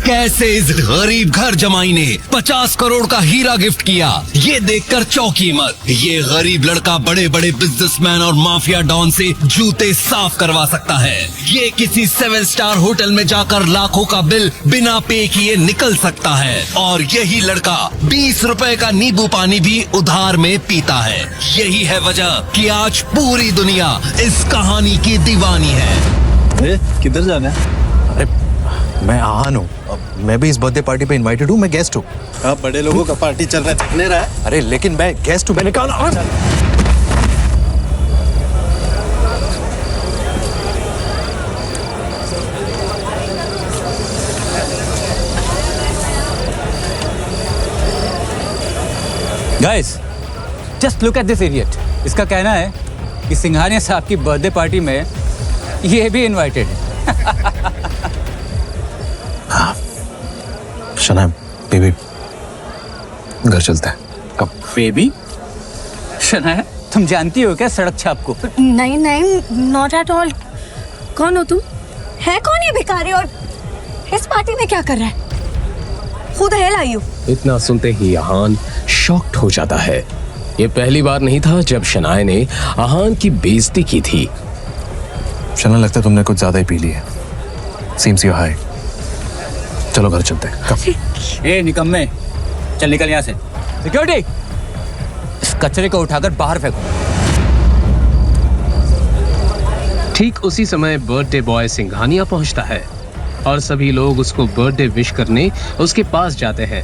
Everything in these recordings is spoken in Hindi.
कैसे इस गरीब घर जमाई ने 50 करोड़ का हीरा गिफ्ट किया, ये देखकर चौंकी मत। ये गरीब लड़का बड़े बड़े बिजनेसमैन और माफिया डॉन से जूते साफ करवा सकता है। ये किसी 7 स्टार होटल में जाकर लाखों का बिल बिना पे किए निकल सकता है। और यही लड़का 20 रुपए का नींबू पानी भी उधार में पीता है। यही है वजह कि आज पूरी दुनिया इस कहानी की दीवानी है। किधर जाना है? अरे मैं आहान हूँ, मैं भी इस बर्थडे पार्टी पे इनवाइटेड हूँ, मैं गेस्ट हूँ। हाँ, बड़े लोगों का पार्टी चल रहा है, थकने रहा है। अरे लेकिन मैं गेस्ट हूँ, मैंने कहा ना। Guys, just look at this idiot. इसका कहना है कि सिंघानिया साहब की बर्थडे पार्टी में ये भी इनवाइटेड है। शनाया, बेबी, घर चलते हैं। कब? बेबी? शनाया, तुम जानती हो क्या सड़क छाप को? नहीं नहीं, नॉट एट ऑल। कौन हो तुम? है कौन ये भिखारी और इस पार्टी में क्या कर रहा है? Who the hell are you? इतना सुनते ही आहान शॉक्ड हो जाता है। ये पहली बार नहीं था जब शनाया ने आहान की बेइज्जती की थी। शना, लगता है तुमने कुछ ज्यादा ही पी ली है। Seems you're high. चलो घर चलते हैं। कब? ए निकम्मे, चल निकल यहाँ से। सिक्योरिटी, इस कचरे को उठाकर बाहर फेंको। ठीक उसी समय बर्थडे बॉय सिंघानिया पहुंचता है और सभी लोग उसको बर्थडे विश करने उसके पास जाते हैं।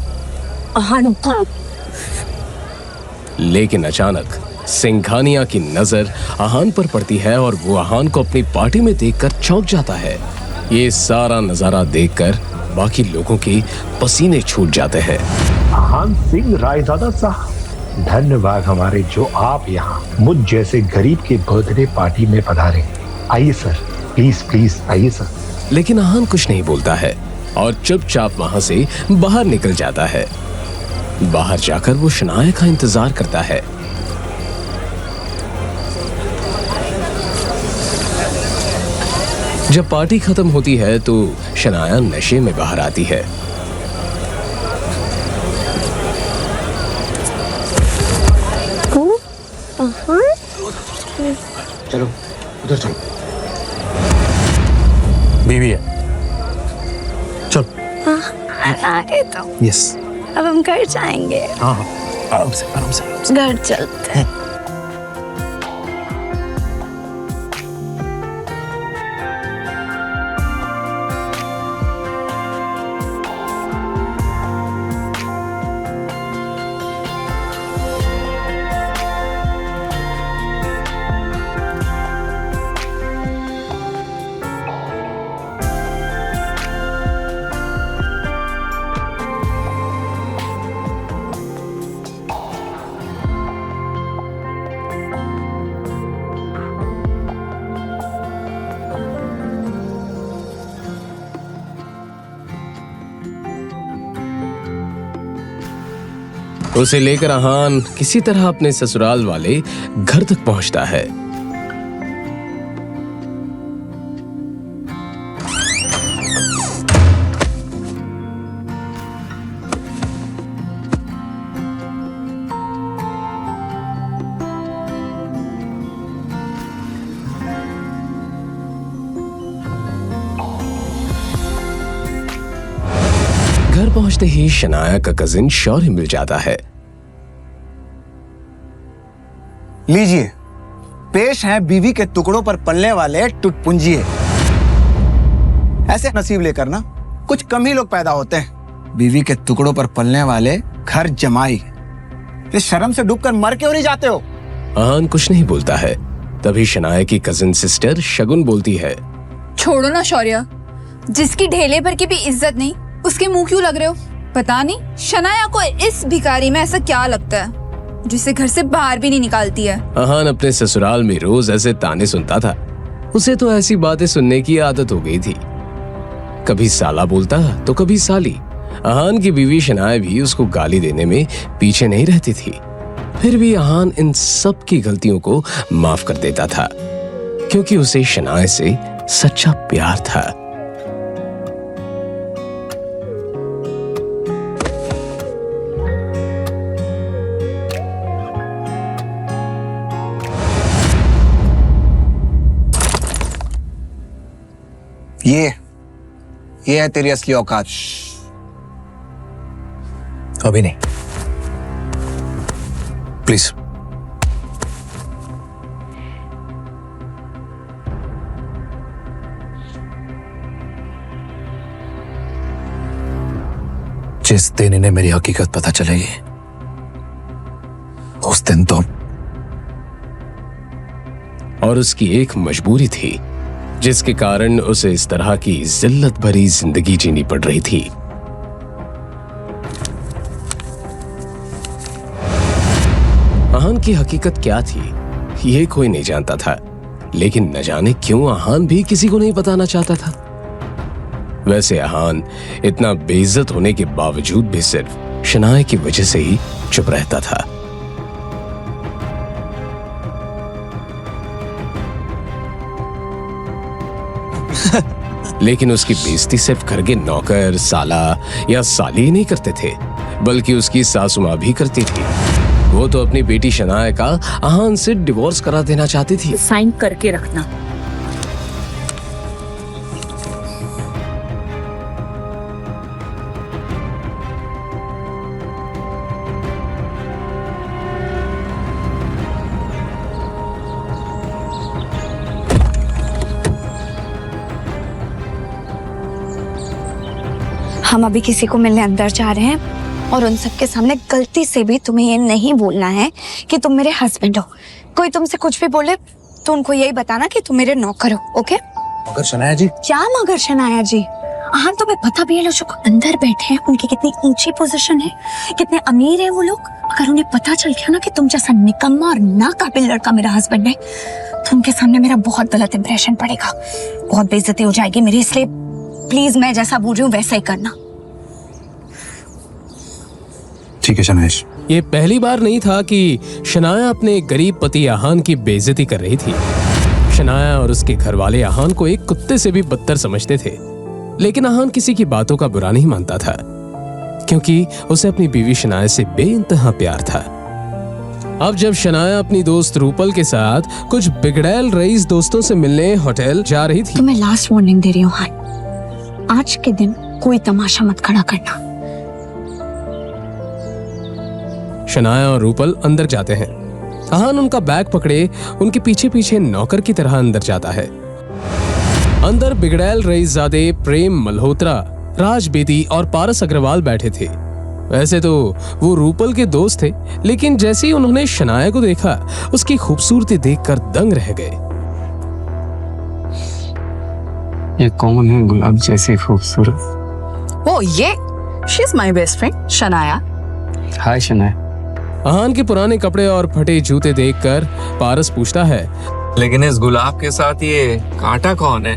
लेकिन अचानक सिंघानिया की नजर आहान पर पड़ती है और वो आहान को अपनी पार्टी में देखकर चौंक जाता है। ये सारा नजारा देखकर बाकी लोगों के पसीने छूट जाते हैं। आहान सिंह रायजादा साहब, धन्यवाद हमारे जो आप यहाँ मुझ जैसे गरीब के बर्थडे पार्टी में पधारे। आइए सर, प्लीज प्लीज आइए सर। लेकिन आहान कुछ नहीं बोलता है और चुपचाप वहां से बाहर निकल जाता है। बाहर जाकर वो शनाया का इंतजार करता है। जब पार्टी खत्म होती है तो शनाया नशे में बाहर आती है। चलो उधर चलो। बीवी है, चल। आगे तो यस, अब हम घर जाएंगे। हाँ हाँ, आराम से आराम से। घर चलते हैं। उसे लेकर आहान किसी तरह अपने ससुराल वाले घर तक पहुंचता है। घर पहुंचते ही शनाया का कजिन शौर्य मिल जाता है। लीजिए, पेश हैं बीवी के टुकड़ों पर पलने वाले टुटपुंजिए। ऐसे नसीब लेकर ना कुछ कम ही लोग पैदा होते हैं। बीवी के टुकड़ों पर पलने वाले घर जमाई। इस शर्म से डूबकर मर क्यों नहीं जाते हो? आहान कुछ नहीं बोलता है। तभी शनाया की कजिन सिस्टर शगुन बोलती है, छोड़ो ना शौर्य, जिसकी ढेले पर की भी इज्जत नहीं उसके मुंह क्यों लग रहे हो? पता नहीं शनाया को इस भिखारी में ऐसा क्या लगता है जिसे घर से बाहर भी नहीं निकालती है। आहान अपने ससुराल में रोज ऐसे ताने सुनता था। उसे तो ऐसी बातें सुनने की आदत हो गई थी। कभी साला बोलता तो कभी साली। आहान की बीवी शनाया भी उसको गाली देने में पीछे नहीं रहती थी। फिर भी आहान इन सब की गलतियों को माफ कर देता था क्योंकि उसे शनाया से सच्चा प्यार था। ये है तेरी असली औकात। अभी नहीं, प्लीज। जिस दिन इन्हें मेरी हकीकत पता चलेगी उस दिन तो। और उसकी एक मजबूरी थी जिसके कारण उसे इस तरह की जिल्लत भरी जिंदगी जीनी पड़ रही थी। आहान की हकीकत क्या थी ये कोई नहीं जानता था, लेकिन न जाने क्यों आहान भी किसी को नहीं बताना चाहता था। वैसे आहान इतना बेइज्जत होने के बावजूद भी सिर्फ शनाया की वजह से ही चुप रहता था। लेकिन उसकी बेइज्जती सिर्फ घर के नौकर, साला या साली ही नहीं करते थे, बल्कि उसकी सासू माँ भी करती थी। वो तो अपनी बेटी शनाया का आहान से डिवोर्स करा देना चाहती थी। साइन करके रखना। हम अभी किसी को मिलने अंदर जा रहे हैं और उन सबके सामने गलती से भी तुम्हें ये नहीं बोलना है कि तुम मेरे हस्बैंड हो। कोई तुमसे कुछ भी बोले तो उनको यही बताना कि तुम मेरे नौकर हो, ओके? मगर शनाया जी। क्या मगर शनाया जी? हाँ, तुम्हें पता भी है लोग जो अंदर बैठे हैं उनकी कितनी ऊंची पोजीशन है, कितने अमीर है वो लोग। अगर उन्हें पता चल गया ना कि तुम जैसा निकम्मा और नाकाबिल लड़का मेरा हस्बैंड है तो उनके सामने मेरा बहुत गलत इंप्रेशन पड़ेगा, बहुत बेइज्जती हो जाएगी मेरी। इसलिए प्लीज मैं जैसा बोल रही हूँ वैसा ही करना। ठीक है शनाइश। ये पहली बार नहीं था कि शनाया अपने गरीब पति आहान की बेइज्जती कर रही थी। शनाया और उसके घर वाले आहान को एक कुत्ते से भी बदतर समझते थे, लेकिन आहान किसी की बातों का बुरा नहीं मानता था, क्योंकि उसे अपनी बीवी शनाया से बेइंतहा प्यार था। अब जब शनाया अपनी दोस्त रूपल के साथ कुछ बिगड़ैल रईस दोस्तों से मिलने होटल जा रही थी। तुम्हें लास्ट वार्निंग दे रही हूँ हान, आज के दिन कोई तमाशा मत खड़ा करना। शनाया और रूपल अंदर जाते हैं। आहान उनका बैग पकड़े उनके पीछे पीछे नौकर की तरह अंदर जाता है। अंदर बिगड़ैल रईसजादे प्रेम मल्होत्रा, राज बेदी और पारस अग्रवाल बैठे थे। वैसे तो वो रूपल के दोस्त थे, लेकिन जैसे ही उन्होंने शनाया को देखा उसकी खूबसूरती देखकर दंग रह गए। ये कौन है गुलाब जैसी खूबसूरत? ओ ये she is my best friend Shanaya. Hi Shanaya. Aahan के पुराने कपड़े और फटे जूते देखकर पारस पूछता है, लेकिन इस गुलाब के साथ ये कांटा कौन है?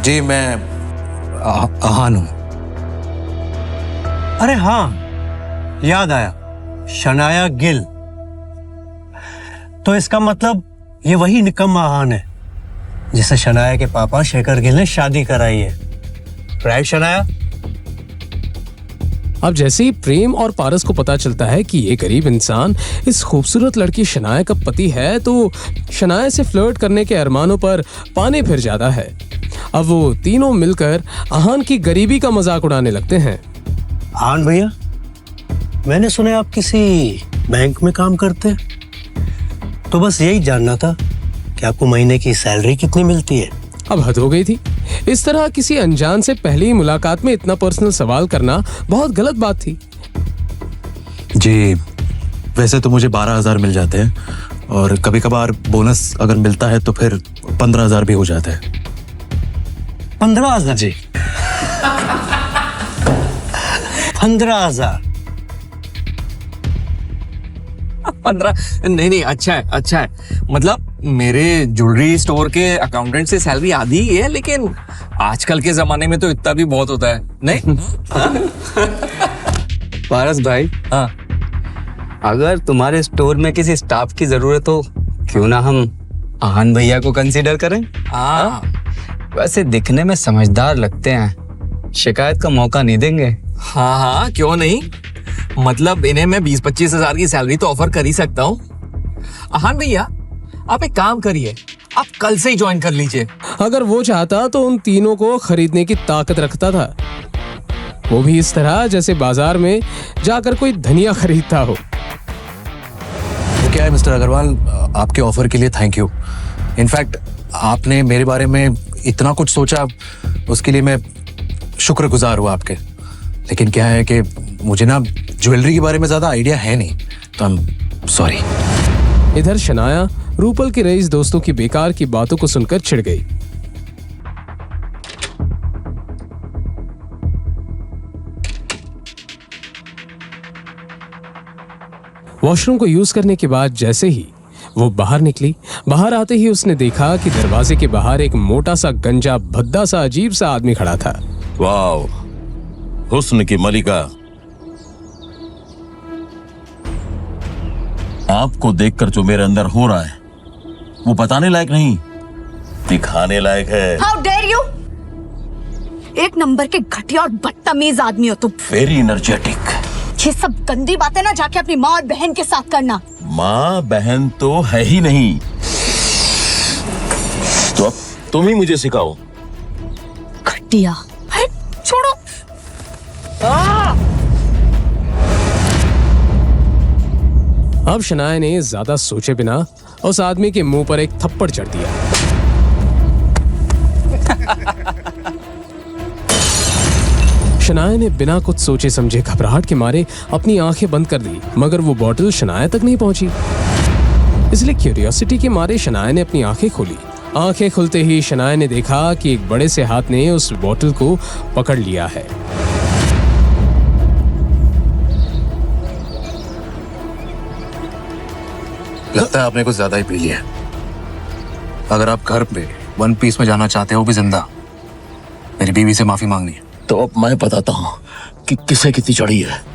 जी मैं आहान हूं। अरे हाँ, याद आया, शनाया गिल। तो इसका मतलब ये वही निकम्मा आहान है जिसे शनाया के पापा शेखर गिल ने शादी कराई है, राइट शनाया? अब जैसे ही प्रेम और पारस को पता चलता है कि ये गरीब इंसान इस खूबसूरत लड़की शनाया का पति है, तो शनाया से फ्लर्ट करने के अरमानों पर पानी फिर जाता है। अब वो तीनों मिलकर आहान की गरीबी का मजाक उड़ाने लगते हैं। आहान भैया, मैंने सुना आप किसी बैंक में काम करते हैं, तो बस यही जानना था कि आपको महीने की सैलरी कितनी मिलती है? अब हद हो गई थी। इस तरह किसी अनजान से पहली मुलाकात में इतना पर्सनल सवाल करना बहुत गलत बात थी। जी वैसे तो मुझे 12,000 मिल जाते हैं, और कभी कभार बोनस अगर मिलता है तो फिर 15,000 भी हो जाता है। 15,000? जी 15,000? 15? नहीं, अच्छा है। मतलब मेरे ज्वेलरी स्टोर के अकाउंटेंट से सैलरी आधी ही है, लेकिन आजकल के जमाने में तो इतना भी बहुत होता है, नहीं? पारस भाई, हाँ, अगर तुम्हारे स्टोर में किसी स्टाफ की जरूरत हो, क्यों ना हम आहान भैया को कंसीडर करें? हाँ। वैसे दिखने में समझदार लगते हैं, शिकायत का मौका नहीं देंगे। हाँ, क्यों नहीं। मतलब इन्हें मैं 20-25 हजार की सैलरी तो ऑफर कर ही सकता हूँ। आहान भैया, आप एक काम करिए, आप कल से ही ज्वाइन कर लीजिए। अगर वो चाहता तो उन तीनों को खरीदने की ताकत रखता था, वो भी इस तरह जैसे बाजार में जाकर कोई धनिया खरीदता हो। वो क्या है मिस्टर अग्रवाल, आपके ऑफर के लिए थैंक यू। इनफैक्ट आपने मेरे बारे में इतना कुछ सोचा, उसके लिए मैं शुक्रगुजार हुआ आपके। लेकिन क्या है कि मुझे ना ज्वेलरी के बारे में ज्यादा आइडिया है नहीं, तो आई एम सॉरी। इधर शनाया रूपल के रईस दोस्तों की बेकार की बातों को सुनकर चिढ़ गई। वॉशरूम को यूज करने के बाद जैसे ही वो बाहर निकली, बाहर आते ही उसने देखा कि दरवाजे के बाहर एक मोटा सा गंजा भद्दा सा अजीब सा आदमी खड़ा था। वाओ, हुस्न की मलिका, आपको देखकर जो मेरे अंदर हो रहा है वो बताने लायक नहीं, दिखाने लायक है। How dare you! एक नंबर के घटिया और बदतमीज आदमी हो तुम। Very energetic. ये सब गंदी बातें ना जाके अपनी माँ और बहन के साथ करना। माँ बहन तो है ही नहीं, तो अब तुम ही मुझे सिखाओ। घटिया। छोड़ो। अब शनाया ने ज्यादा सोचे बिना उस आदमी के मुंह पर एक थप्पड़ जड़ दिया। शनाया ने बिना कुछ सोचे समझे घबराहट के मारे अपनी आंखें बंद कर दी, मगर वो बॉटल शनाया तक नहीं पहुंची। इसलिए क्यूरियोसिटी के मारे शनाया ने अपनी आंखें खोली। आंखें खुलते ही शनाया ने देखा कि एक बड़े से हाथ ने उस बॉटल को पकड़ लिया है। लगता है आपने कुछ ज्यादा ही पी लिया है। अगर आप घर पे वन पीस में जाना चाहते हो भी जिंदा, मेरी बीवी से माफी मांगनी है। तो अब मैं बताता हूं कि किसे कितनी चढ़ी है।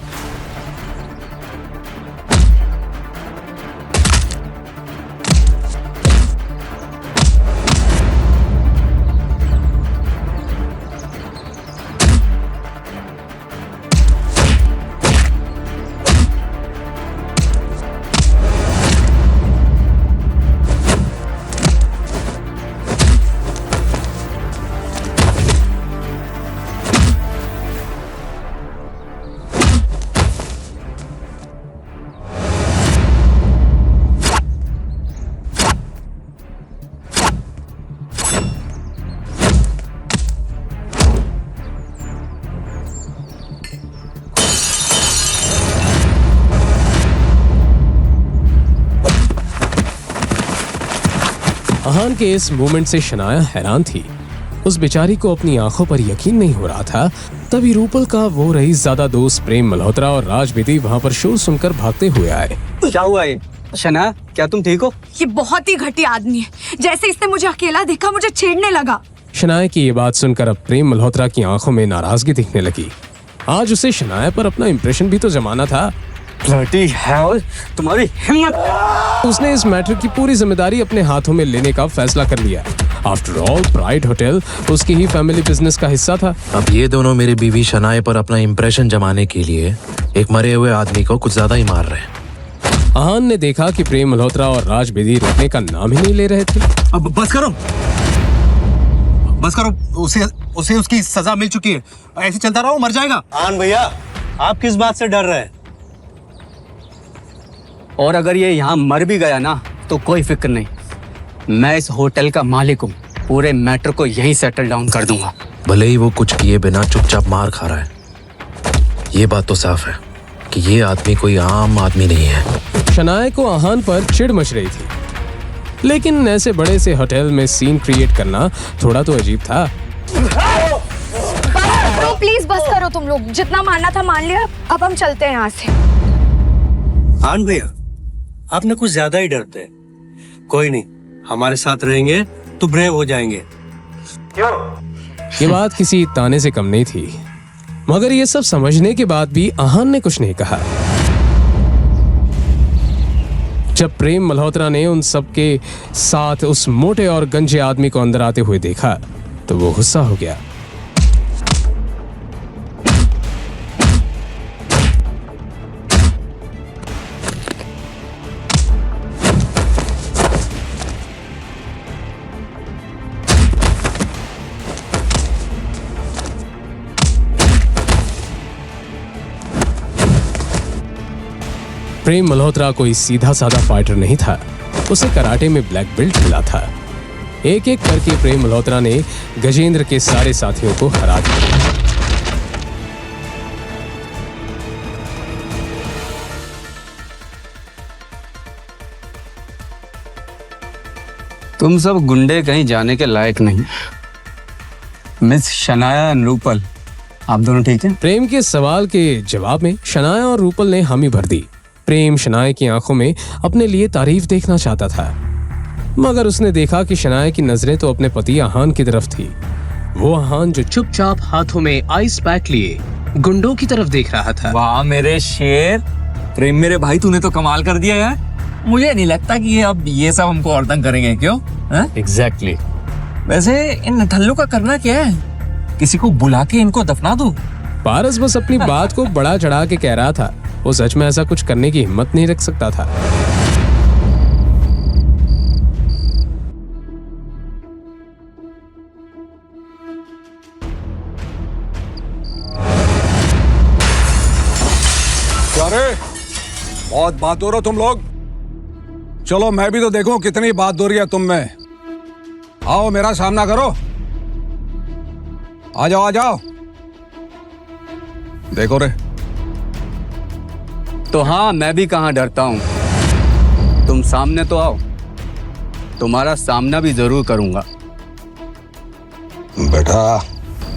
अहान के इस मूवमेंट से शनाया हैरान थी। उस बेचारी को अपनी आंखों पर यकीन नहीं हो रहा था। तभी रूपल का वो रईस ज़्यादा दोस्त प्रेम मल्होत्रा और राज बेदी वहां पर शोर सुनकर भागते हुए आए। क्या हुआ ये? शना, क्या तुम ठीक हो? ये बहुत ही घटिया आदमी है। जैसे इसने मुझे अकेला देखा, मुझे छेड़ने लगा। शनाया की ये बात सुनकर अब प्रेम मल्होत्रा की आंखों में नाराजगी दिखने लगी। आज उसे शनाया पर अपना इंप्रेशन भी तो जमाना था। ब्लडी हेल, तुम्हारी हिम्मत! उसने इस मैटर की पूरी जिम्मेदारी अपने हाथों में लेने का फैसला कर लिया। आफ्टर ऑल प्राइड होटल उसकी ही फैमिली बिजनेस का हिस्सा था। अब ये दोनों मेरी बीवी शनाया पर अपना इंप्रेशन जमाने के लिए एक मरे हुए आदमी को कुछ ज्यादा ही मार रहे हैं। आहान ने देखा कि प्रेम मल्होत्रा और राज बेदी रुकने का नाम ही नहीं ले रहे थे। अब बस करो, बस करो। उसे उसकी सजा मिल चुकी है। ऐसे चलता रहो, मर जाएगा। आन भैया, आप किस बात से डर रहे हैं? और अगर ये यहाँ मर भी गया ना तो कोई फिक्र नहीं, मैं इस होटल का मालिक हूँ। पूरे मैटर को यहीं सेटल डाउन कर दूंगा। भले ही वो कुछ किए बिना चुपचाप मार खा रहा है, ये बात तो साफ है कि ये आदमी कोई आम आदमी नहीं है। शनाया को आहान पर चिढ़ मच रही थी, लेकिन ऐसे बड़े से होटल में सीन क्रिएट करना थोड़ा तो अजीब था। तो प्लीज बस करो तुम लोग, जितना मानना था मान लिया, अब हम चलते हैं यहाँ से। आन भैया, आप ना कुछ ज्यादा ही डरते हैं। कोई नहीं, हमारे साथ रहेंगे तो ब्रेव हो जाएंगे। ये बात किसी ताने से कम नहीं थी, मगर ये सब समझने के बाद भी आहान ने कुछ नहीं कहा। जब प्रेम मल्होत्रा ने उन सब के साथ उस मोटे और गंजे आदमी को अंदर आते हुए देखा तो वो गुस्सा हो गया। प्रेम मल्होत्रा कोई सीधा साधा फाइटर नहीं था, उसे कराटे में ब्लैक बेल्ट मिला था। एक एक करके प्रेम मल्होत्रा ने गजेंद्र के सारे साथियों को हरा दिया। तुम सब गुंडे कहीं जाने के लायक नहीं। मिस शनाया एंड रूपल, आप दोनों ठीक हैं? प्रेम के सवाल के जवाब में शनाया और रूपल ने हामी भर दी। प्रेम शनाया की आंखों में अपने लिए तारीफ देखना चाहता था, मगर उसने देखा कि शनाया की नजरें तो अपने पति आहान की तरफ थी। वो आहान जो चुपचाप हाथों में आइस पैक लिए गुंडों की तरफ देख रहा था। वाह मेरे शेर, प्रेम मेरे भाई, तूने तो कमाल कर दिया यार। मुझे नहीं लगता कि ये सब हमको और तंग करेंगे, क्यों? एग्जैक्टली। वैसे इन नठल्लों का करना क्या है? किसी को बुला के इनको दफना दो। पारस बस अपनी बात को बड़ा चढ़ा के कह रहा था। वो सच में ऐसा कुछ करने की हिम्मत नहीं रख सकता था। क्या रे, बहुत बहादुर हो तुम लोग। चलो मैं भी तो देखूं कितनी बहादुरी है तुम में। आओ मेरा सामना करो। आ जाओ आ जाओ। देखो रे। तो हाँ, मैं भी कहाँ डरता हूँ। तुम सामने तो आओ, तुम्हारा सामना भी जरूर करूंगा। बेटा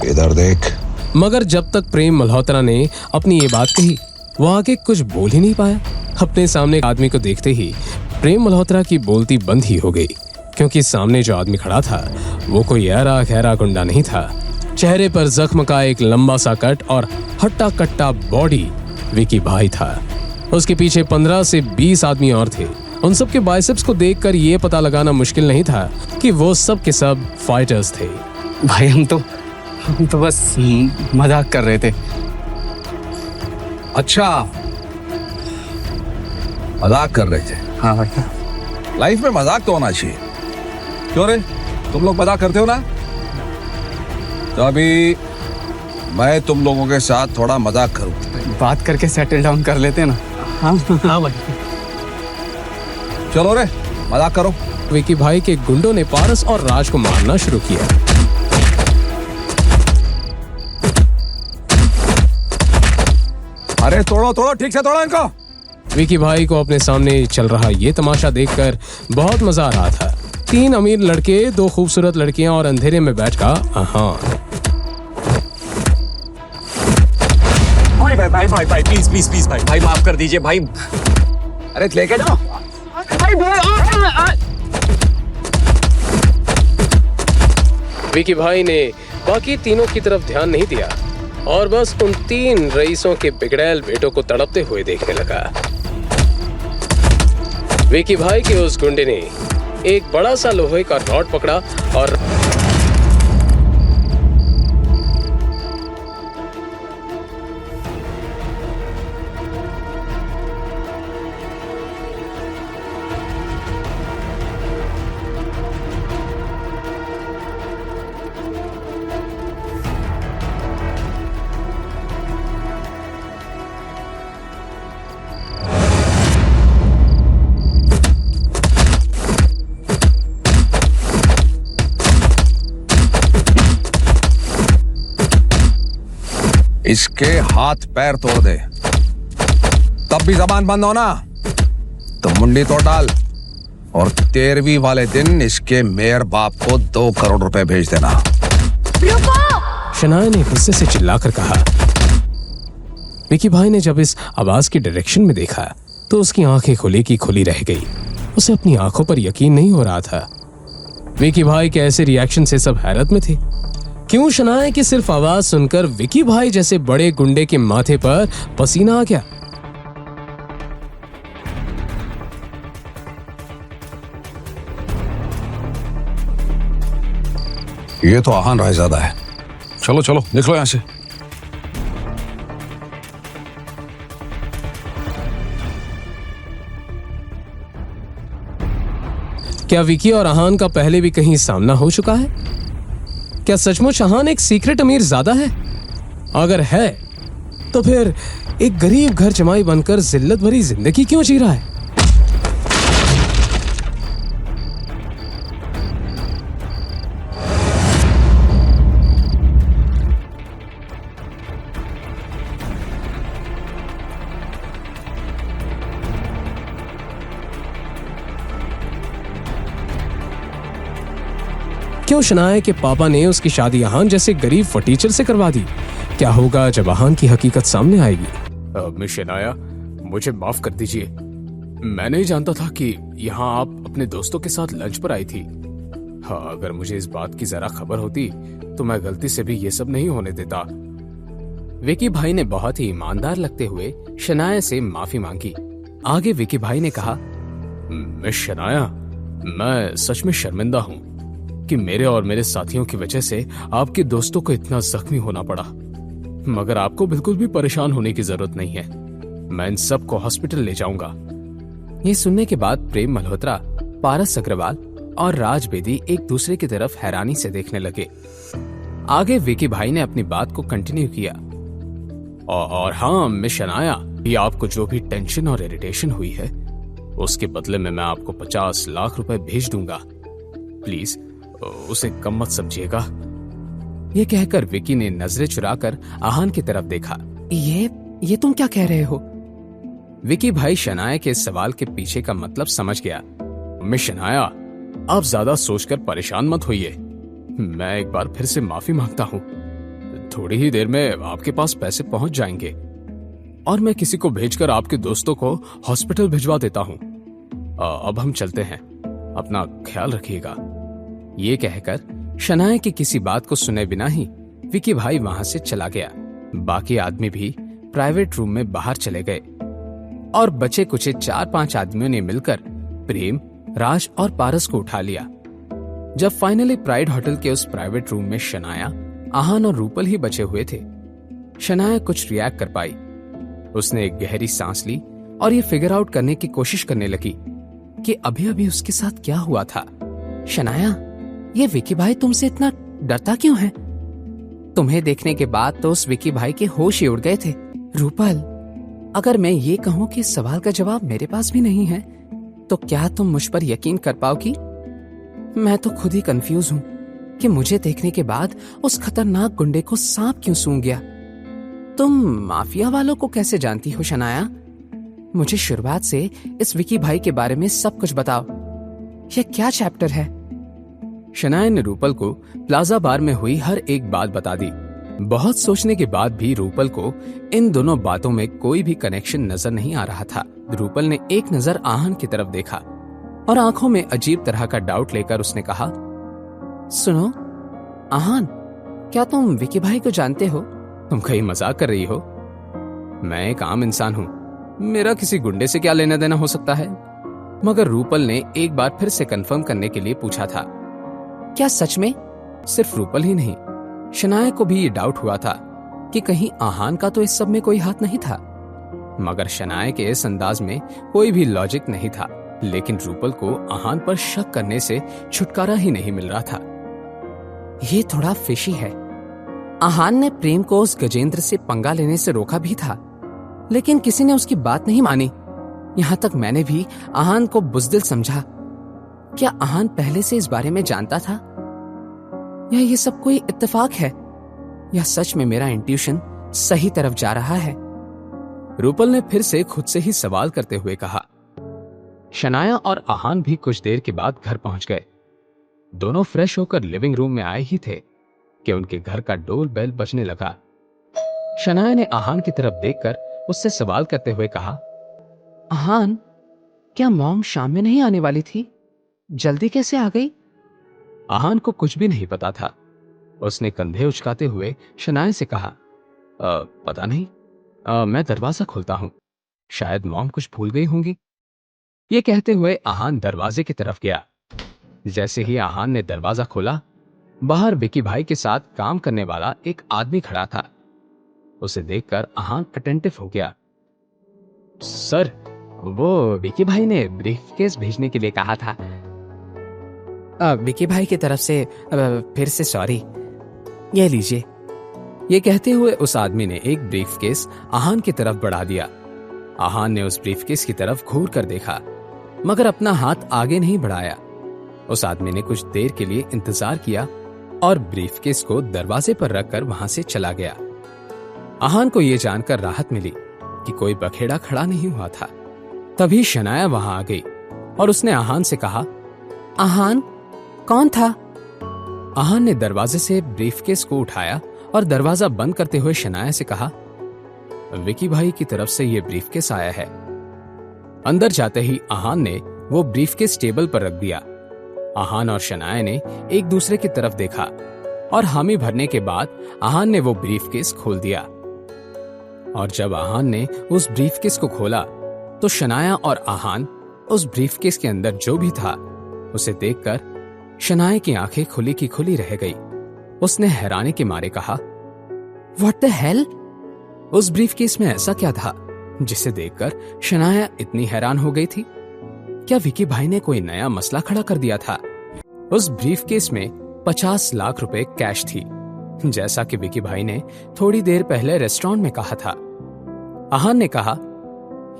इधर देख। मगर जब तक प्रेम मल्होत्रा ने अपनी ये बात कही, वो आगे कुछ बोल ही नहीं पाया। अपने सामने आदमी को देखते ही प्रेम मल्होत्रा की बोलती बंद ही हो गई, क्योंकि सामने जो आदमी खड़ा था वो कोई ऐरा खैरा गुंडा नहीं था। चेहरे पर जख्म का एक लंबा सा कट और हट्टा कट्टा बॉडी विकी भाई था। उसके पीछे 15 से 20 आदमी और थे। उन सब के बाइसेप्स को देखकर ये पता लगाना मुश्किल नहीं था कि वो सब के सब फाइटर्स थे। भाई हम तो बस मजाक कर रहे थे। अच्छा, मजाक कर रहे थे? हाँ भाई। लाइफ में मजाक तो होना चाहिए। क्यों रे, तुम लोग मजाक करते हो ना? तो अभी मैं तुम लोगों के साथ थोड़ा मजाक करूं। बात करके सेटल डाउन कर लेते हैं ना। हाँ हाँ भाई। चलो रे, मजाक करो। विकी भाई के गुंडों ने पारस और राज को मारना शुरू किया। अरे तोड़ो तोड़ो, ठीक से तोड़ो इनको। विकी भाई को अपने सामने चल रहा ये तमाशा देखकर बहुत मजा आ रहा था। 3 अमीर लड़के, 2 खूबसूरत लड़कियां और अंधेरे में बैठकर आहान। भाई प्लीज भाई माफ कर दीजिए भाई। अरे लेके जाओ। विकी भाई ने बाकी तीनों की तरफ ध्यान नहीं दिया और बस उन 3 रईसों के बिगड़ैल बेटों को तड़पते हुए देखने लगा। विकी भाई के उस गुंडे ने एक बड़ा सा लोहे का रॉड पकड़ा और इसके हाथ पैर तोड़ दे, तब भी जबान बंद हो ना तो मुंडी तोड़ डाल। और 13वीं वाले दिन इसके मेयर बाप को 2 करोड़ रुपए भेज देना। शनाया ने गुस्से से चिल्लाकर कहा। विकी भाई ने जब इस आवाज की डायरेक्शन में देखा तो उसकी आंखें खुली की खुली रह गई। उसे अपनी आंखों पर यकीन नहीं हो रहा था। विकी भाई के ऐसे रिएक्शन से सब हैरत में थे। क्यों शनाया की सिर्फ आवाज सुनकर विकी भाई जैसे बड़े गुंडे के माथे पर पसीना आ गया। ये तो आहान रायजादा है। चलो चलो निकलो यहां से। क्या विकी और आहान का पहले भी कहीं सामना हो चुका है? क्या सचमुच आहान एक सीक्रेट अमीर ज़्यादा है? अगर है तो फिर एक गरीब घर जमाई बनकर जिल्लत भरी जिंदगी क्यों जी रहा है? क्यों शनाया के पापा ने उसकी शादी आहान जैसे गरीब फटीचर से करवा दी? क्या होगा जब आहान की हकीकत सामने आएगी? मिस शनाया, मुझे माफ कर दीजिए। मैं नहीं जानता था कि यहाँ आप अपने दोस्तों के साथ लंच पर आई थी। हाँ, अगर मुझे इस बात की जरा खबर होती तो मैं गलती से भी ये सब नहीं होने देता। विकी भाई ने बहुत ही ईमानदार लगते हुए शनाया से माफी मांगी। आगे विकी भाई ने कहा, मिस शनाया, मैं सच में शर्मिंदा हूँ कि मेरे और मेरे साथियों की वजह से आपके दोस्तों को इतना जख्मी होना पड़ा। मगर आपको बिल्कुल भी परेशान होने की जरूरत नहीं है। मैं इन सबको हॉस्पिटल ले जाऊंगा। ये सुनने के बाद प्रेम मल्होत्रा, पारस अग्रवाल और राज बेदी एक दूसरे की तरफ हैरानी से देखने लगे। आगे विकी भाई ने अपनी बात को कंटिन्यू किया। और हाँ मिस शनाया, ये आपको जो भी टेंशन और इरिटेशन हुई है उसके बदले में मैं आपको 50 लाख रुपए भेज दूंगा। प्लीज उसे कम मत समझिएगा। ये कहकर विकी ने नजरें चुराकर आहान की तरफ देखा। ये तुम क्या कह रहे हो? विकी भाई शनाया के इस सवाल के पीछे का मतलब समझ गया। मिस शनाया, आप ज्यादा सोचकर परेशान मत होइए। मैं एक बार फिर से माफी मांगता हूँ। थोड़ी ही देर में आपके पास पैसे पहुंच जाएंगे और मैं किसी को भेजकर आपके दोस्तों को हॉस्पिटल भिजवा देता हूँ। अब हम चलते हैं, अपना ख्याल रखिएगा। ये कहकर शनाया की किसी बात को सुने बिना ही विकी भाई वहां से चला गया। बाकी आदमी भी प्राइवेट रूम में बाहर चले गए और बचे कुछ 4-5 आदमियों ने मिलकर प्रेम, राज और पारस को उठा लिया। जब फाइनली प्राइड होटल के उस प्राइवेट रूम में शनाया, आहान और रूपल ही बचे हुए थे। शनाया कुछ रिएक्ट कर पाई। उसने एक गहरी सांस ली और ये फिगर आउट करने की कोशिश करने लगी कि अभी अभी उसके साथ क्या हुआ था। शनाया, ये विकी भाई तुमसे इतना डरता क्यों है? तुम्हें देखने के बाद तो उस विकी भाई के होश ही उड़ गए थे। रूपल, अगर मैं ये कहूं कि इस सवाल का जवाब मेरे पास भी नहीं है तो क्या तुम मुझ पर यकीन कर पाओगी? मैं तो खुद ही कंफ्यूज हूं कि मुझे देखने के बाद उस खतरनाक गुंडे को सांप क्यों सूंघ गया। तुम माफिया वालों को कैसे जानती हो शनाया? मुझे शुरुआत से इस विकी भाई के बारे में सब कुछ बताओ। यह क्या चैप्टर है? शनाया ने रूपल को प्लाजा बार में हुई हर एक बात बता दी। बहुत सोचने के बाद भी रूपल को इन दोनों बातों में कोई भी कनेक्शन नजर नहीं आ रहा था। रूपल ने एक नजर आहान की तरफ देखा और आंखों में अजीब तरह का डाउट लेकर उसने कहा, सुनो आहान, क्या तुम विकी भाई को जानते हो? तुम कहीं मजाक कर रही हो? मैं एक आम इंसान हूँ, मेरा किसी गुंडे से क्या लेना देना हो सकता है? मगर रूपल ने एक बार फिर से कंफर्म करने के लिए पूछा था। क्या सच में? सिर्फ रूपल ही नहीं, शनाया को भी ये डाउट हुआ था कि कहीं आहान का तो इस सब में कोई हाथ नहीं था। मगर शनाया के इस अंदाज में कोई भी लॉजिक नहीं था। लेकिन रूपल को आहान पर शक करने से छुटकारा ही नहीं मिल रहा था। ये थोड़ा फिशी है। आहान ने प्रेम को उस गजेंद्र से पंगा लेने से रोका भी था, लेकिन किसी ने उसकी बात नहीं मानी। यहां तक मैंने भी आहान को बुज़दिल समझा। क्या आहान पहले से इस बारे में जानता था, या ये सब कोई इत्तेफाक है, या सच में मेरा इंट्यूशन सही तरफ जा रहा है? रूपल ने फिर से खुद से ही सवाल करते हुए कहा। शनाया और आहान भी कुछ देर के बाद घर पहुंच गए। दोनों फ्रेश होकर लिविंग रूम में आए ही थे कि उनके घर का डोर बेल बजने लगा। शनाया ने आहान की तरफ देखकर उससे सवाल करते हुए कहा, आहान, क्या मॉम शाम में नहीं आने वाली थी? जल्दी कैसे आ गई? आहान को कुछ भी नहीं पता था। उसने कंधे उचकाते हुए शनाया से कहा, पता नहीं, मैं दरवाजा खोलता हूं, शायद मॉम कुछ भूल गई होंगी। ये कहते हुए आहान दरवाजे की तरफ गया। जैसे ही आहान ने दरवाजा खोला, बाहर विकी भाई के साथ काम करने वाला एक आदमी खड़ा था। उसे देखकर आहान अटेंटिव हो गया। सर, वो विकी भाई ने ब्रीफकेस भेजने के लिए कहा था। विकी भाई की तरफ से फिर से सॉरी। ये लीजिए। ये कहते हुए उस आदमी ने एक ब्रीफकेस आहान की तरफ बढ़ा दिया। आहान ने उस ब्रीफकेस की तरफ घूर कर देखा, मगर अपना हाथ आगे नहीं बढ़ाया। उस आदमी ने कुछ देर के लिए इंतजार किया और ब्रीफकेस को दरवाजे पर रखकर वहां से चला गया। आहान को यह जानकर राहत मिली कि कोई बखेड़ा खड़ा नहीं हुआ था। तभी शनाया वहां आ गई और उसने आहान से कहा, आहान, कौन था? आहान ने दरवाजे से ब्रीफकेस को उठाया और दरवाजा बंद करते हुए शनाया से कहा, विकी भाई की तरफ से यह ब्रीफकेस आया है। अंदर जाते ही आहान ने वो ब्रीफकेस टेबल पर रख दिया। आहान और शनाया ने एक दूसरे की तरफ देखा और हामी भरने के बाद आहान ने वो ब्रीफकेस खोल दिया। और जब आहान ने उस ब्रीफकेस को खोला तो शनाया और आहान उस ब्रीफकेस के अंदर जो भी था उसे देखकर शनाया की आंखें खुली की खुली रह गई। उसने हैरानी के मारे कहा, व्हाट द हेल? उस ब्रीफकेस में ऐसा क्या था जिसे देखकर शनाया इतनी हैरान हो गई थी? क्या विकी भाई ने कोई नया मसला खड़ा कर दिया था? उस ब्रीफकेस में 50 लाख रुपए कैश थी, जैसा कि विकी भाई ने थोड़ी देर पहले रेस्टोरेंट में कहा था। आहान ने कहा,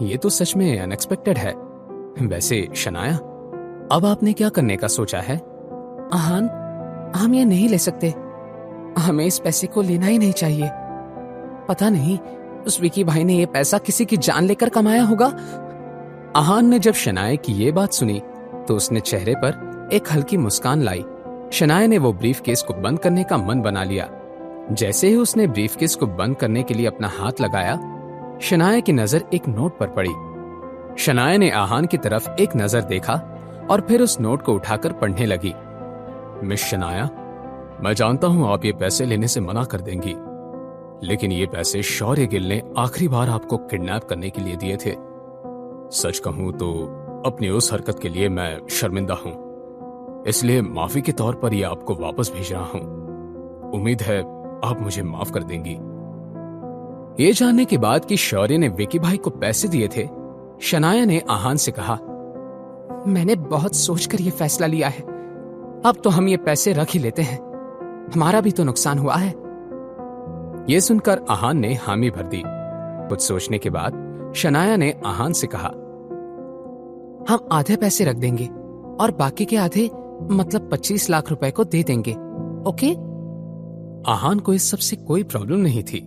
यह तो सच में अनएक्सपेक्टेड है। वैसे शनाया, अब आपने क्या करने का सोचा है? आहान, हम ये नहीं ले सकते। हमें इस पैसे को लेना ही नहीं चाहिए। पता नहीं उस विकी भाई ने ये पैसा किसी की जान लेकर कमाया होगा। आहान ने जब शनाया की ये बात सुनी तो उसने चेहरे पर एक हल्की मुस्कान लाई। शनाया ने वो ब्रीफकेस को बंद करने का मन बना लिया। जैसे ही उसने ब्रीफकेस को बंद करने के लिए अपना हाथ लगाया, शनाया की नजर एक नोट पर पड़ी। शनाया ने आहान की तरफ एक नजर देखा और फिर उस नोट को उठाकर पढ़ने लगी। मिस शनाया, मैं जानता हूं आप ये पैसे लेने से मना कर देंगी, लेकिन ये पैसे शौर्य गिल ने आखिरी बार आपको किडनैप करने के लिए दिए थे। सच कहूं तो अपनी उस हरकत के लिए मैं शर्मिंदा हूं, इसलिए माफी के तौर पर ये आपको वापस भेज रहा हूं। उम्मीद है आप मुझे माफ कर देंगी। ये जानने के बाद कि शौर्य ने विकी भाई को पैसे दिए थे, शनाया ने आहान से कहा, मैंने बहुत सोचकर ये फैसला लिया है। अब तो हम ये पैसे रख ही लेते हैं, हमारा भी तो नुकसान हुआ है। ये सुनकर आहान ने हामी भर दी। कुछ सोचने के बाद शनाया ने आहान से कहा, हम आधे पैसे रख देंगे और बाकी के आधे मतलब 25 लाख रुपए को दे देंगे, ओके? आहान को इस सब से कोई प्रॉब्लम नहीं थी।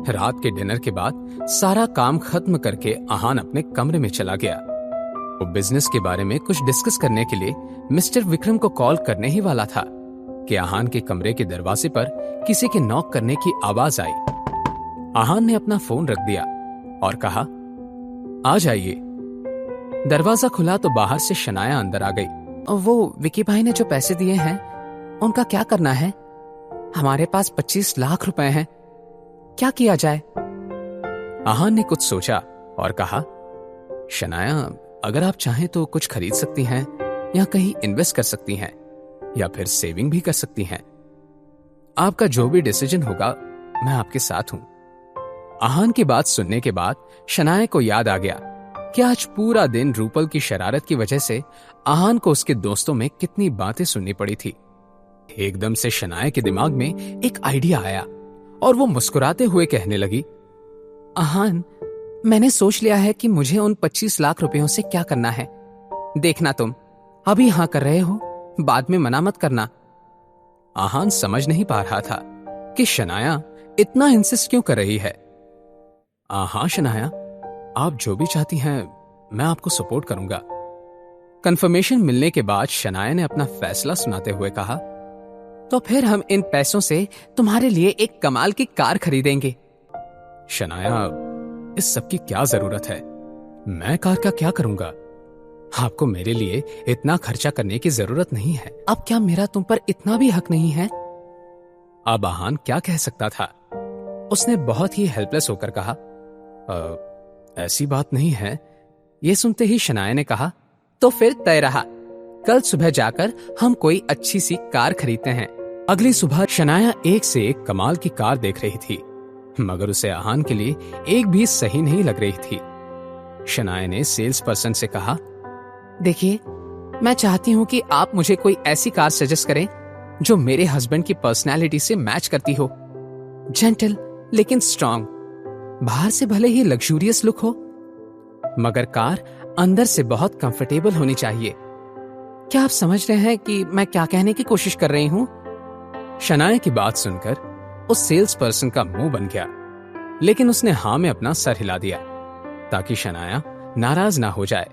रात के डिनर के बाद सारा काम खत्म करके आहान अपने कमरे में चला गया। वो बिजनेस के बारे में कुछ डिस्कस करने के लिए मिस्टर विक्रम को कॉल करने ही वाला था कि आहान के कमरे के दरवाजे पर किसी के नॉक करने की आवाज आई। आहान ने अपना फोन रख दिया और कहा, आ जाइए। दरवाजा खुला तो बाहर से शनाया अंदर आ गई। वो विकी भाई ने जो पैसे दिए हैं उनका क्या करना है? हमारे पास 25 लाख रुपए हैं, क्या किया जाए? आहान ने कुछ सोचा और कहा, शनाया, अगर आप चाहें तो कुछ खरीद सकती हैं या कहीं इन्वेस्ट कर सकती हैं या फिर सेविंग भी कर सकती हैं। आपका जो भी डिसीजन होगा मैं आपके साथ हूं। आहान की बात सुनने के बाद शनाया को याद आ गया कि आज पूरा दिन रूपल की शरारत की वजह से आहान को उसके दोस्तों में कितनी बातें सुननी पड़ी थी। एकदम से शनाया के दिमाग में एक आइडिया आया और वो मुस्कुराते हुए कहने लगी, आहान, मैंने सोच लिया है कि मुझे उन 25 लाख रुपयों से क्या करना है। देखना तुम अभी हाँ कर रहे हो, बाद में मना मत करना। आहान समझ नहीं पा रहा था कि शनाया इतना इंसिस्ट क्यों कर रही है। हाँ शनाया, आप जो भी चाहती हैं मैं आपको सपोर्ट करूंगा। कंफर्मेशन मिलने के बाद शनाया ने अपना फैसला सुनाते हुए कहा, तो फिर हम इन पैसों से तुम्हारे लिए एक कमाल की कार खरीदेंगे। शनाया, इस सब की क्या जरूरत है? मैं कार का क्या करूंगा? आपको मेरे लिए इतना खर्चा करने की जरूरत नहीं है। अब क्या मेरा तुम पर इतना भी हक नहीं है? अब आहान क्या कह सकता था? उसने बहुत ही हेल्पलेस होकर कहा, ऐसी बात नहीं है। यह सुनते ही शनाया ने कहा, तो फिर तय रहा, कल सुबह जाकर हम कोई अच्छी सी कार खरीदते हैं। अगली सुबह शनाया एक से एक कमाल की कार देख रही थी, मगर उसे आहान के लिए एक भी सही नहीं लग रही थी। शनाया ने सेल्स पर्सन से कहा, देखिए, मैं चाहती हूँ कि आप मुझे कोई ऐसी कार सजेस्ट करें जो मेरे हस्बैंड की पर्सनैलिटी से मैच करती हो। जेंटल लेकिन स्ट्रांग। बाहर से भले ही लग्जूरियस लुक हो, मगर कार अंदर से बहुत कंफर्टेबल होनी चाहिए। क्या आप समझ रहे हैं कि मैं क्या कहने की कोशिश कर रही हूं? शनाया की बात सुनकर उस सेल्स पर्सन का मुंह बन गया, लेकिन उसने हां में अपना सर हिला दिया ताकि शनाया नाराज ना हो जाए।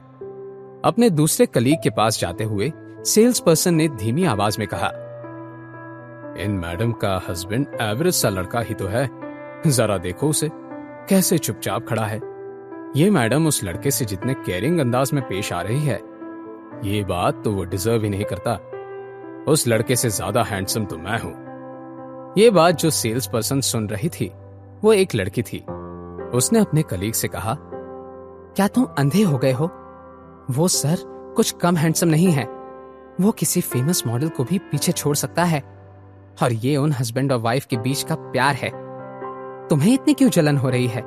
अपने दूसरे कलीग के पास जाते हुए सेल्स पर्सन ने धीमी आवाज में कहा, इन मैडम का हस्बैंड एवरेज सा लड़का ही तो है, जरा देखो उसे कैसे चुपचाप खड़ा है। ये मैडम उस लड़के से जितने केयरिंग अंदाज में पेश आ रही है, ये बात तो वो डिजर्व ही नहीं करता। उस लड़के से ज्यादा हैंडसम तो मैं हूं। ये बात जो सेल्स पर्सन सुन रही थी वो एक लड़की थी। उसने अपने कलीग से कहा, क्या तुम अंधे हो गए हो? वो सर कुछ कम हैंडसम नहीं है। वो किसी फेमस मॉडल को भी पीछे छोड़ सकता है, और ये उन हस्बैंड और वाइफ के बीच का प्यार है। तुम्हें इतनी क्यों जलन हो रही है?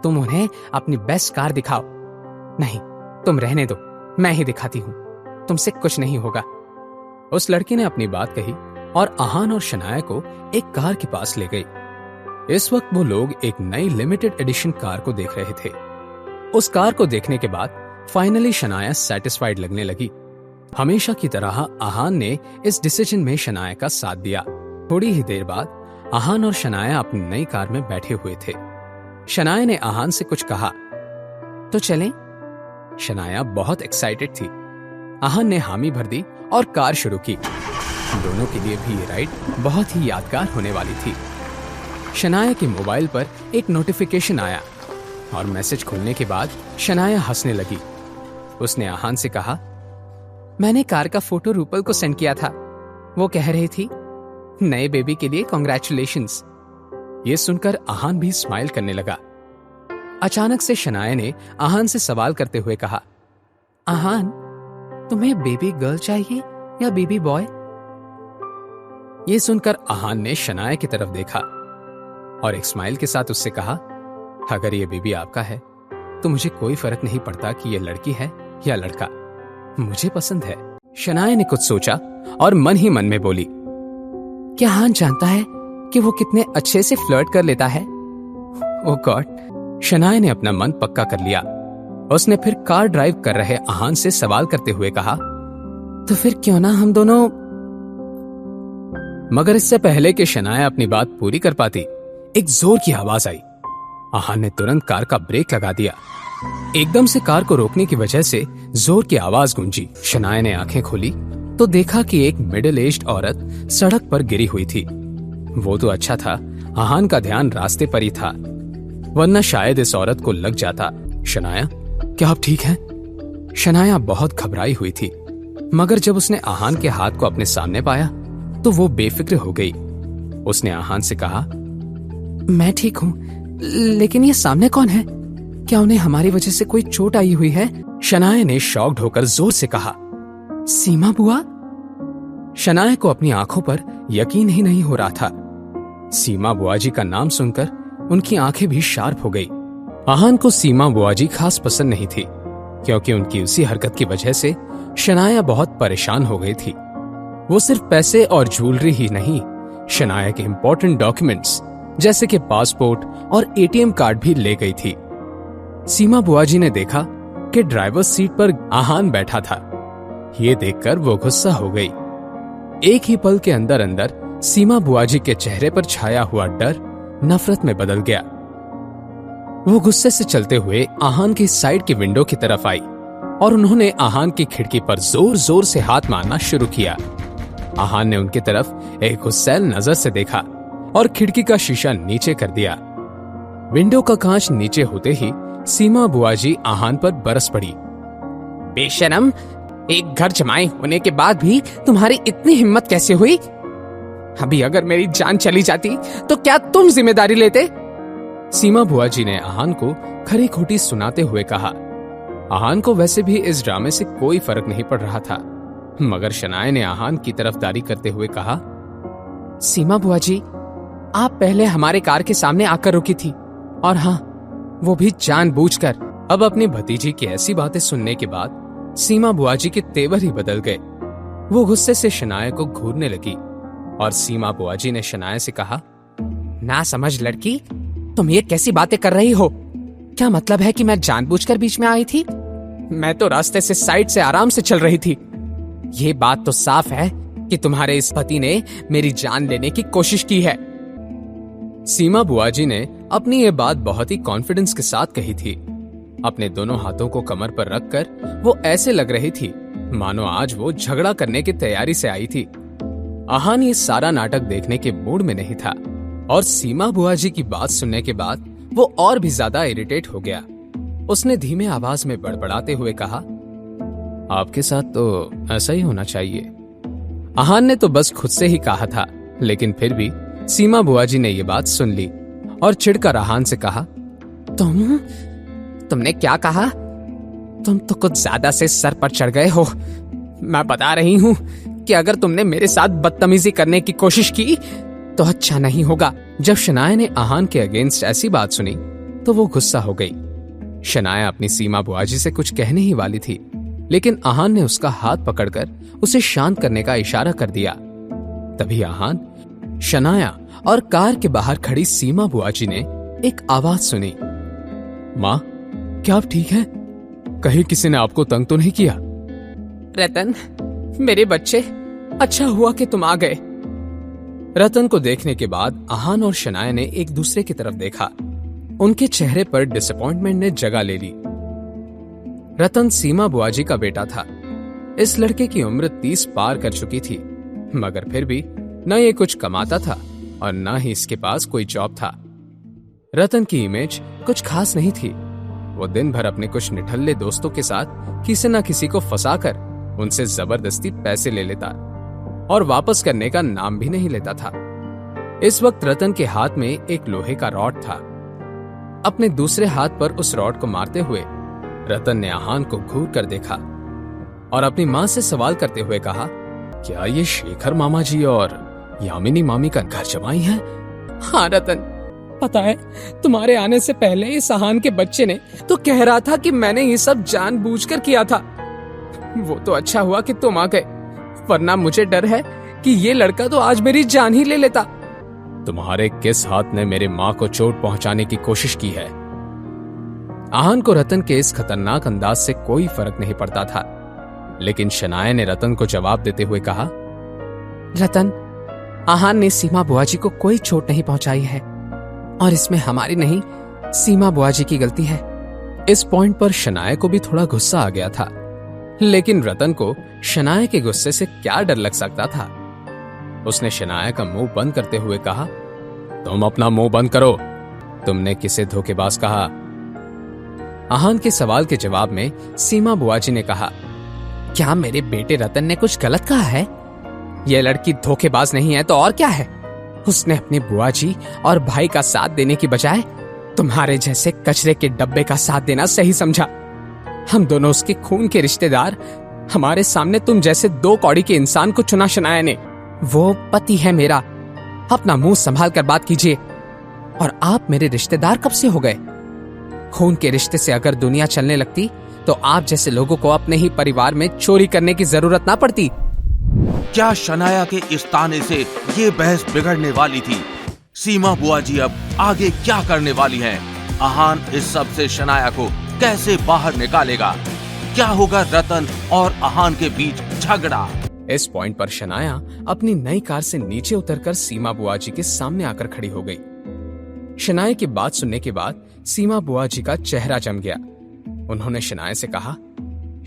तुम उन्हें अपनी बेस्ट कार दिखाओ। नहीं, तुम रहने दो, मैं ही दिखाती हूं, तुमसे कुछ नहीं होगा। उस लड़की ने अपनी बात कही और आहान और शनाया को एक कार के पास ले गई। इस वक्त वो लोग एक नई लिमिटेड एडिशन कार को देख रहे थे। उस कार को देखने के बाद फाइनली शनाया सेटिस्फाइड लगने लगी। हमेशा की तरह आहान ने इस डिसीजन में शनाया का साथ दिया। थोड़ी ही देर बाद आहान और शनाया अपनी नई कार में बैठे हुए थे। शनाया ने आहान से कुछ कहा, तो चलें? शनाया बहुत एक्साइटेड थी। आहान ने हामी भर दी और कार शुरू की। दोनों के लिए भी ये राइड बहुत ही यादगार होने वाली थी। शनाया के मोबाइल पर एक नोटिफिकेशन आया और मैसेज खुलने के बाद शनाया हंसने लगी। उसने आहान से कहा, मैंने कार का फोटो रूपल को सेंड किया था। वो कह रही थी, नए बेबी के लिए कॉन्ग्रेचुलेशंस। ये सुनकर आहान भी स्माइल करने लगा। अचानक से शनाया ने आहान से सवाल करते हुए कहा, आहान, तुम्हें बेबी गर्ल चाहिए या बेबी बॉय? ये सुनकर आहान ने शनाया की तरफ देखा और एक स्माइल के साथ उससे कहा, अगर ये बेबी आपका है तो मुझे कोई फर्क नहीं पड़ता कि ये लड़की है या लड़का, मुझे पसंद है। शनाया ने कुछ सोचा और मन ही मन में बोली, क्या आहान जानता है कि वो कितने अच्छे से फ्लर्ट कर लेता है? ओह गॉड। शनाया ने अपना मन पक्का कर लिया। उसने फिर कार ड्राइव कर रहे आहान से सवाल करते हुए कहा, तो फिर क्यों ना हम दोनों। मगर इससे पहले कि शनाया अपनी बात पूरी कर पाती, एक जोर की आवाज आई। आहान ने तुरंत कार का ब्रेक लगा दिया। एकदम से कार को रोकने की वजह से जोर की आवाज गूंजी। शनाया ने आंखें खोली तो देखा कि एक मिडिल एज्ड औरत सड़क पर गिरी हुई थी। वो तो अच्छा था आहान का ध्यान रास्ते पर ही था, वरना शायद इस औरत को लग जाता। शनाया, क्या आप ठीक हैं? शनाया बहुत घबराई हुई थी, मगर जब उसने आहान के हाथ को अपने सामने पाया तो वो बेफिक्र हो गई। उसने आहान से कहा, मैं ठीक हूँ, लेकिन ये सामने कौन है? क्या उन्हें हमारी वजह से कोई चोट आई हुई है? शनाया ने शॉक्ड होकर जोर से कहा, सीमा बुआ। शनाया को अपनी आंखों पर यकीन ही नहीं हो रहा था। सीमा बुआ जी का नाम सुनकर उनकी आंखें भी शार्प हो गई। आहान को सीमा बुआ जी खास पसंद नहीं थी, क्योंकि उनकी उसी हरकत की वजह से शनाया बहुत परेशान हो गई थी। वो सिर्फ पैसे और ज्वेलरी ही नहीं, शनाया के इंपॉर्टेंट डॉक्यूमेंट्स जैसे कि पासपोर्ट और एटीएम कार्ड भी ले गई थी। सीमा बुआ जी ने देखा कि ड्राइवर सीट पर आहान बैठा था। ये देखकर वो गुस्सा हो गई। एक ही पल के अंदर अंदर सीमा बुआ जी के चेहरे पर छाया हुआ डर नफरत में बदल गया। वो गुस्से से चलते हुए आहान की साइड की विंडो की तरफ आई और उन्होंने आहान की खिड़की पर जोर जोर से हाथ मारना शुरू किया। आहान ने उनकी तरफ एक गुस्सैल नजर से देखा और खिड़की का शीशा नीचे कर दिया। विंडो का कांच नीचे होते ही सीमा बुआ जी आहान पर बरस पड़ी। बेशरम, एक घर जमाए होने के बाद भी तुम्हारी इतनी हिम्मत कैसे हुई? अभी अगर मेरी जान चली जाती तो क्या तुम जिम्मेदारी लेते? सीमा बुआ जी ने आहान को खरी खोटी सुनाते हुए कहा। आहान को वैसे भी इस ड्रामे से कोई फर्क नहीं पड़ रहा था, मगर शनाया ने आहान की तरफदारी करते हुए कहा, सीमा बुआ जी, आप पहले हमारे कार के सामने आकर रुकी थी, और हाँ, वो भी जानबूझकर। अब अपनी भतीजी की ऐसी बातें सुनने के बाद सीमा बुआ जी के तेवर ही बदल गए। वो गुस्से से शनाया को घूरने लगी और सीमा बुआ जी ने शनाया से कहा, ना समझ लड़की, तुम ये कैसी बातें कर रही हो? क्या मतलब है कि मैं जानबूझकर बीच में आई थी? मैं तो रास्ते से साइड से आराम से चल रही थी। ये बात तो साफ है कि तुम्हारे इस पति ने मेरी जान लेने की कोशिश की है। सीमा बुआजी ने अपनी ये बात बहुत ही कॉन्फिडेंस के साथ कही थी। अपने दोनों हाथों को कमर पर रखकर वो ऐसे लग रही थी मानो आज वो झगड़ा करने की तैयारी से आई थी। आहान ये सारा नाटक देखने के मूड में नहीं था और सीमा बुआजी की बात सुनने के बाद वो और भी ज्यादा इरिटेट हो गया। उसने धीमे आवाज में बड़बड़ाते हुए कहा, आपके साथ तो ऐसा ही होना चाहिए। आहान ने तो बस खुद से ही कहा था, लेकिन फिर भी सीमा बुआजी ने ये बात सुन ली और चिढ़कर आहान से कहा, तुमने क्या कहा? तुम तो कुछ ज्यादा से सर पर चढ़ गए हो। मैं बता रही हूं कि अगर तुमने मेरे साथ बदतमीजी करने की कोशिश की तो अच्छा नहीं होगा। जब शनाया ने आहान के अगेंस्ट ऐसी बात सुनी तो वो गुस्सा हो गई। शनाया अपनी सीमा बुआजी से कुछ कहने ही वाली थी, लेकिन आहान ने उसका हाथ पकड़कर उसे शांत करने का इशारा कर दिया। तभी आहान, शनाया और कार के बाहर खड़ी सीमा बुआजी ने एक आवाज सुनी, माँ, क्या आप ठीक हैं? कहीं किसी ने आपको तंग तो नहीं किया? रतन, मेरे बच्चे, अच्छा हुआ कि तुम आ गए। रतन को देखने के बाद आहान और शनाया ने एक दूसरे की तरफ देखा। उनके चेहरे पर डिसअपॉइंटमेंट ने जगह ले ली। रतन सीमा बुआजी का बेटा था। इस लड़के की उम्र 30 पार कर चुकी थी, मगर फिर भी न ये कुछ कमाता था और न ही इसके पास कोई जॉब था। रतन की इमेज कुछ खास नहीं थी। वो दिन भर अपने कुछ निठल्ले दोस्तों के साथ किसी न किसी को फंसाकर उनसे जबरदस्ती पैसे ले लेता और वापस करने का नाम भी नहीं लेता था। इस वक्त रतन के हाथ में एक लोहे का रॉड था। अपने दूसरे हाथ पर उस रॉड को मारते हुए रतन ने आहान को घूर कर देखा और अपनी माँ से सवाल करते हुए कहा, क्या ये शेखर मामा जी और यामिनी मामी का घर जमाई है? हाँ रतन, पता है, तुम्हारे आने से पहले इस आहान के बच्चे ने तो कह रहा था कि मैंने ये सब जानबूझकर किया था। वो तो अच्छा हुआ कि तुम आ गए, वरना मुझे डर है कि ये लड़का तो आज मेरी जान ही ले लेता। तुम्हारे किस हाथ ने मेरे माँ को चोट पहुंचाने की कोशिश की है? आहान को रतन के इस खतरनाक अंदाज से कोई फर्क नहीं पड़ता था, लेकिन शनाया ने रतन को जवाब देते हुए कहा, रतन, आहान ने सीमा बुआजी को कोई चोट नहीं पहुंचाई है और इसमें हमारी नहीं, सीमा बुआजी की गलती है। इस पॉइंट पर शनाया को भी थोड़ा गुस्सा आ गया था, लेकिन रतन को शनाया के गुस्से से क्या डर लग सकता था। उसने शनाया का मुंह बंद करते हुए कहा, तुम अपना मुंह बंद करो। तुमने किसे धोखेबाज कहा? आहान के सवाल के जवाब में सीमा बुआजी ने कहा, क्या मेरे बेटे रतन ने कुछ गलत कहा है? यह लड़की धोखेबाज नहीं है तो और क्या है? उसने अपनी बुआजी और भाई का साथ देने की बजाय तुम्हारे जैसे कचरे के डब्बे का साथ देना सही समझा। हम दोनों उसके खून के रिश्तेदार, हमारे सामने तुम जैसे दो कौड़ी के इंसान को चुना शनाया ने। वो पति है मेरा, अपना मुंह संभाल कर बात कीजिए। और आप मेरे रिश्तेदार कब से हो गए? खून के रिश्ते से अगर दुनिया चलने लगती तो आप जैसे लोगों को अपने ही परिवार में चोरी करने की जरूरत ना पड़ती। क्या शनाया के इस ताने से ये बहस बिगड़ने वाली थी? सीमा बुआजी अब आगे क्या करने वाली हैं? आहान इस सब से शनाया को कैसे बाहर निकालेगा? क्या होगा रतन और आहान के बीच झगड़ा? इस पॉइंट पर शनाया अपनी नई कार से नीचे उतरकर सीमा बुआजी के सामने आकर खड़ी हो गई। शनाया की बात सुनने के बाद सीमा बुआजी का चेहरा जम गया। उन्होंने शनाया से कहा,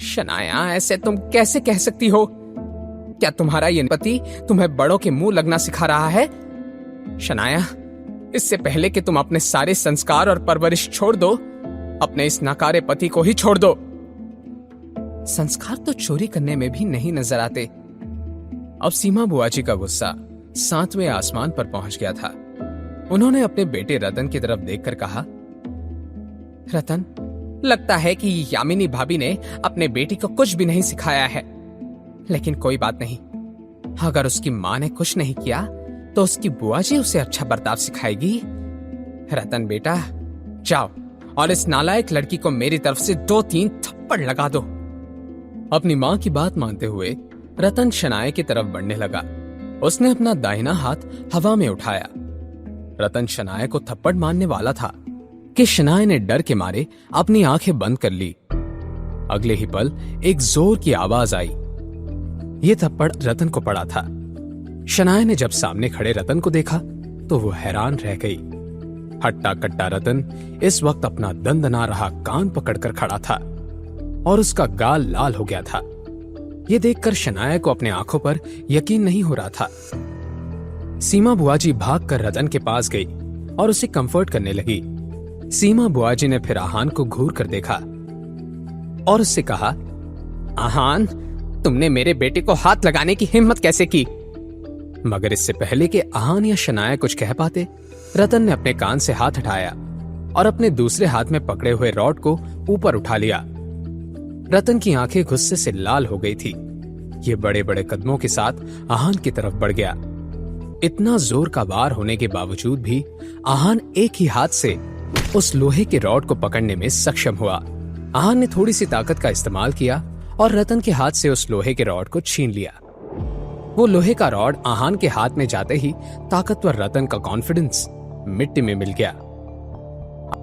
शनाया, ऐसे तुम कैसे कह सकती हो? क्या तुम्हारा ये पति तुम्हें बड़ों के मुंह लगना सिखा रहा है? शनाया, इससे पहले कि तुम अपने सारे संस्कार और परवरिश छोड़ दो, अपने इस नकारे पति को ही छोड़ दो। संस्कार तो चोरी करने में भी नहीं नजर आते। अब सीमा बुआजी का गुस्सा 7वें आसमान पर पहुंच गया था। उन्होंने अपने बेटे रतन की तरफ देखकर कहा, रतन, लगता है कि यामिनी भाभी ने अपने बेटी को कुछ भी नहीं सिखाया है, लेकिन कोई बात नहीं। अगर उसकी माँ ने कुछ नहीं किया तो उसकी बुआजी उसे अच्छा बर्ताव सिखाएगी। रतन बेटा, जाओ और इस नालायक लड़की को मेरी तरफ से 2-3 थप्पड़ लगा दो। अपनी माँ की बात मानते हुए रतन शनाया की तरफ बढ़ने लगा। उसने अपना दाहिना हाथ हवा में उठाया। रतन शनाया को थप्पड़ मारने वाला था कि शनाया ने डर के मारे अपनी आंखें बंद कर ली। अगले ही पल एक जोर की आवाज आई। यह थप्पड़ रतन को पड़ा था। शनाया ने जब सामने खड़े रतन को देखा तो वो हैरान रह गई। हट्टा कट्टा रतन इस वक्त अपना दंदना रहा कान पकड़कर खड़ा था और उसका गाल लाल हो गया था। यह देखकर शनाया को अपने आंखों पर यकीन नहीं हो रहा था। सीमा बुआजी भागकर रतन के पास गई और उसे कंफर्ट करने लगी। सीमा बुआजी ने फिर आहान को घूर कर देखा और उससे कहा, आहान, तुमने मेरे बेटे को हाथ लगाने की हिम्मत कैसे की? मगर इससे पहले कि आहान या शनाया कुछ कह पाते, रतन ने अपने कान से हाथ हटाया और अपने दूसरे हाथ में पकड़े हुए रॉड को ऊपर उठा लिया। रतन की आंखें गुस्से से लाल हो गई थी। ये बड़े बड़े कदमों के साथ आहान की तरफ बढ़ गया। इतना जोर का वार होने के बावजूद भी आहान एक ही हाथ से उस लोहे के रॉड को पकड़ने में सक्षम हुआ। आहान ने थोड़ी सी ताकत का इस्तेमाल किया और रतन के हाथ से उस लोहे के रॉड को छीन लिया। वो लोहे का रॉड आहान के हाथ में जाते ही ताकतवर रतन का कॉन्फिडेंस मिट्टी में मिल गया।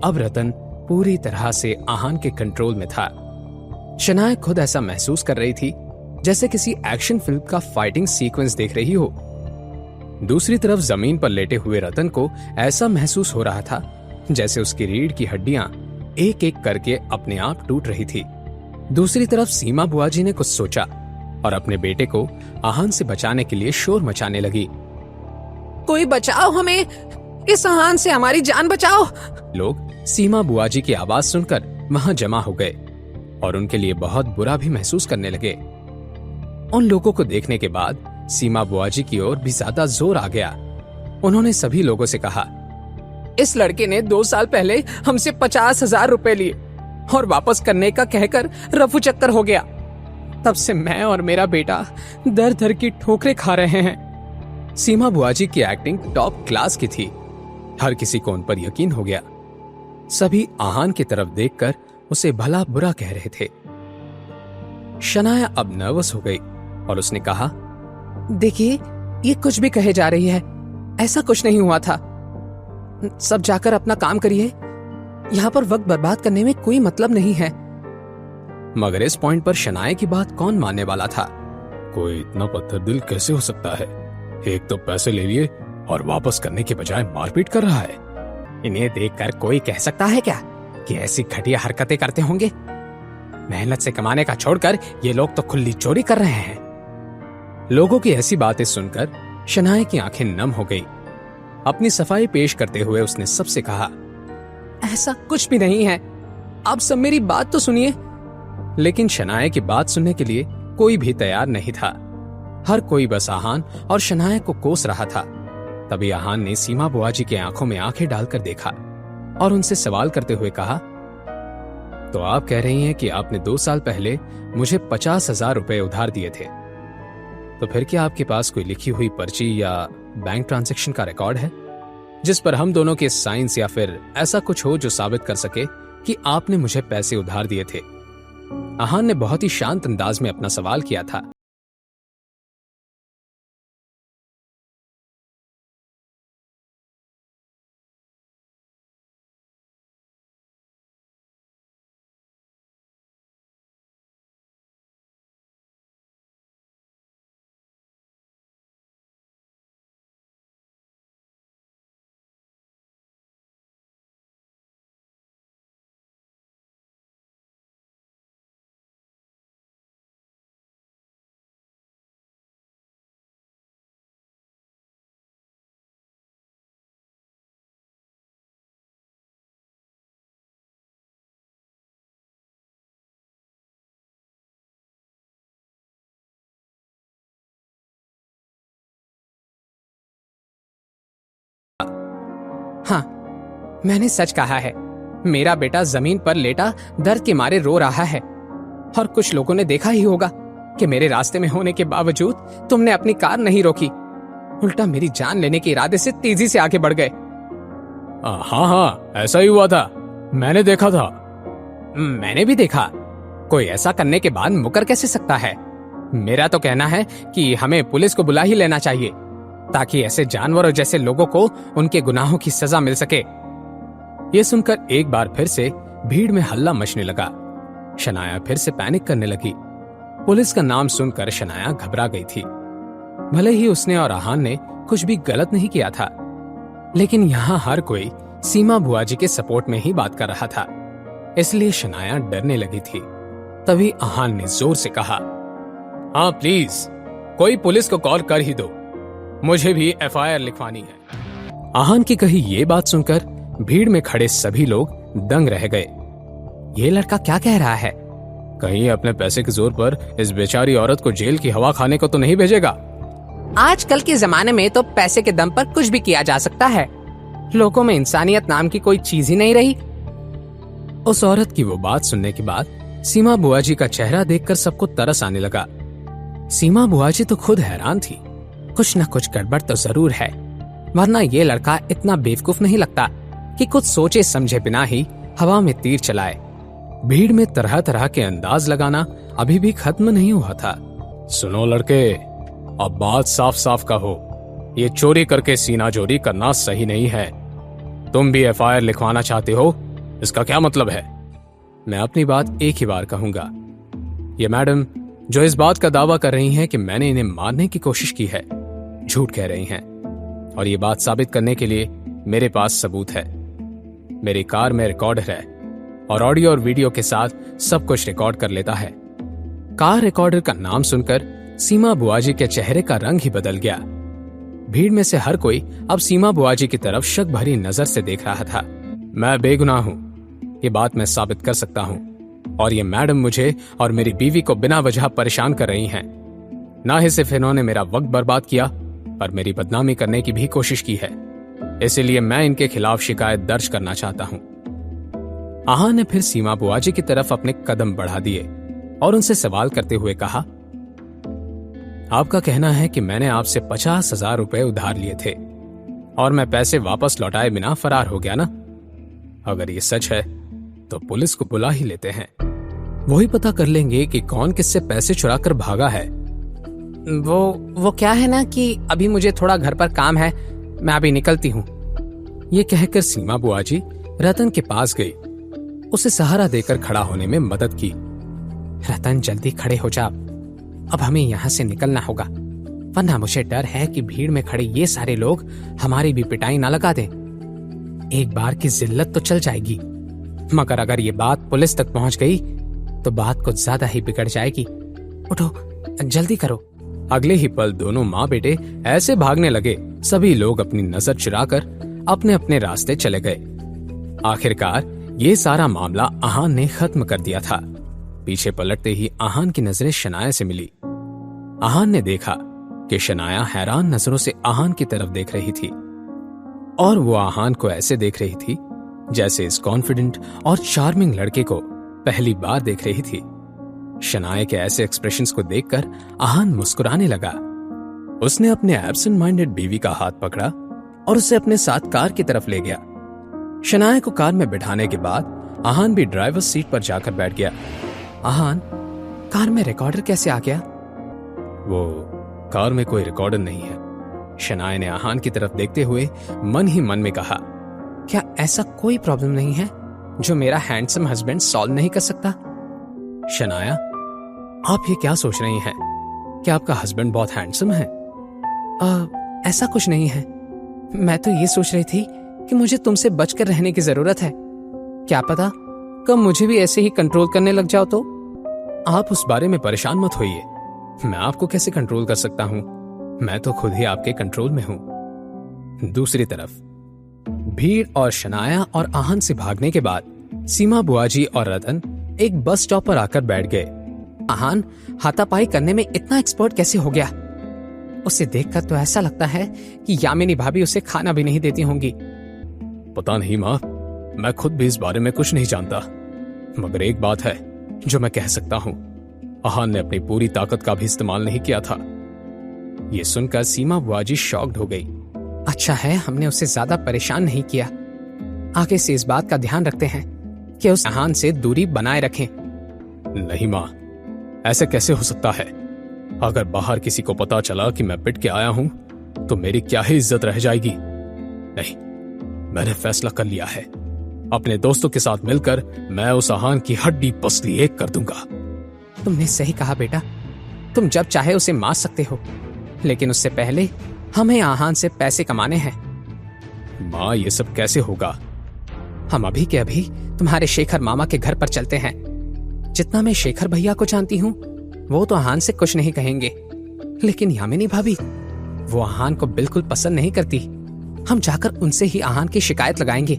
अब रतन पूरी तरह से आहान के कंट्रोल में था। शनाया खुद ऐसा महसूस कर रही थी जैसे किसी एक्शन फिल्म का फाइटिंग सीक्वेंस देख रही हो। दूसरी तरफ जमीन पर लेटे हुए रतन को ऐसा महसूस हो रहा था जैसे उसकी रीढ़ की हड्डियां एक एक करके अपने आप टूट रही थी। दूसरी तरफ सीमा बुआजी ने कुछ सोचा और अपने बेटे को आहान से बचाने के लिए शोर मचाने लगी। कोई बचाओ हमें, इस आहान से हमारी जान बचाओ। लोग सीमा बुआजी की आवाज सुनकर वहां जमा हो गए और उनके लिए बहुत बुरा भी महसूस करने लगे। उन लोगों को देखने के बाद सीमा बुआजी की ओर भी ज्यादा जोर आ गया। उन्होंने सभी लोगों से कहा, इस लड़के ने 2 साल पहले हमसे 50,000 रुपए लिए और वापस करने का कहकर रफू चक्कर हो गया। तब से मैं और मेरा बेटा दर दर की ठोकरें खा रहे हैं। सीमा बुआजी की एक्टिंग टॉप क्लास की थी। हर किसी को उन पर यकीन हो गया। सभी आहान की तरफ देखकर उसे भला बुरा कह रहे थे। शनाया अब नर्वस हो गई और उसने कहा, देखिए, ये कुछ भी कहे जा रही है, ऐसा कुछ नहीं हुआ था। सब जाकर अपना काम करिए, यहाँ पर वक्त बर्बाद करने में कोई मतलब नहीं है। मगर इस पॉइंट पर शनाया की बात कौन मानने वाला था? कोई इतना पत्थर दिल कैसे हो सकता है? एक तो पैसे ले लिए और वापस करने के बजाय मारपीट कर रहा है। इन्हें देखकर कोई कह सकता है क्या कि ऐसी घटिया हरकतें करते होंगे? मेहनत से कमाने का छोड़कर ये लोग तो खुली चोरी कर रहे हैं। लोगों की ऐसी बातें सुनकर शनाया की आंखें नम हो गई। अपनी सफाई पेश करते हुए उसने सबसे कहा, ऐसा कुछ भी नहीं है, आप सब मेरी बात तो सुनिए। लेकिन शनाया की बात सुनने के लिए कोई भी तैयार नहीं था। हर कोई बस आहान और शनाया को कोस रहा था। तभी आहान ने सीमा बुआजी की आंखों में आंखें डालकर देखा और उनसे सवाल करते हुए कहा, तो आप कह रही हैं कि आपने 2 साल पहले मुझे 50,000 रुपए उधार दिए थे, तो फिर क्या आपके पास कोई लिखी हुई पर्ची या बैंक ट्रांजैक्शन का रिकॉर्ड है जिस पर हम दोनों के साइंस या फिर ऐसा कुछ हो जो साबित कर सके कि आपने मुझे पैसे उधार दिए थे? आहान ने बहुत ही शांत अंदाज में अपना सवाल किया था। हाँ, मैंने सच कहा है। मेरा बेटा जमीन पर लेटा दर्द के मारे रो रहा है और कुछ लोगों ने देखा ही होगा कि मेरे रास्ते में होने के बावजूद तुमने अपनी कार नहीं रोकी, उल्टा मेरी जान लेने के इरादे से तेजी से आगे बढ़ गए। हाँ हाँ, ऐसा ही हुआ था, मैंने देखा था। मैंने भी देखा। कोई ऐसा करने के बाद मुकर कैसे सकता है? मेरा तो कहना है कि हमें पुलिस को बुला ही लेना चाहिए। ताकि ऐसे जानवरों जैसे लोगों को उनके गुनाहों की सजा मिल सके। ये सुनकर एक बार फिर से भीड़ में हल्ला मचने लगा। शनाया फिर से पैनिक करने लगी। पुलिस का नाम सुनकर शनाया घबरा गई थी। भले ही उसने और आहान ने कुछ भी गलत नहीं किया था, लेकिन यहाँ हर कोई सीमा बुआ जी के सपोर्ट में ही बात कर रहा था, इसलिए शनाया डरने लगी थी। तभी आहान ने जोर से कहा, हाँ प्लीज कोई पुलिस को कॉल कर ही दो, मुझे भी एफआईआर लिखवानी है। आहान की कही ये बात सुनकर भीड़ में खड़े सभी लोग दंग रह गए। ये लड़का क्या कह रहा है? कहीं अपने पैसे के जोर पर इस बेचारी औरत को जेल की हवा खाने को तो नहीं भेजेगा? आजकल के जमाने में तो पैसे के दम पर कुछ भी किया जा सकता है। लोगों में इंसानियत नाम की कोई चीज ही नहीं रही। उस औरत की वो बात सुनने के बाद सीमा बुआ जी का चेहरा देखकर सबको तरस आने लगा। सीमा बुआ जी तो खुद हैरान थी। कुछ न कुछ गड़बड़ तो जरूर है, वरना ये लड़का इतना बेवकूफ नहीं लगता कि कुछ सोचे समझे बिना ही हवा में तीर चलाए। भीड़ में तरह तरह के अंदाज लगाना अभी भी खत्म नहीं हुआ था। सुनो लड़के, अब बात साफ साफ कहो, ये चोरी करके सीना जोरी करना सही नहीं है। तुम भी एफआईआर लिखवाना चाहते हो, इसका क्या मतलब है? मैं अपनी बात एक ही बार कहूंगा। ये मैडम जो इस बात का दावा कर रही हैं कि मैंने इन्हें मारने की कोशिश की है, झूठ कह रही हैं। और ये बात साबित करने के लिए मेरे पास सबूत है। मेरी कार में रिकॉर्डर है और ऑडियो और वीडियो के साथ सब कुछ रिकॉर्ड कर लेता है। कार रिकॉर्डर का नाम सुनकर सीमा बुआ जी के चेहरे का रंग ही बदल गया। भीड़ में से हर कोई अब सीमा बुआ जी की तरफ शक भरी नजर से देख रहा था। मैं बेगुनाह हूं, ये बात मैं साबित कर सकता हूं, और ये मैडम मुझे और मेरी बीवी को बिना वजह परेशान कर रही हैं। ना ही सिर्फ इन्होंने मेरा वक्त बर्बाद किया, पर मेरी बदनामी करने की भी कोशिश की है। इसीलिए मैं इनके खिलाफ शिकायत दर्ज करना चाहता हूं। आहान ने फिर सीमा बुआ जी की तरफ अपने कदम बढ़ा दिए और उनसे सवाल करते हुए कहा, आपका कहना है कि मैंने आपसे 50,000 रुपए उधार लिए थे और मैं पैसे वापस लौटाए बिना फरार हो गया ना? अगर ये सच है तो पुलिस को बुला ही लेते हैं, वही पता कर लेंगे कि कौन किससे पैसे चुरा कर भागा है। वो क्या है ना कि अभी मुझे थोड़ा घर पर काम है, मैं अभी निकलती हूँ। ये कहकर सीमा बुआ जी रतन के पास गई, उसे सहारा देकर खड़ा होने में मदद की। रतन जल्दी खड़े हो जा, अब हमें यहाँ से निकलना होगा, वरना मुझे डर है कि भीड़ में खड़े ये सारे लोग हमारी भी पिटाई ना लगा दें। एक बार की जिल्लत तो चल जाएगी, मगर अगर ये बात पुलिस तक पहुंच गई तो बात कुछ ज्यादा ही बिगड़ जाएगी। उठो, जल्दी करो। अगले ही पल दोनों माँ बेटे ऐसे भागने लगे, सभी लोग अपनी नजर चुराकर अपने अपने रास्ते चले गए। आखिरकार ये सारा मामला आहान ने खत्म कर दिया था। पीछे पलटते ही आहान की नजरें शनाया से मिली। आहान ने देखा कि शनाया हैरान नजरों से आहान की तरफ देख रही थी, और वो आहान को ऐसे देख रही थी जैसे इस कॉन्फिडेंट और चार्मिंग लड़के को पहली बार देख रही थी। शनाया के ऐसे एक्सप्रेशंस को देखकर आहान मुस्कुराने लगा। उसने अपने एब्सेंट माइंडेड बीवी का हाथ पकड़ा और उसे अपने साथ कार की तरफ ले गया। शनाया को कार में बिठाने के बाद आहान भी ड्राइवर सीट पर जाकर बैठ गया। आहान, कार में रिकॉर्डर कैसे आ गया? वो कार में कोई रिकॉर्डर नहीं है। शनाया ने आहान की तरफ देखते हुए मन ही मन में कहा, क्या ऐसा कोई प्रॉब्लम नहीं है जो मेरा हैंडसम हस्बैंड सॉल्व नहीं कर सकता? शनाया, आप ये क्या सोच रही हैं? क्या आपका हस्बैंड बहुत हैंडसम है? ऐसा कुछ नहीं है। मैं तो ये सोच रही थी कि मुझे तुमसे बचकर रहने की जरूरत है। क्या पता कब मुझे भी ऐसे ही कंट्रोल करने लग जाओ तो? आप उस बारे में परेशान मत होइए, मैं आपको कैसे कंट्रोल कर सकता हूं? मैं तो खुद ही आपके कंट्रोल में हूं। दूसरी तरफ भीड़ और शनाया और आहान से भागने के बाद सीमा बुआ जी और रतन एक बस स्टॉप पर आकर बैठ गए। आहान हाथापाई करने में इतना एक्सपर्ट कैसे हो गया? उसे देखकर तो ऐसा लगता है कि यामिनी भाभी उसे खाना भी नहीं देती होंगी। पता नहीं माँ, मैं खुद भी इस बारे में कुछ नहीं जानता, मगर एक बात है जो मैं कह सकता हूँ, आहान ने अपनी पूरी ताकत का भी इस्तेमाल नहीं किया था। ये सुनकर सीमा बुआ जी शॉक्ड हो गई। अच्छा है हमने उसे ज्यादा परेशान नहीं किया। आगे से इस बात का ध्यान रखते हैं कि उस आहान से दूरी बनाए रखें। नहीं माँ, ऐसे कैसे हो सकता है? अगर बाहर किसी को पता चला कि मैं पिट के आया हूं तो मेरी क्या ही इज्जत रह जाएगी। नहीं, मैंने फैसला कर लिया है। अपने दोस्तों के साथ मिलकर मैं उस आहान की हड्डी पसली एक कर दूंगा। तुमने सही कहा बेटा, तुम जब चाहे उसे मार सकते हो, लेकिन उससे पहले हमें आहान से पैसे कमाने हैं। माँ, ये सब कैसे होगा? हम अभी के अभी तुम्हारे शेखर मामा के घर पर चलते हैं। जितना मैं शेखर भैया को जानती हूँ, वो तो आहान से कुछ नहीं कहेंगे, लेकिन यामिनी भाभी, वो आहान को बिल्कुल पसंद नहीं करती। हम जाकर उनसे ही आहान की शिकायत लगाएंगे।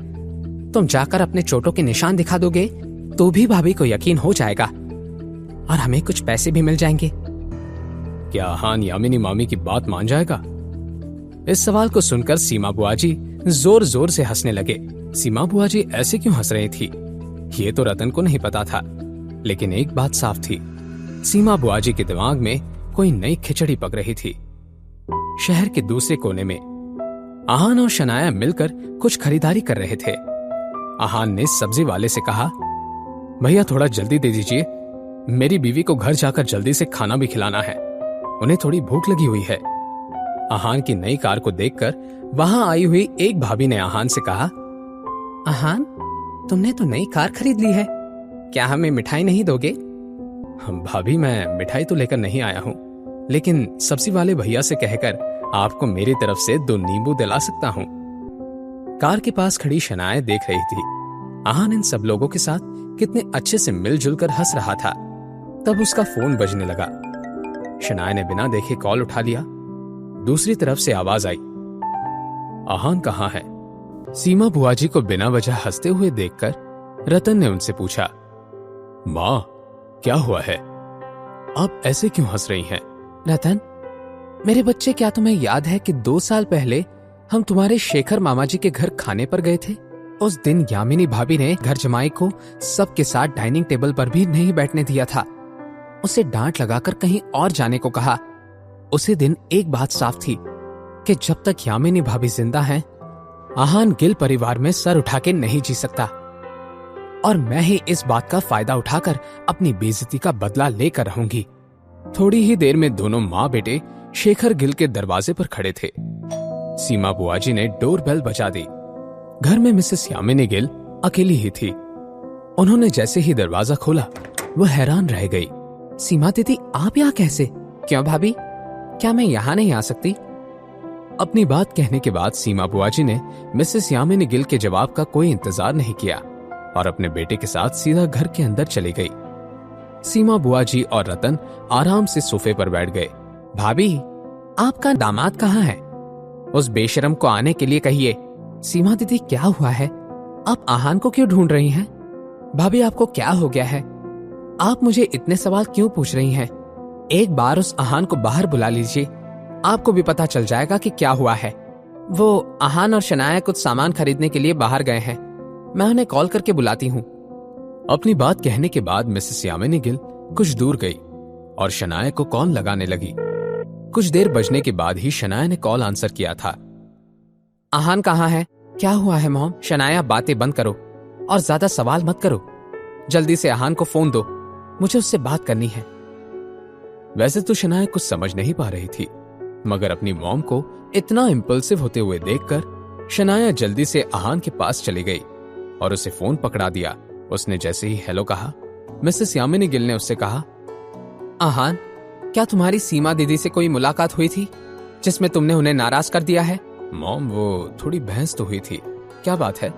तुम जाकर अपने चोटों के निशान दिखा दोगे तो भी भाभी को यकीन हो जाएगा और हमें कुछ पैसे भी मिल जाएंगे। क्या आहान यामिनी मामी की बात मान जाएगा? इस सवाल को सुनकर सीमा बुआ जी जोर जोर से हंसने लगे। सीमा बुआ जी ऐसे क्यों हंस रही थी, ये तो रतन को नहीं पता था, लेकिन एक बात साफ थी, सीमा बुआ जी के दिमाग में कोई नई खिचड़ी पक रही थी। शहर के दूसरे कोने में आहान और शनाया मिलकर कुछ खरीदारी कर रहे थे। आहान ने सब्जी वाले से कहा, भैया थोड़ा जल्दी दे दीजिए, मेरी बीवी को घर जाकर जल्दी से खाना भी खिलाना है, उन्हें थोड़ी भूख लगी हुई है। आहान की नई कार को देखकर वहां आई हुई एक भाभी ने आहान से कहा, आहान, तुमने तो नई कार खरीद ली है, क्या हमें मिठाई नहीं दोगे? भाभी, मैं मिठाई तो लेकर नहीं आया हूँ, लेकिन सब्जी वाले भैया से कहकर आपको मेरी तरफ से 2 नींबू दिला सकता हूँ। कार के पास खड़ी शनाया देख रही थी आहान इन सब लोगों के साथ कितने अच्छे से मिलजुल कर हंस रहा था। तब उसका फोन बजने लगा। शनाया ने बिना देखे कॉल उठा लिया। दूसरी तरफ से आवाज आई, आहान कहाँ है? सीमा बुआ जी को बिना वजह हंसते हुए देखकर रतन ने उनसे पूछा, माँ, क्या हुआ है? आप ऐसे क्यों हंस रही हैं? रतन, मेरे बच्चे, क्या तुम्हें याद है कि 2 साल पहले हम तुम्हारे शेखर मामा जी के घर खाने पर गए थे? उस दिन यामिनी भाभी ने घर जमाई को सबके साथ डाइनिंग टेबल पर भी नहीं बैठने दिया था, उसे डांट लगाकर कहीं और जाने को कहा। उसी दिन एक बात साफ थी कि जब तक यामिनी भाभी जिंदा हैं, आहान गिल परिवार में सर उठा के नहीं जी सकता, और मैं ही इस बात का फायदा उठाकर अपनी बेइज्जती का बदला लेकर रहूंगी। थोड़ी ही देर में दोनों माँ बेटे शेखर गिल के दरवाजे पर खड़े थे। सीमा बुआ जी ने डोरबेल बजा दी। घर में मिसेस यामिनी गिल अकेली ही थी। उन्होंने जैसे ही दरवाजा खोला, वो हैरान रह गई। सीमा दीदी, आप यहाँ कैसे? क्यों भाभी, क्या मैं यहाँ नहीं आ सकती? अपनी बात कहने के बाद सीमा बुआ जी ने मिसेस यामिनी गिल के जवाब का कोई इंतजार नहीं किया और अपने बेटे के साथ सीधा घर के अंदर चली गई। सीमा बुआ जी और रतन आराम से सोफे पर बैठ गए। भाभी, आपका दामाद कहाँ है? उस बेशरम को आने के लिए कहिए। सीमा दीदी, क्या हुआ है? आप आहान को क्यों ढूंढ रही हैं? भाभी, आपको क्या हो गया है? आप मुझे इतने सवाल क्यों पूछ रही हैं? एक बार उस आहान को बाहर बुला लीजिए, आपको भी पता चल जाएगा कि क्या हुआ है। वो आहान और शनाया कुछ सामान खरीदने के लिए बाहर गए हैं, मैं उन्हें कॉल करके बुलाती हूँ। अपनी बात कहने के बाद मिसेस यामिनी गिल कुछ दूर गई और शनाया को कॉल लगाने लगी। कुछ देर बजने के बाद ही शनाया ने कॉल आंसर किया था। आहान कहाँ है? क्या हुआ है मॉम? शनाया, बातें बंद करो और ज्यादा सवाल मत करो। जल्दी से आहान को फोन दो, मुझे उससे बात करनी है। वैसे तो शनाया कुछ समझ नहीं पा रही थी, मगर अपनी मॉम को इतना इम्पल्सिव होते हुए देखकर शनाया जल्दी से आहान के पास चली गई और उसे फोन पकड़ा दिया। उसने जैसे ही हेलो कहा, मिसेस यामिनी गिल ने उससे कहा, आहान, क्या तुम्हारी सीमा दीदी से कोई मुलाकात हुई थी जिसमें तुमने उन्हें नाराज कर दिया है? मॉम, वो थोड़ी बहस तो हुई थी। क्या बात है,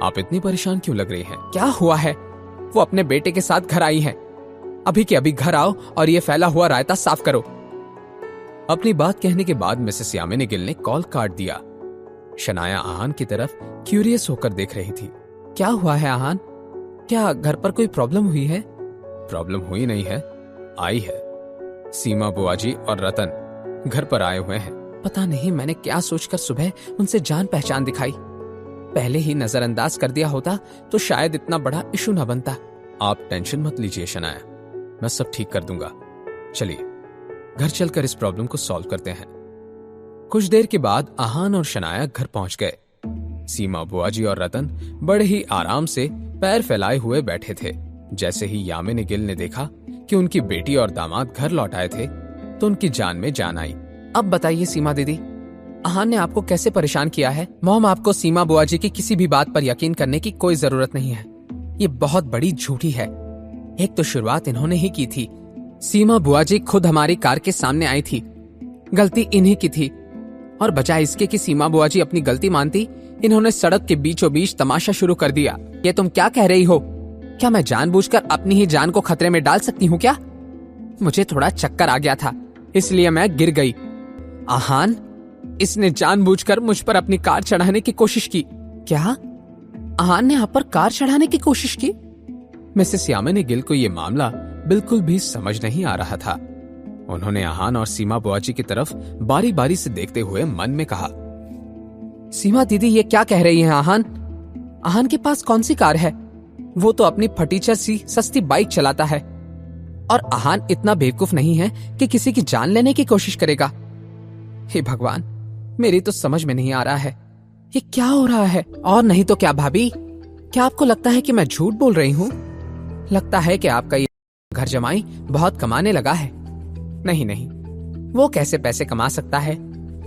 आप इतनी परेशान क्यों लग रही हैं? क्या हुआ है? वो अपने बेटे के साथ घर आई है। अभी के अभी घर आओ और ये फैला हुआ रायता साफ करो। अपनी बात कहने के बाद मिसेस यामिनी गिल ने कॉल काट दिया। शनाया आहान की तरफ क्यूरियस होकर देख रही थी। क्या हुआ है आहान? क्या घर पर कोई प्रॉब्लम हुई है? प्रॉब्लम हुई नहीं है, आई है। सीमा बुआ जी और रतन घर पर आए हुए हैं। पता नहीं मैंने क्या सोचकर सुबह उनसे जान पहचान दिखाई। पहले ही नजरअंदाज कर दिया होता तो शायद इतना बड़ा इशू न बनता। आप टेंशन मत लीजिए शनाया, मैं सब ठीक कर दूंगा। चलिए घर चलकर इस प्रॉब्लम को सॉल्व करते हैं। कुछ देर के बाद आहान और शनाया घर पहुंच गए। सीमा बुआ जी और रतन बड़े ही आराम से पैर फैलाए हुए बैठे थे। जैसे ही यामिनी गिल ने देखा कि उनकी बेटी और दामाद घर लौट आए थे तो उनकी जान में जान आई। अब बताइए सीमा दीदी, आहान ने आपको कैसे परेशान किया है? मॉम, आपको सीमा बुआ जी की किसी भी बात पर यकीन करने की कोई जरूरत नहीं है। ये बहुत बड़ी झूठी है। एक तो शुरुआत इन्होंने ही की थी। सीमा बुआ जी खुद हमारी कार के सामने आई थी। गलती इन्हीं की थी, और बजाय इसके कि सीमा बुआ जी अपनी गलती मानती, इन्होंने सड़क के बीचों बीच तमाशा शुरू कर दिया। ये तुम क्या कह रही हो? क्या मैं जानबूझकर अपनी ही जान को खतरे में डाल सकती हूँ क्या? मुझे थोड़ा चक्कर आ गया था, इसलिए मैं गिर गई। आहान, इसने जानबूझकर मुझ पर अपनी कार चढ़ाने की कोशिश की। क्या? आहान ने आप पर कार चढ़ाने की कोशिश की? मिसेस यामिनी गिल को यह मामला बिल्कुल भी समझ नहीं आ रहा था। उन्होंने आहान और सीमा बुआ जी की तरफ बारी बारी से देखते हुए मन में कहा, सीमा दीदी ये क्या कह रही हैं? आहान के पास कौन सी कार है? वो तो अपनी फटीचर सी सस्ती बाइक चलाता है, और आहान इतना बेवकूफ नहीं है कि किसी की जान लेने की कोशिश करेगा। हे भगवान, मेरी तो समझ में नहीं आ रहा है ये क्या हो रहा है। और नहीं तो क्या भाभी, क्या आपको लगता है कि मैं झूठ बोल रही हूँ? लगता है कि आपका ये घर जमाई बहुत कमाने लगा है। नहीं नहीं, वो कैसे पैसे कमा सकता है?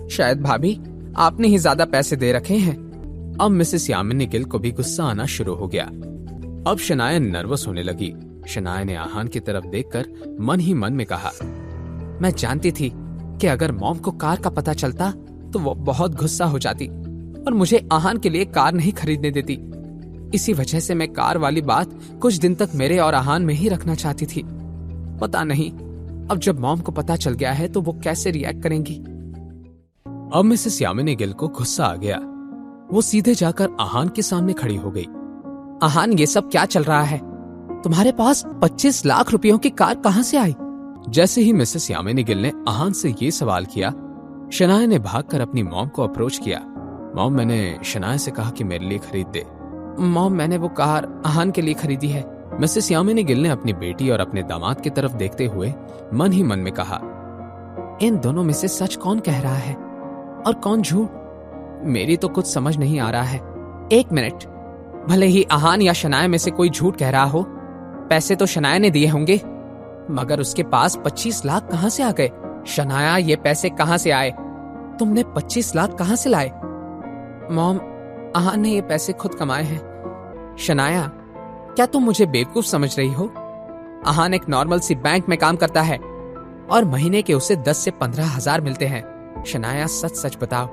शायद भाभी आपने ही ज्यादा पैसे दे रखे हैं। अब मिसेस यामिनी गिल को भी गुस्सा आना शुरू हो गया। अब शनाया नर्वस होने लगी। शनाया ने आहान की तरफ देखकर मन ही मन में कहा, मैं जानती थी कि अगर मॉम को कार का पता चलता तो वो बहुत गुस्सा हो जाती और मुझे आहान के लिए कार नहीं खरीदने देती। इसी वजह से मैं कार वाली बात कुछ दिन तक मेरे और आहान में ही रखना चाहती थी। पता नहीं अब जब मॉम को पता चल गया है तो वो कैसे रिएक्ट करेंगी। अब मिसेस यामिनी गिल को गुस्सा आ गया। वो सीधे जाकर आहान के सामने खड़ी हो गई। आहान, ये सब क्या चल रहा है? तुम्हारे पास 25 लाख रुपयों की कार कहां से आई? जैसे ही मिसेस यामिनी गिल ने आहान से ये सवाल किया, शनाया ने भागकर अपनी मॉम को अप्रोच किया। मॉम, मैंने शनाया से कहा कि मेरे लिए खरीद दे। मॉम, मैंने वो कार आहान के लिए खरीदी है। मिसेस यामिनी गिल ने अपनी बेटी और अपने दामाद की तरफ देखते हुए मन ही मन में कहा, इन दोनों में से सच कौन कह रहा है और कौन झूठ? मेरी तो कुछ समझ नहीं आ रहा है। एक मिनट, भले ही आहान या शनाया में से कोई झूठ कह रहा हो, पैसे तो शनाया ने दिए होंगे, मगर उसके पास 25 लाख कहां से आ गए? शनाया, ये पैसे कहां से आए? तुमने 25 लाख कहां से लाए? मॉम, आहान ने ये पैसे खुद कमाए हैं। शनाया, क्या तुम मुझे बेवकूफ समझ रही हो? आहान एक नॉर्मल सी बैंक में काम करता है और महीने के उसे 10 से 15 हजार मिलते हैं। शनाया, सच सच बताओ,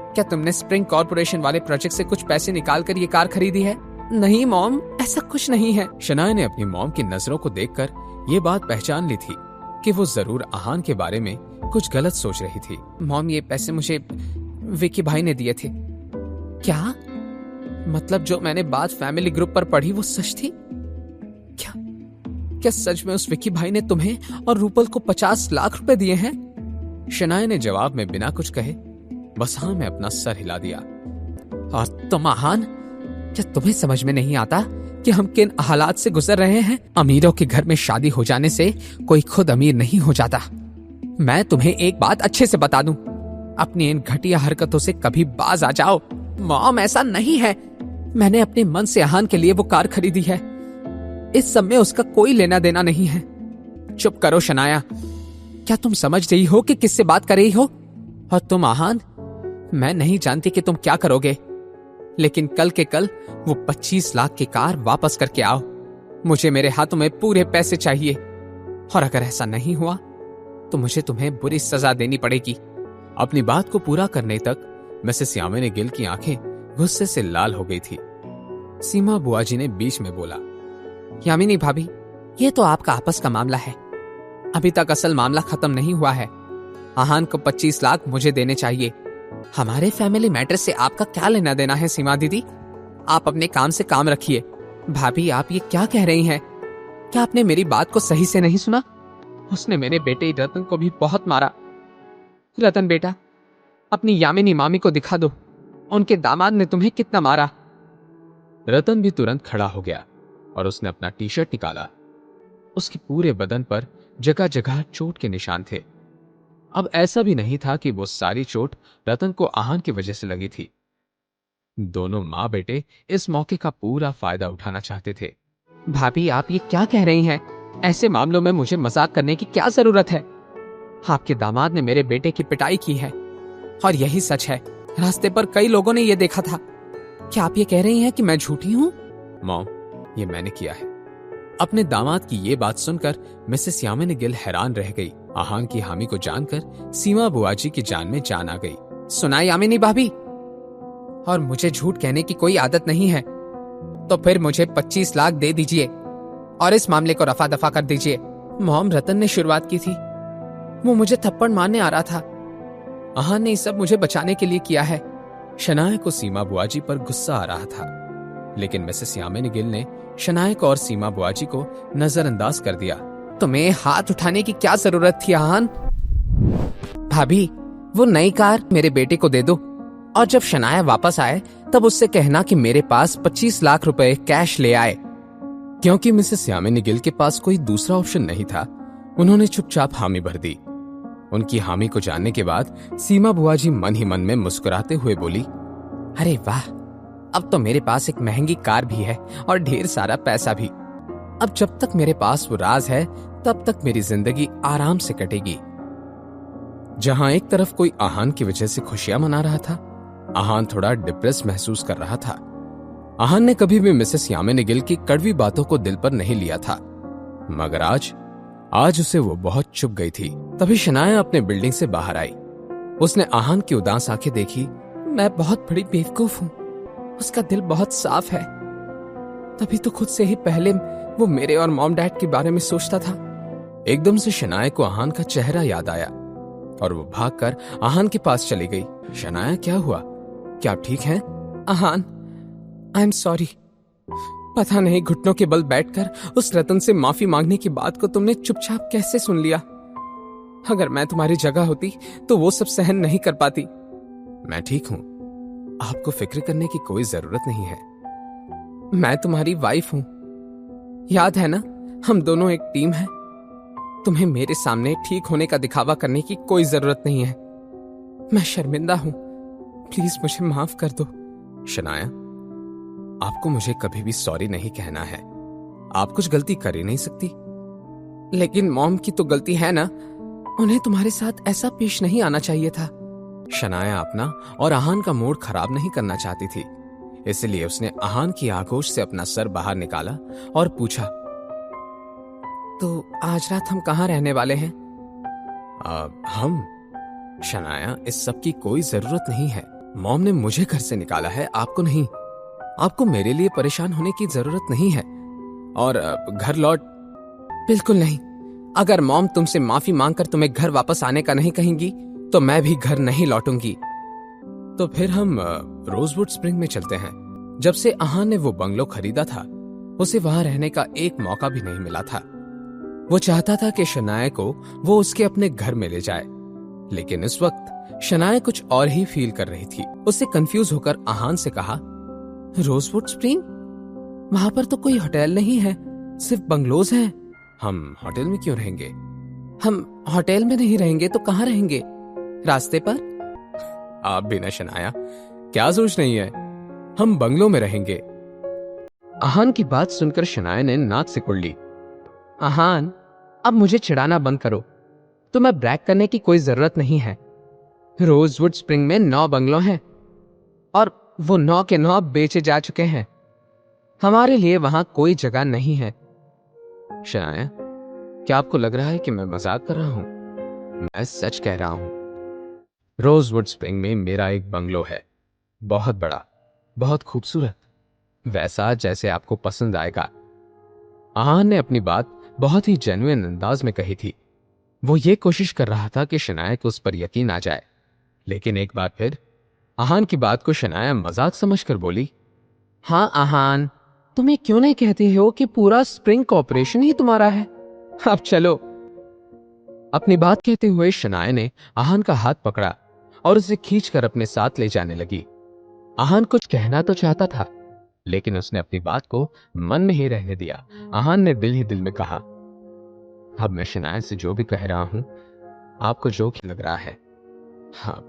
क्या तुमने स्प्रिंग कॉर्पोरेशन वाले प्रोजेक्ट से कुछ पैसे निकाल कर ये कार खरीदी है? नहीं मॉम, ऐसा कुछ नहीं है। शनाया ने अपनी मॉम की नजरों को देखकर ये बात पहचान ली थी कि वो जरूर आहान के बारे में कुछ गलत सोच रही थी। मॉम, ये पैसे मुझे विकी भाई ने दिए थे। क्या मतलब जो मैंने बात फैमिली ग्रुप पर पढ़ी वो सच थी? क्या सच में उस विकी भाई ने तुम्हें और रूपल को 50 लाख रुपए दिए हैं? शनाया ने जवाब में बिना कुछ कहे बस हाँ में अपना सर हिला दिया। और तुम आहान, क्या तुम्हें समझ में नहीं आता कि हम किन हालात से गुजर रहे हैं? अमीरों के घर में शादी हो जाने से कोई खुद अमीर नहीं हो जाता। मैं तुम्हें एक बात अच्छे से बता दूं, अपनी इन घटिया हरकतों से कभी बाज आ जाओ। मॉम, ऐसा नहीं है। मैंने अपने मन से आहान के लिए वो कार खरीदी है। इस सब में उसका कोई लेना देना नहीं है। चुप करो शनाया, क्या तुम समझ रही हो कि किससे बात कर रही हो? और तुम आहान, मैं नहीं जानती कि तुम क्या करोगे, लेकिन कल के कल वो 25 लाख की कार वापस करके आओ। मुझे मेरे हाथों में पूरे पैसे चाहिए, और अगर ऐसा नहीं हुआ तो मुझे तुम्हें बुरी सजा देनी पड़ेगी। अपनी बात को पूरा करने तक मिसेस यामिनी गिल की आंखें गुस्से से लाल हो गई थी। सीमा बुआ जी ने बीच में बोला, यामिनी भाभी, ये तो आपका आपस का मामला है, अभी तक असल मामला खत्म नहीं हुआ है। आहान को 25 लाख मुझे देने चाहिए। हमारे फैमिली मैटर से आपका क्या लेना देना है सीमा दीदी? आप अपने काम से काम रखिए। भाभी, आप ये क्या कह रही हैं? क्या आपने मेरी बात को सही से नहीं सुना? उसने मेरे बेटे रतन को भी बहुत मारा। रतन बेटा, अपनी यामिनी मामी को दिखा दो, उनके दामाद ने तुम्हें कितना मारा। रतन भी तुरंत खड़ा हो गया और उसने अपना टी शर्ट निकाला। उसके पूरे बदन पर जगह जगह चोट के निशान थे। अब ऐसा भी नहीं था कि वो सारी चोट रतन को आहान की वजह से लगी थी। दोनों माँ बेटे इस मौके का पूरा फायदा उठाना चाहते थे। भाभी, आप ये क्या कह रही हैं? ऐसे मामलों में मुझे मजाक करने की क्या जरूरत है? आपके दामाद ने मेरे बेटे की पिटाई की है, और यही सच है, रास्ते पर कई लोगों ने ये देखा था। क्या आप ये कह रही हैं कि मैं झूठी हूँ? मॉम, ये मैंने किया है। अपने दामाद की ये बात सुनकर मिसेस यामिनी गिल हैरान रह गई। आहान की हामी को जानकर सीमा बुआजी की जान में जान आ गई। सुना यामिनी भाभी, और मुझे झूठ कहने की कोई आदत नहीं है, तो फिर मुझे 25 लाख दे दीजिए और इस मामले को रफा दफा कर दीजिए। मॉम, रतन ने शुरुआत की थी, वो मुझे थप्पड़ मारने आ रहा था। आहान ने ये सब मुझे बचाने के लिए किया है। शनाया को सीमा बुआजी पर गुस्सा आ रहा था, लेकिन मिसेस यामिनी गिल ने शनाया को और सीमा बुआजी को नजरअंदाज कर दिया। तुम्हें हाथ उठाने की क्या जरूरत थी आहान? भाभी, वो नई कार मेरे बेटे को दे दो, और जब शनाया वापस आए तब उससे कहना कि मेरे पास 25 लाख रुपए कैश ले आए। क्योंकि मिसेस यामिनी गिल के पास कोई दूसरा ऑप्शन नहीं था, उन्होंने चुपचाप हामी भर दी। उनकी हामी को जानने के बाद सीमा बुआजी मन ही मन में मुस्कुराते हुए बोली, अरे वाह, अब तो मेरे पास एक महंगी कार भी है और ढेर सारा पैसा भी। अब जब तक मेरे पास वो राज है तब तक मेरी जिंदगी आराम से कटेगी। जहां एक तरफ कोई आहान की वजह से खुशियां मना रहा था, आहान थोड़ा डिप्रेस महसूस कर रहा था। आहान ने कभी भी मिसेस यामिनी गिल की कड़वी बातों को दिल पर नहीं लिया था, मगर आज उसे वो बहुत चुभ गई थी। तभी शनाया अपने बिल्डिंग से बाहर आई। उसने आहान की उदास आंखें देखी। मैं बहुत बड़ी बेवकूफ हूँ, उसका दिल बहुत साफ है, तभी तो खुद से ही पहले वो मेरे और मॉम डैड के बारे में सोचता था। एकदम से शनाया को आहान का चेहरा याद आया और वो भागकर आहान के पास चली गई। शनाया, क्या हुआ? क्या आप ठीक हैं? आहान, आई एम सॉरी। पता नहीं घुटनों के बल बैठकर उस रतन से माफी मांगने की बात को तुमने चुपचाप कैसे सुन लिया। अगर मैं तुम्हारी जगह होती तो वो सब सहन नहीं कर पाती। मैं ठीक हूं, आपको फिक्र करने की कोई जरूरत नहीं है। मैं तुम्हारी वाइफ हूं, याद है ना, हम दोनों एक टीम है। तुम्हें मेरे सामने ठीक होने का दिखावा करने की कोई जरूरत नहीं है। मैं शर्मिंदा हूं, प्लीज मुझे माफ कर दो। शनाया, आपको मुझे कभी भी सॉरी नहीं कहना है। आप कुछ गलती कर ही नहीं सकती। लेकिन मॉम की तो गलती है ना, उन्हें तुम्हारे साथ ऐसा पेश नहीं आना चाहिए था। शनाया अपना और आहान का मूड खराब नहीं करना चाहती थी, इसलिए उसने आहान की आगोश से अपना सर बाहर निकाला और पूछा, तो आज रात हम कहाँ रहने वाले हैं? हम? शनाया, इस सब की कोई जरूरत नहीं है। मॉम ने मुझे घर से निकाला है, आपको नहीं। आपको मेरे लिए परेशान होने की जरूरत नहीं है। और घर लौट। बिल्कुल नहीं। अगर मॉम तुमसे माफी मांगकर तुम्हें घर वापस आने का नहीं कहेंगी तो मैं भी घर नहीं लौटूंगी। तो फिर हम रोजवुड स्प्रिंग में चलते हैं। जब से आहान ने वो बंगलो खरीदा था, उसे वहां रहने का एक मौका भी नहीं मिला था। वो चाहता था कि शनाया को वो उसके अपने घर में ले जाए, लेकिन इस वक्त शनाया कुछ और ही फील कर रही थी। उससे कंफ्यूज होकर आहान से कहा, रोजवुड स्प्रिंग? वहां पर तो कोई होटल नहीं है, सिर्फ बंगलोज हैं। हम होटल में क्यों रहेंगे? हम होटल में नहीं रहेंगे तो कहाँ रहेंगे? रास्ते पर? आप भी ना शनाया, क्या सोच रही है? हम बंगलों में रहेंगे। आहान की बात सुनकर शनाया ने नाक सिकुड़ ली। आहान, अब मुझे चिढ़ाना बंद करो। तुम्हें ब्रैक करने की कोई जरूरत नहीं है। रोजवुड स्प्रिंग में 9 बंगलों हैं और वो 9 के 9 बेचे जा चुके हैं। हमारे लिए वहां कोई जगह नहीं है। शनाया, क्या आपको लग रहा है कि मैं मजाक कर रहा हूं? मैं सच कह रहा हूं। रोजवुड स्प्रिंग में मेरा एक बंगलो है, बहुत बड़ा, बहुत खूबसूरत, वैसा जैसे आपको पसंद आएगा। आहान ने अपनी बात बहुत ही जेन्युइन अंदाज में कही थी। वो ये कोशिश कर रहा था कि शनाया को उस पर यकीन आ जाए, लेकिन एक बार फिर आहान की बात को शनाया मजाक समझकर बोली, हाँ आहान, तुम्हें क्यों नहीं कहती हो कि पूरा स्प्रिंग कॉर्पोरेशन ही तुम्हारा है? अब चलो। अपनी बात कहते हुए शनाया ने आहान का हाथ पकड़ा और उसे खींचकर अपने साथ ले जाने लगी। आहान कुछ कहना तो चाहता था, लेकिन उसने अपनी बात को मन में ही रहने दिया। आहान ने दिल ही दिल में कहा, अब मैं शनाया से जो भी कह रहा हूं, आपको जो लग रहा है, हाँ,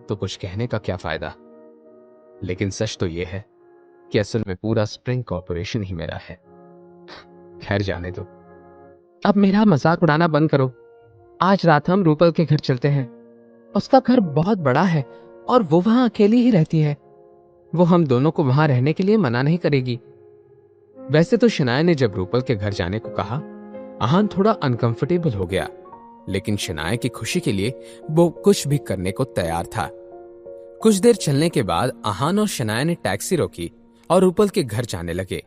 तो कुछ कहने का क्या फायदा। लेकिन सच तो यह है कि असल में पूरा स्प्रिंग कॉर्पोरेशन ही मेरा है। खैर, जाने दो। अब मेरा मजाक उड़ाना बंद करो। आज रात हम रूपल के घर चलते हैं। उसका घर बहुत बड़ा है और वो वहां अकेली ही रहती है। वो हम दोनों को वहां रहने के लिए मना नहीं करेगी। वैसे तो शनाया ने जब रूपल के घर जाने को कहा, आहान थोड़ा अनकंफर्टेबल हो गया, लेकिन शनाया की खुशी के लिए वो कुछ भी करने को तैयार था। कुछ देर चलने के बाद आहान और शनाया ने टैक्सी रोकी और रूपल के घर जाने लगे।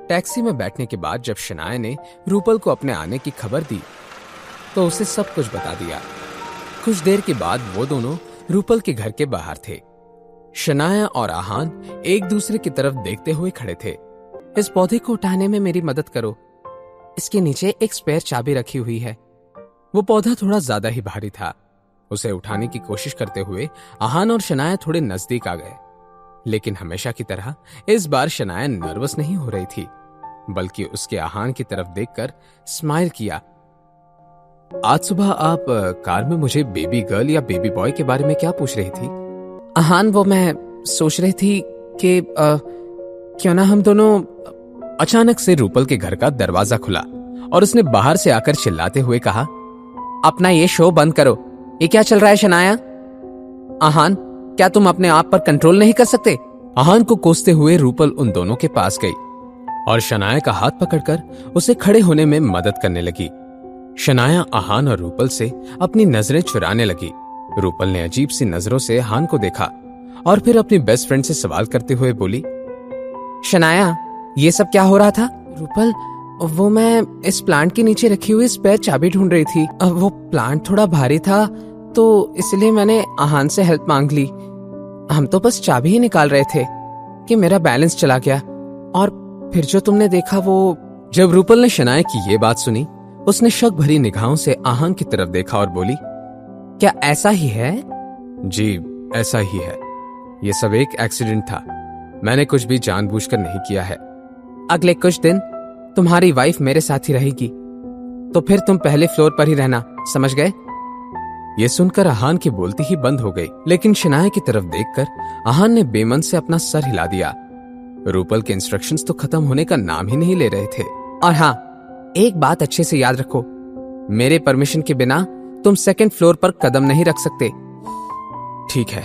टैक्सी में बैठने के बाद जब शनाया ने रूपल को अपने आने की खबर दी तो उसे सब कुछ बता दिया। कुछ देर के बाद वो दोनों रूपल के घर के बाहर थे। शनाया और आहान एक दूसरे की तरफ देखते हुए खड़े थे। इस पौधे को उठाने में मेरी मदद करो, इसके नीचे एक स्पेयर चाबी रखी हुई है। वो पौधा थोड़ा ज्यादा ही भारी था। उसे उठाने की कोशिश करते हुए आहान और शनाया थोड़े नजदीक आ गए, लेकिन हमेशा की तरह इस बार शनाया नर्वस नहीं हो रही थी, बल्कि उसके आहान की तरफ देखकर स्माइल किया। आज सुबह आप कार में मुझे बेबी गर्ल या बेबी बॉय के बारे में क्या पूछ रही थी? आहान, वो मैं सोच रही थी कि क्यों ना हम दोनों। अचानक से रूपल के घर का दरवाजा खुला और उसने बाहर से आकर चिल्लाते हुए कहा, अपना ये शो बंद करो। ये क्या चल रहा है शनाया? आहान, क्या तुम अपने आप पर कंट्रोल नहीं कर सकते? आहान को कोसते हुए रूपल उन दोनों के पास गई और शनाया का हाथ पकड़कर उसे खड़े होने में मदद करने लगी। शनाया आहान और रूपल से अपनी नजरें चुराने लगी। रूपल ने अजीब सी नजरों से आहान को देखा और फिर अपनी बेस्ट फ्रेंड से सवाल करते हुए बोली, शनाया, ये सब क्या हो रहा था? रूपल, वो मैं इस प्लांट के नीचे रखी हुई स्पेयर चाबी ढूंढ रही थी। वो प्लांट थोड़ा भारी था तो इसलिए मैंने आहान से हेल्प मांग ली। हम तो बस चाबी ही निकाल रहे थे कि मेरा बैलेंस चला गया और फिर जो तुमने देखा वो। जब रूपल ने शनाया की ये बात सुनी, उसने शक भरी निगाहों से आहान की तरफ देखा और बोली, क्या ऐसा ही है? जी, ऐसा ही है। ये सब एक एक्सीडेंट था। मैंने कुछ भी जानबूझकर नहीं किया है। अगले कुछ दिन तुम्हारी वाइफ मेरे साथ ही रहेगी, तो फिर तुम पहले फ्लोर पर ही रहना, समझ गए? ये सुनकर आहान की बोलती ही बंद हो गई, लेकिन शनाया की तरफ देखकर आहान ने बेमन से अपना सर हिला दिया। रूपल के इंस्ट्रक्शंस तो खत्म होने का नाम ही नहीं ले रहे थे। और हाँ, एक बात अच्छे से याद रखो, मेरे परमिशन के बिना तुम सेकंड फ्लोर पर कदम नहीं रख सकते। ठीक है,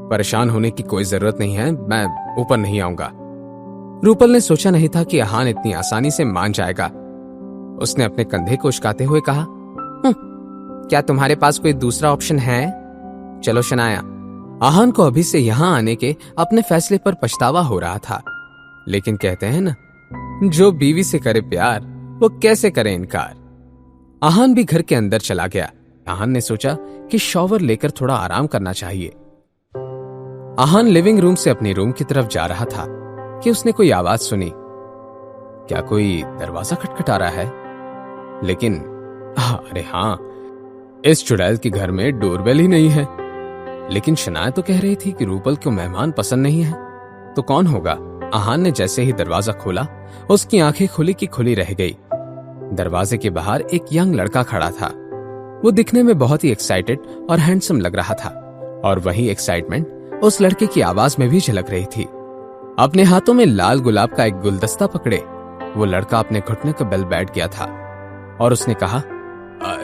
परेशान होने की कोई जरूरत नहीं है, मैं ऊपर नहीं आऊंगा। रूपल ने सोचा नहीं था कि आहान इतनी आसानी से मान जाएगा। उसने अपने कंधे को उचकाते हुए कहा, क्या तुम्हारे पास कोई दूसरा ऑप्शन है? चलो शनाया। आहान को अभी से यहां आने के अपने फैसले पर पछतावा हो रहा था, लेकिन कहते हैं ना, जो बीवी से करे प्यार वो कैसे करे इनकार। आहान भी घर के अंदर चला गया। आहान ने सोचा कि शॉवर लेकर थोड़ा आराम करना चाहिए। आहान लिविंग रूम से अपने रूम की तरफ जा रहा था कि उसने कोई आवाज सुनी। क्या कोई दरवाजा खटखटा रहा है? लेकिन अरे हाँ, इस चुड़ैल के घर में डोरबेल ही नहीं है। लेकिन शनाया तो कह रही थी कि रूपल को मेहमान पसंद नहीं है, तो कौन होगा? आहान ने जैसे ही दरवाजा खोला, उसकी आंखें खुली की खुली रह गई। दरवाजे के बाहर एक यंग लड़का खड़ा था। वो दिखने में बहुत ही एक्साइटेड और हैंडसम लग रहा था, और वही एक्साइटमेंट उस लड़के की आवाज में भी झलक रही थी। अपने हाथों में लाल गुलाब का एक गुलदस्ता पकड़े वो लड़का अपने घुटने के बल बैठ गया था और उसने कहा,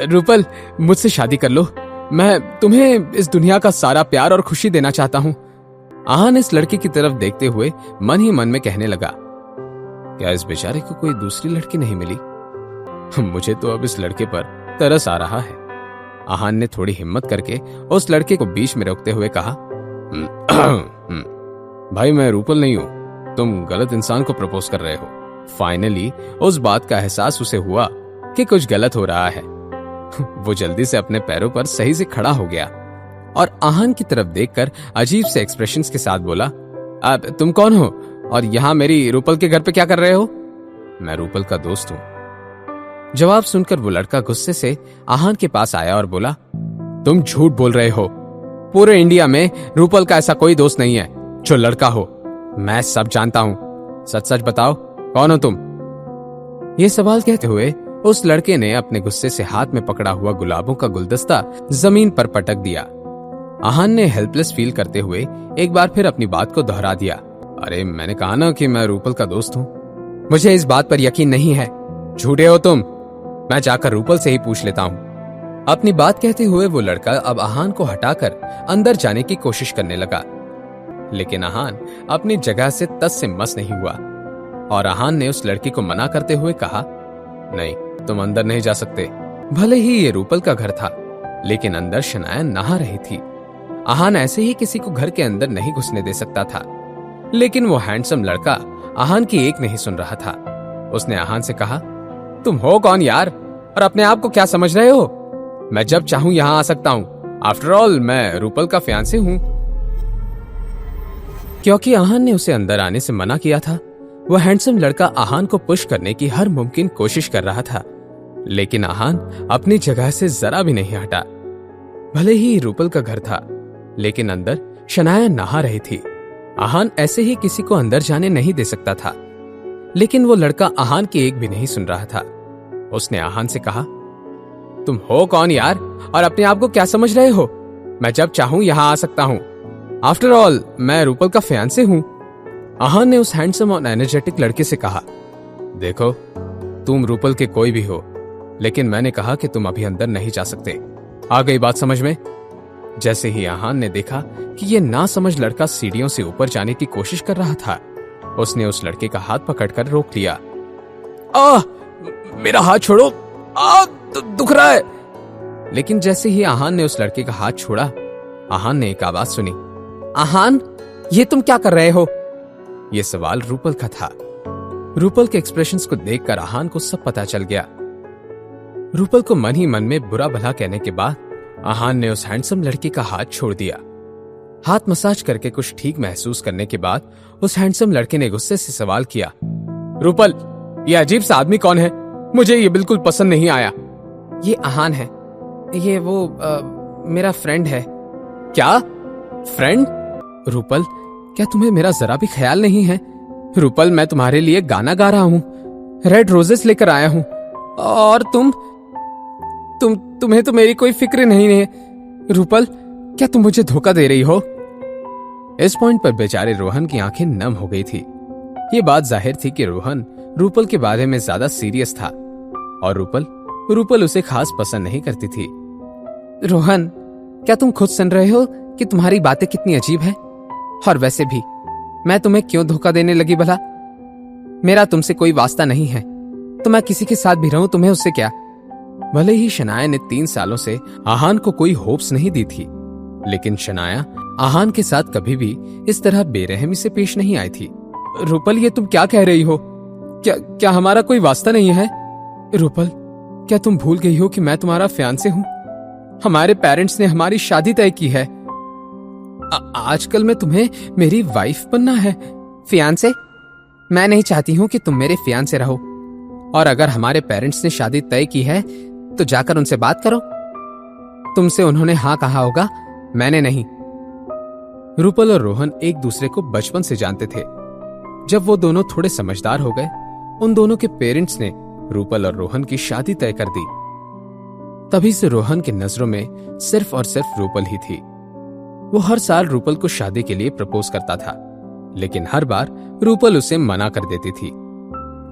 रूपल, मुझसे शादी कर लो। मैं तुम्हें इस दुनिया का सारा प्यार और खुशी देना चाहता हूँ। आहान इस लड़के की तरफ देखते हुए मन ही मन में कहने लगा, क्या इस बेचारे को कोई दूसरी लड़की नहीं मिली? मुझे तो अब इस लड़के पर तरस आ रहा है। आहान ने थोड़ी हिम्मत करके उस लड़के को बीच में रोकते हुए कहा, भाई, मैं रूपल नहीं हूं, तुम गलत इंसान को प्रपोज कर रहे हो। फाइनली उस बात का एहसास उसे हुआ कि कुछ गलत हो रहा है। वो जल्दी से अपने पैरों पर सही से खड़ा हो गया और आहान की तरफ देखकर अजीब से एक्सप्रेशंस के साथ बोला, अब तुम कौन हो और यहाँ मेरी रूपल के घर पे क्या कर रहे हो? मैं रूपल का दोस्त हूँ। जवाब सुनकर वो लड़का गुस्से से आहान के पास आया और बोला, तुम झूठ बोल रहे हो। पूरे इंडिया में रूपल का ऐसा कोई दोस्त नहीं है जो लड़का हो। मैं सब जानता हूँ, सच सच बताओ, कौन हो तुम? ये सवाल कहते हुए उस लड़के ने अपने गुस्से से हाथ में पकड़ा हुआ गुलाबों का गुलदस्ता जमीन पर पटक दिया। आहान ने हेल्पलेस फील करते हुए एक बार फिर अपनी बात को दोहरा दिया, अरे मैंने कहा ना कि मैं रूपल का दोस्त हूँ। मुझे इस बात पर यकीन नहीं है, झूठे हो तुम। मैं जाकर रूपल से ही पूछ लेता हूँ। अपनी बात कहते हुए वो लड़का अब आहान को हटाकर अंदर जाने की कोशिश करने लगा, लेकिन आहान अपनी जगह से तस से मस नहीं हुआ और आहान ने उस लड़की को मना करते हुए कहा, नहीं, तुम अंदर नहीं जा सकते। भले ही ये रूपल का घर था, लेकिन अंदर शनाया नहा रही थी। आहान ऐसे ही किसी को घर के अंदर नहीं घुसने दे सकता था, लेकिन वो हैंडसम लड़का आहान की एक नहीं सुन रहा था। उसने आहान से कहा, तुम हो कौन यार, और अपने आप को क्या समझ रहे हो? मैं जब चाहूं यहां आ सकता हूं। आफ्टर ऑल मैं रूपल का फियांसे हूं। क्योंकि आहान ने उसे अंदर आने से मना किया था, वह हैंडसम लड़का आहान को पुश करने की हर मुमकिन कोशिश कर रहा था, लेकिन आहान अपनी जगह से जरा भी नहीं हटा। भले ही रूपल का घर था, लेकिन अंदर शनाया नहा रही थी। आहान ऐसे ही किसी को अंदर जाने नहीं दे सकता था, लेकिन वो लड़का आहान की एक भी नहीं सुन रहा था। उसने आहान से कहा, तुम हो कौन यार, और अपने आप को क्या समझ रहे हो? मैं जब चाहूं यहां आ सकता हूं। आफ्टर ऑल मैं रूपल का फियांसे हूं। आहान ने उस हैंडसम और एनर्जेटिक लड़के से कहा, देखो, तुम रूपल के कोई भी हो, लेकिन मैंने कहा कि तुम अभी अंदर नहीं जा सकते। आ गई बात समझ में? जैसे ही आहान ने देखा कि ये नासमझ लड़का सीढ़ियों से ऊपर जाने की कोशिश कर रहा था, उसने उस लड़के का हाथ पकड़कर रोक लिया। मेरा हाथ छोड़ो, दुख रहा है। लेकिन जैसे ही आहान ने उस लड़के का हाथ छोड़ा, आहान ने एक आवाज सुनी, आहान, ये तुम क्या कर रहे हो? यह सवाल रूपल का था। रूपल के एक्सप्रेशंस को देखकर आहान को सब पता चल गया। रूपल को मन ही मन में बुरा भला कहने के बाद आहान ने उस हैंडसम लड़के का हाथ छोड़ दिया। हाथ मसाज करके कुछ ठीक महसूस करने के बाद उस हैंडसम लड़के ने गुस्से से सवाल किया, रूपल, ये अजीब सा आदमी कौन है? मुझे ये बिल्कुल पसंद नहीं आया। ये आहान है, ये वो मेरा फ्रेंड है। क्या फ्रेंड? रूपल, क्या तुम्हें मेरा जरा भी ख्याल नहीं है? रूपल, मैं तुम्हारे लिए गाना गा रहा हूं, रेड रोजेस लेकर आया हूं, और तुम्हें तो मेरी कोई फिक्र नहीं है। रूपल, क्या तुम मुझे धोखा दे रही हो? इस पॉइंट पर बेचारे रोहन की आंखें नम हो गई थी। ये बात जाहिर थी कि रोहन रूपल के बारे में ज्यादा सीरियस था, और रूपल उसे खास पसंद नहीं करती थी। रोहन, क्या तुम खुद सुन रहे हो कि तुम्हारी बातें कितनी अजीब है? और वैसे भी मैं तुम्हें क्यों धोखा देने लगी भला? मेरा तुमसे कोई वास्ता नहीं है, तो मैं किसी के साथ भी रहूं, तुम्हें उससे क्या? भले ही शनाया ने 3 सालों से आहान को कोई होप्स नहीं दी थी, लेकिन शनाया आहान के साथ कभी भी इस तरह बेरहमी से पेश नहीं आई थी। रूपल, ये तुम क्या कह रही हो? क्या हमारा कोई वास्ता नहीं है? रूपल, क्या तुम भूल गई हो कि मैं तुम्हारा फियांसे हूं? हमारे पेरेंट्स ने हमारी शादी तय की है। आजकल में तुम्हें मेरी वाइफ बनना है। फियांसे? मैं नहीं चाहती हूं कि तुम मेरे फियांसे रहो, और अगर हमारे पेरेंट्स ने शादी तय की है तो जाकर उनसे बात करो। तुमसे उन्होंने हाँ कहा होगा, मैंने नहीं। रूपल और रोहन एक दूसरे को बचपन से जानते थे। जब वो दोनों थोड़े समझदार हो गए, उन दोनों के पेरेंट्स ने रूपल और रोहन की शादी तय कर दी। तभी से रोहन की नजरों में सिर्फ और सिर्फ रूपल ही थी। वो हर साल रूपल को शादी के लिए प्रपोज करता था, लेकिन हर बार रूपल उसे मना कर देती थी।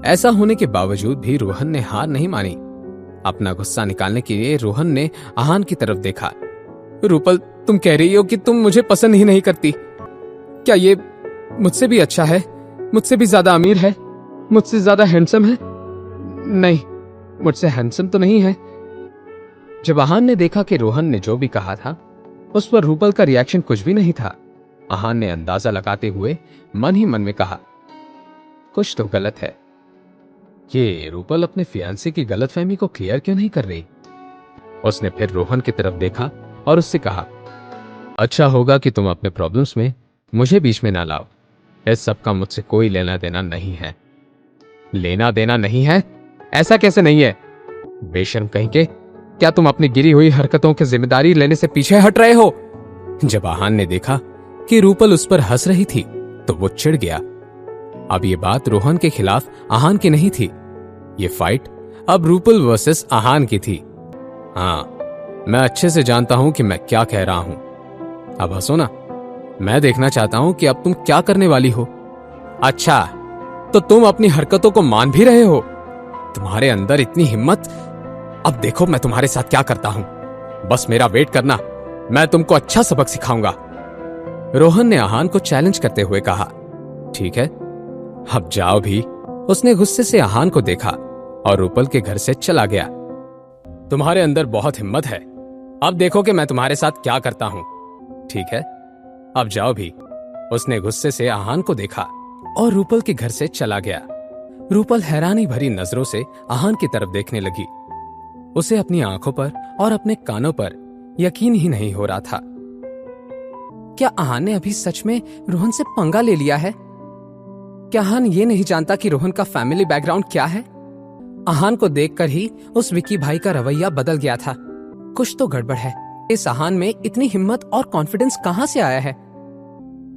ऐसा होने के बावजूद भी रोहन ने हार नहीं मानी। अपना गुस्सा निकालने के लिए रोहन ने आहान की तरफ देखा। रूपल, तुम कह रही हो कि तुम मुझे पसंद ही नहीं करती। क्या ये मुझसे भी अच्छा है? मुझसे भी ज्यादा अमीर है? मुझसे ज्यादा हैंडसम है? नहीं, मुझसे हैंडसम तो नहीं है। जब आहान ने देखा कि रोहन ने जो भी कहा था उस पर रूपल का रिएक्शन कुछ भी नहीं था, आहान ने अंदाजा लगाते हुए मन ही मन में कहा, कुछ तो गलत है। ये रूपल अपने फियांसे की गलतफहमी को क्लियर क्यों नहीं कर रही? उसने फिर रोहन की तरफ देखा और उससे कहा, अच्छा होगा कि तुम अपने प्रॉब्लम्स में मुझे बीच में ना लाओ। इस सब का मुझसे कोई लेना देना नहीं है। लेना देना नहीं है? ऐसा कैसे नहीं है? बेशर्म कहीं के, क्या तुम अपनी गिरी हुई हरकतों की जिम्मेदारी लेने से पीछे हट रहे हो? जब आहान ने देखा कि रूपल उस पर हंस रही थी तो वो चिढ़ गया। अब ये बात रोहन के खिलाफ आहान की नहीं थी। ये फाइट अब रूपल वर्सेस आहान की थी। हाँ, मैं अच्छे से जानता हूं कि मैं क्या कह रहा हूं। अब हंसो ना। मैं देखना चाहता हूं कि अब तुम क्या करने वाली हो। अच्छा, तो तुम अपनी हरकतों को मान भी रहे हो? तुम्हारे अंदर इतनी हिम्मत? अब देखो मैं तुम्हारे साथ क्या करता हूं। बस मेरा वेट करना, मैं तुमको अच्छा सबक सिखाऊंगा। रोहन ने आहान को चैलेंज करते हुए कहा। ठीक है, अब जाओ भी। उसने गुस्से से आहान को देखा और रूपल के घर से चला गया। तुम्हारे अंदर बहुत हिम्मत है, अब देखो कि मैं तुम्हारे साथ क्या करता हूं। ठीक है, अब जाओ भी। उसने गुस्से से आहान को देखा और रूपल के घर से चला गया। रूपल हैरानी भरी नजरों से आहान की तरफ देखने लगी। उसे अपनी आंखों पर और अपने कानों पर यकीन ही नहीं हो रहा था। क्या आहान ने अभी सच में रोहन से पंगा ले लिया है? क्या आहान ये नहीं जानता कि रोहन का फैमिली बैकग्राउंड क्या है? आहान को देखकर ही उस विकी भाई का रवैया बदल गया था। कुछ तो गड़बड़ है। इस आहान में इतनी हिम्मत और कॉन्फिडेंस कहां से आया है?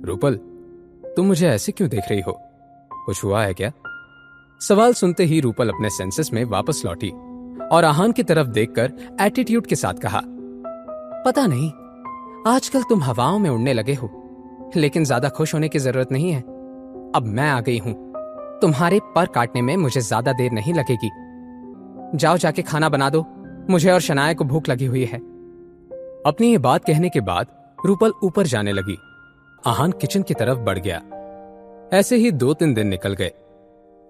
रूपल, तुम मुझे ऐसे क्यों देख रही हो? कुछ हुआ है क्या? सवाल सुनते ही रूपल अपने सेंसेस में वापस लौटी और आहान की तरफ देखकर एटीट्यूड के साथ कहा, पता नहीं, आजकल तुम हवाओं में उड़ने लगे हो, लेकिन ज्यादा खुश होने की जरूरत नहीं है। अब मैं आ गई हूं। तुम्हारे पर काटने में मुझे ज्यादा देर नहीं लगेगी। जाओ जाके खाना बना दो, मुझे और शनाया को भूख लगी हुई है। अपनी ये बात कहने के बाद रूपल ऊपर जाने लगी। आहान किचन की तरफ बढ़ गया। ऐसे ही 2-3 दिन निकल गए।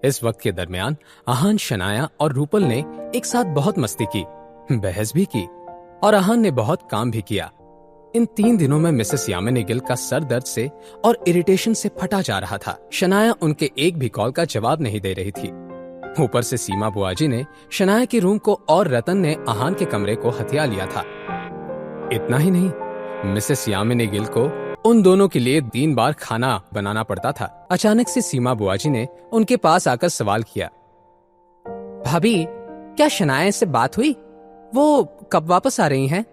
इस वक्त के दरमियान आहान, शनाया और रूपल ने एक साथ बहुत मस्ती की, बहस भी की और आहान ने बहुत काम भी किया। इन 3 दिनों में मिसेस यामिनी गिल का सर दर्द से और इरिटेशन से फटा जा रहा था। शनाया उनके एक भी कॉल का जवाब नहीं दे रही थी। ऊपर से सीमा बुआजी ने शनाया के रूम को और रतन ने आहान के कमरे को हथिया लिया था। इतना ही नहीं, मिसेस यामिनी गिल को उन दोनों के लिए 3 बार खाना बनाना पड़ता था। अचानक से सीमा बुआजी ने उनके पास आकर सवाल किया, भाभी, क्या शनाया से बात हुई? वो कब वापस आ रही हैं?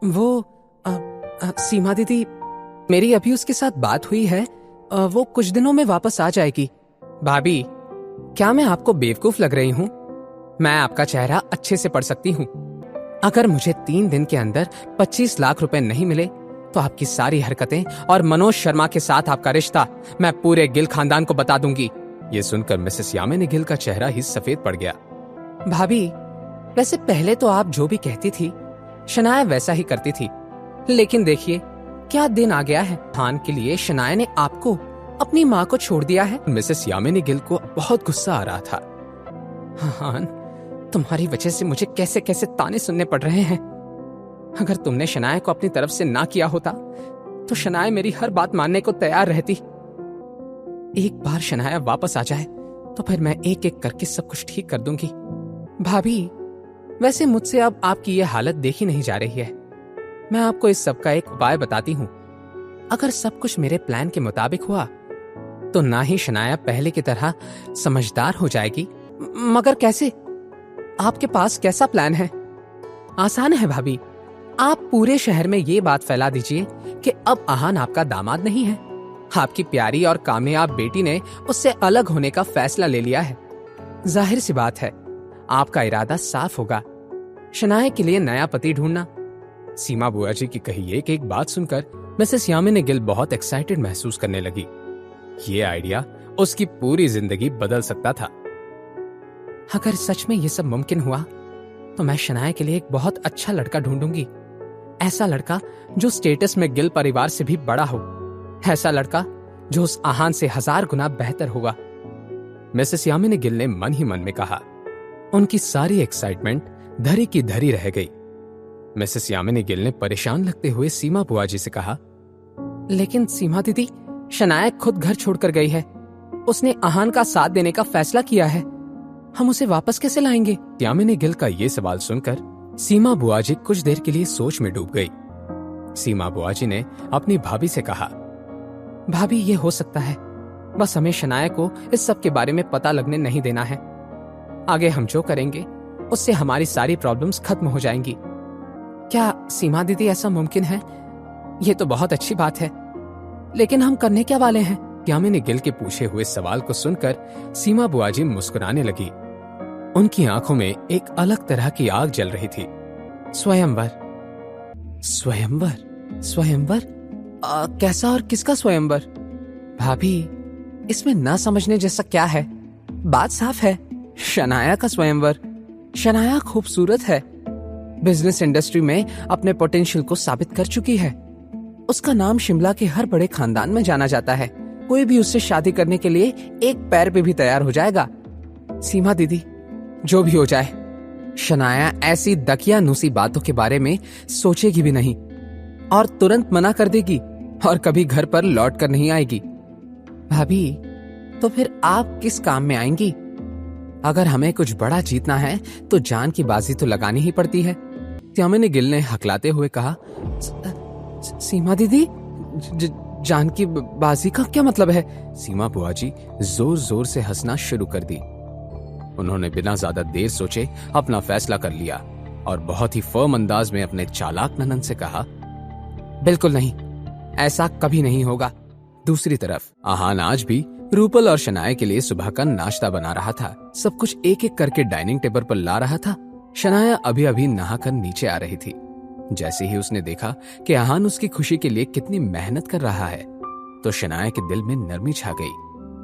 वो सीमा दीदी, मेरी अभी उसके साथ बात हुई है, वो कुछ दिनों में वापस आ जाएगी। भाभी, क्या मैं आपको बेवकूफ लग रही हूँ? मैं आपका चेहरा अच्छे से पढ़ सकती हूँ। अगर मुझे 3 दिन के अंदर 25 लाख रुपए नहीं मिले तो आपकी सारी हरकतें और मनोज शर्मा के साथ आपका रिश्ता मैं पूरे गिल खानदान को बता दूंगी। ये सुनकर मिसेस यामिनी गिल का चेहरा ही सफेद पड़ गया। भाभी, वैसे पहले तो आप जो भी कहती थी शनाया वैसा ही करती थी, लेकिन देखिए क्या दिन आ गया है। खान के लिए शनाया ने आपको, अपनी माँ को छोड़ दिया है। मिसेस यामिनी गिल को बहुत गुस्सा आ रहा था। हान, तुम्हारी वजह से मुझे कैसे कैसे ताने सुनने पड़ रहे हैं। अगर तुमने शनाया को अपनी तरफ से ना किया होता तो शनाया मेरी हर बात मानने को तैयार रहती। एक बार शनाया वापस आ जाए तो फिर मैं एक एक करके सब कुछ ठीक कर दूंगी। भाभी, वैसे मुझसे अब आपकी ये हालत देखी नहीं जा रही है। मैं आपको इस सब का एक उपाय बताती हूँ। अगर सब कुछ मेरे प्लान के मुताबिक हुआ तो ना ही शनाया पहले की तरह समझदार हो जाएगी। मगर कैसे? आपके पास कैसा प्लान है? आसान है भाभी, आप पूरे शहर में ये बात फैला दीजिए कि अब आहान आपका दामाद नहीं है। आपकी प्यारी और कामयाब बेटी ने उससे अलग होने का फैसला ले लिया है। जाहिर सी बात है, आपका इरादा साफ होगा, शनाया के लिए नया पति ढूंढना। सीमा बुआ जी की कही एक एक बात सुनकर मिसेस यामिनी गिल बहुत एक्साइटेड महसूस करने लगी। ये आइडिया उसकी पूरी जिंदगी बदल सकता था। अगर सच में ये सब मुमकिन हुआ तो मैं शनाया के लिए एक बहुत अच्छा लड़का ढूंढूंगी। ऐसा लड़का जो स्टेटस में गिल परिवार से भी बड़ा हो। ऐसा लड़का जो उस आहान से 1000 गुना बेहतर होगा। मिसेस यामिनी गिल ने मन ही मन में कहा। उनकी सारी एक्साइटमेंट धरी की धरी रह गई। मिसेस यामिनी गिल ने परेशान लगते हुए सीमा बुआ जी से कहा, लेकिन सीमा दीदी, शनाया खुद घर छोड़कर गई है। उसने आहान का साथ देने का फैसला किया है। हम उसे वापस कैसे लाएंगे? यामिनी गिल का ये सवाल सुनकर सीमा बुआ जी कुछ देर के लिए सोच में डूब गई। सीमा बुआ जी ने अपनी भाभी से कहा, भाभी, ये हो सकता है, बस हमें शनाया को इस सब के बारे में पता लगने नहीं देना है। आगे हम जो करेंगे उससे हमारी सारी प्रॉब्लम्स खत्म हो जाएंगी। क्या सीमा दीदी ऐसा मुमकिन है? ये तो बहुत अच्छी बात है, लेकिन हम करने क्या वाले हैं? यामिनी गिल के पूछे हुए सवाल को सुनकर सीमा बुआ जी मुस्कुराने लगी। उनकी आंखों में एक अलग तरह की आग जल रही थी। स्वयंवर, स्वयंवर, स्वयंवर? कैसा और किसका स्वयंवर? भाभी, इसमें ना समझने जैसा क्या है? बात साफ है, शनाया का स्वयंवर। शनाया खूबसूरत है, बिजनेस इंडस्ट्री में अपने पोटेंशियल को साबित कर चुकी है। उसका नाम शिमला के हर बड़े खानदान में जाना जाता है। कोई भी उससे शादी करने के लिए एक पैर पे भी तैयार हो जाएगा। सीमा दीदी, जो भी हो जाए, शनाया ऐसी दकियानूसी बातों के बारे में सोचेगी भी नहीं और तुरंत मना कर देगी और कभी घर पर लौट कर नहीं आएगी। भाभी, तो फिर आप किस काम में आएंगी? अगर हमें कुछ बड़ा जीतना है तो जान की बाजी तो लगानी ही पड़ती है। त्यामिनी गिल ने हकलाते हुए कहा, सीमा दीदी, जान की बाजी का क्या मतलब है? सीमा बुआ जी जोर जोर से हंसना शुरू कर दी। उन्होंने बिना ज्यादा देर सोचे अपना फैसला कर लिया और बहुत ही फर्म अंदाज में अपने चालाक ननन से कहा, बिल्कुल नहीं, ऐसा कभी नहीं होगा। दूसरी तरफ आहान आज भी रूपल और शनाया के लिए सुबह का नाश्ता बना रहा था। सब कुछ एक एक करके डाइनिंग टेबल पर ला रहा था। शनाया अभी अभी नहाकर नीचे आ रही थी। जैसे ही उसने देखा कि आहान उसकी खुशी के लिए कितनी मेहनत कर रहा है, तो शनाया के दिल में नरमी छा गई।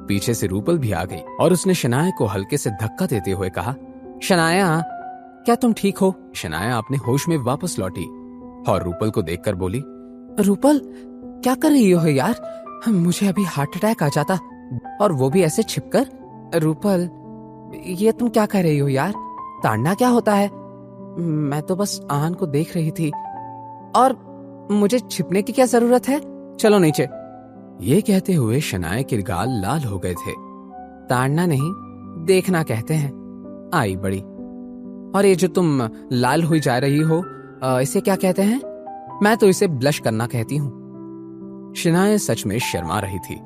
पीछे से रूपल भी आ गई और उसने शनाया को हल्के से धक्का देते हुए कहा, शनाया, क्या तुम ठीक हो? शनाया अपने होश में वापस लौटी और रूपल को देखकर बोली, रूपल, क्या कर रही हो यार? मुझे अभी हार्ट अटैक आ जाता, और वो भी ऐसे छिपकर। रूपल, ये तुम क्या कह रही हो यार? ताड़ना क्या होता है? मैं तो बस आहान को देख रही थी, और मुझे छिपने की क्या जरूरत है? चलो नीचे। ये कहते हुए शनाया के गाल लाल हो गए थे। ताड़ना नहीं, देखना कहते हैं। आई बड़ी। और ये जो तुम लाल हुई जा रही हो, इसे क्या कहते हैं? मैं तो इसे ब्लश करना कहती हूँ। शनाया सच में शर्मा रही थी,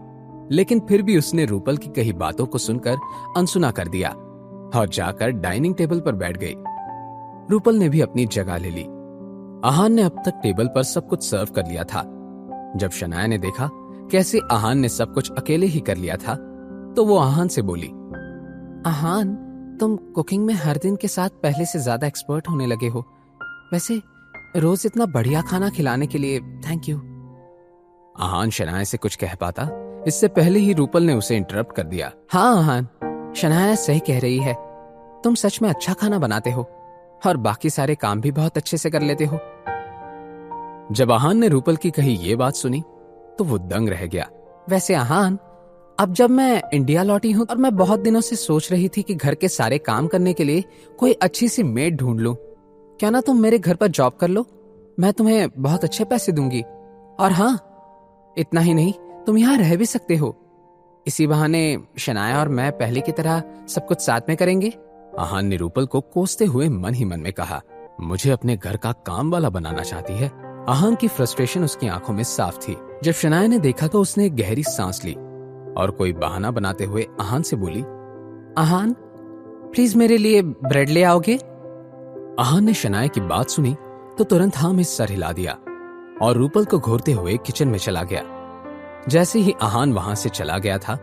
लेकिन फिर भी उसने रूपल की कही बातों को सुनकर अनसुना कर दिया और जाकर डाइनिंग टेबल पर बैठ गई। रूपल ने भी अपनी जगह ले ली। आहान ने अब तक टेबल पर सब कुछ सर्व कर लिया था। जब शनाया ने देखा कैसे आहान ने सब कुछ अकेले ही कर लिया था, तो वो आहान से बोली, आहान, तुम कुकिंग में हर दिन के साथ पहले से ज्यादा एक्सपर्ट होने लगे हो। वैसे रोज इतना बढ़िया खाना खिलाने के लिए थैंक यू। आहान शनाया से कुछ कह पाता, इससे पहले ही रूपल ने उसे इंटरप्ट कर दिया। हाँ आहान, शनाया सही कह रही है। तुम सच में अच्छा खाना बनाते हो और बाकी सारे काम भी बहुत अच्छे से कर लेते हो। जब आहान ने रूपल की कही ये बात सुनी तो वो दंग रह गया। वैसे आहान, अब जब मैं इंडिया लौटी हूं और मैं बहुत दिनों से सोच रही थी कि घर के सारे काम करने के लिए कोई अच्छी सी मेड ढूंढ लूं, क्या ना तुम मेरे घर पर जॉब कर लो? मैं तुम्हें बहुत अच्छे पैसे दूंगी। और हाँ, इतना ही नहीं, तुम यहाँ रह भी सकते हो। इसी बहाने शनाया और मैं पहले की तरह सब कुछ साथ में करेंगे। आहान ने रूपल को कोसते हुए मन ही मन में कहा, मुझे अपने घर का काम वाला बनाना चाहती है। आहान की फ्रस्ट्रेशन उसकी आंखों में साफ थी। जब शनाया ने देखा तो उसने एक गहरी सांस ली और कोई बहाना बनाते हुए आहान से बोली, आहान, प्लीज मेरे लिए ब्रेड ले आओगे? आहान ने शनाया की बात सुनी तो तुरंत हाँ में सर हिला दिया और रूपल को घूरते हुए किचन में चला गया। जैसे ही आहान वहां से चला गया था,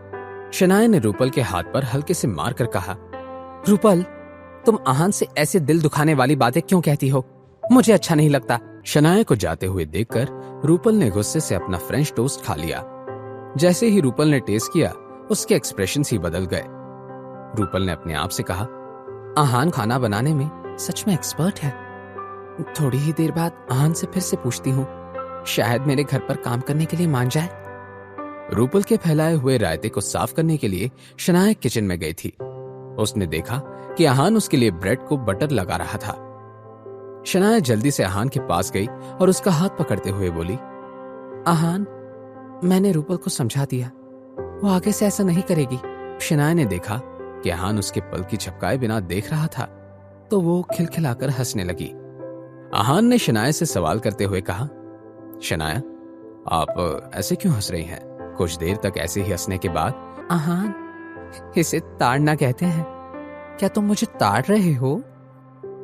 शनाया ने रूपल के हाथ पर हल्के से मारकर कहा, रूपल, तुम आहान से ऐसे दिल दुखाने वाली बातें क्यों कहती हो? मुझे अच्छा नहीं लगता। शनाया को जाते हुए देखकर रूपल ने गुस्से से अपना फ्रेंच टोस्ट खा लिया। जैसे ही रूपल ने टेस्ट किया, उसके एक्सप्रेशंस ही बदल गए। रूपल ने अपने आप से कहा, आहान खाना बनाने में सच में एक्सपर्ट है। थोड़ी ही देर बाद आहान से फिर से पूछती हूँ, शायद मेरे घर पर काम करने के लिए मान जाए। रूपल के फैलाए हुए रायते को साफ करने के लिए शनाया किचन में गई थी। उसने देखा कि आहान उसके लिए ब्रेड को बटर लगा रहा था। शनाया जल्दी से आहान के पास गई और उसका हाथ पकड़ते हुए बोली, आहान, मैंने रूपल को समझा दिया, वो आगे से ऐसा नहीं करेगी। शनाया ने देखा कि आहान उसके पल की झपकाए बिना देख रहा था, तो वो खिलखिलाकर हंसने लगी। आहान ने शनाया से सवाल करते हुए कहा, शनाया, आप ऐसे क्यों हंस रही हैं? कुछ देर तक ऐसे ही हंसने के बाद, आहान, इसे ताड़ना कहते हैं। क्या तुम मुझे ताड़ रहे हो?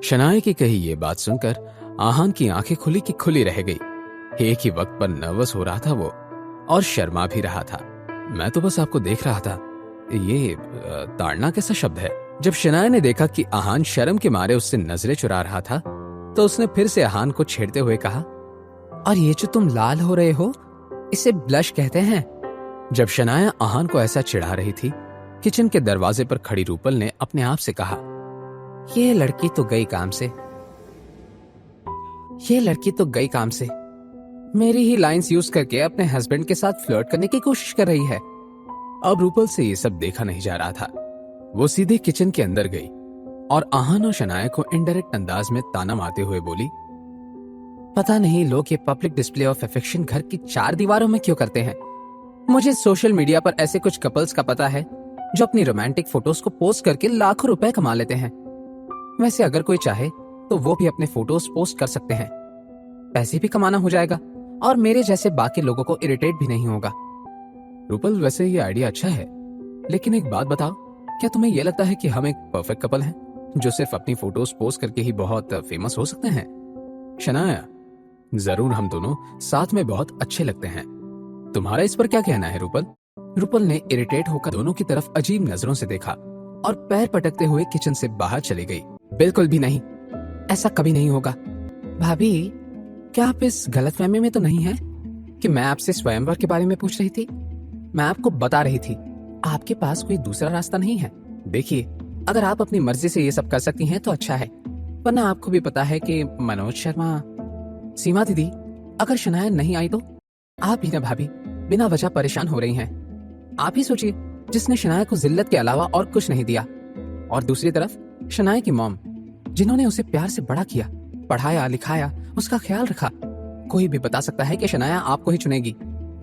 शनाया की कही ये बात सुनकर आहान की आंखें खुली की खुली रह गई। एक ही वक्त पर नर्वस हो रहा था वो और शर्मा भी रहा था। मैं तो बस आपको देख रहा था। ये ताड़ना कैसा शब्द है? जब शनाया ने देखा कि आहान शर्म के मारे उससे नजरें चुरा रहा था, तो उसने फिर से आहान को छेड़ते हुए कहा, और ये जो तुम लाल हो रहे हो, इसे ब्लश कहते हैं। जब शनाया आहान को ऐसा चिढ़ा रही थी, किचन के दरवाजे पर खड़ी रूपल ने अपने आप से कहा, ये लड़की तो गई काम से। ये लड़की तो गई काम से। मेरी ही लाइंस यूज करके अपने हस्बैंड के साथ फ्लर्ट करने की कोशिश कर रही है। अब रूपल से ये सब देखा नहीं जा रहा था। वो सीधे किचन के अंदर गई और आहान और शनाया को इनडायरेक्ट अंदाज में ताना मारते हुए बोली, पता नहीं लोग ये पब्लिक डिस्प्ले ऑफ अफेक्शन घर की 4 दीवारों में क्यों करते हैं। मुझे सोशल मीडिया पर ऐसे कुछ कपल्स का पता है जो अपनी रोमांटिक फोटोज को पोस्ट करके लाखों रुपए कमा लेते हैं। वैसे अगर कोई चाहे तो वो भी अपने फोटोज पोस्ट कर सकते हैं, पैसे भी कमाना हो जाएगा और मेरे जैसे बाकी लोगों को इरिटेट भी नहीं होगा। रूपल वैसे ये आइडिया अच्छा है, लेकिन एक बात बताओ, क्या तुम्हें यह लगता है कि हम एक परफेक्ट कपल हैं जो सिर्फ अपनी फोटोज पोस्ट करके ही बहुत फेमस हो सकते हैं? शनाया, जरूर हम दोनों साथ में बहुत अच्छे लगते हैं। तुम्हारा इस पर क्या कहना है रूपल? रूपल ने इरिटेट होकर दोनों की तरफ अजीब नजरों से देखा और पैर पटकते हुए किचन से बाहर चली गई। बिल्कुल भी नहीं, ऐसा कभी नहीं होगा। भाभी, क्या आप इस गलतफहमी में तो नहीं है कि मैं आपसे स्वयंवर के बारे में पूछ रही थी? मैं आपको बता रही थी आपके पास कोई दूसरा रास्ता नहीं है। देखिए, अगर आप अपनी मर्जी से ये सब कर सकती हैं तो अच्छा है, वरना आपको भी पता है कि मनोज शर्मा। सीमा दीदी, अगर शनाया नहीं आई तो? आप ही ना भाभी बिना वजह परेशान हो रही हैं। आप ही सोचिए, जिसने शनाया को जिल्लत के अलावा और कुछ नहीं दिया, और दूसरी तरफ शनाया की मॉम जिन्होंने उसे प्यार से बड़ा किया, पढ़ाया लिखाया, उसका ख्याल रखा। कोई भी बता सकता है कि शनाया आपको ही चुनेगी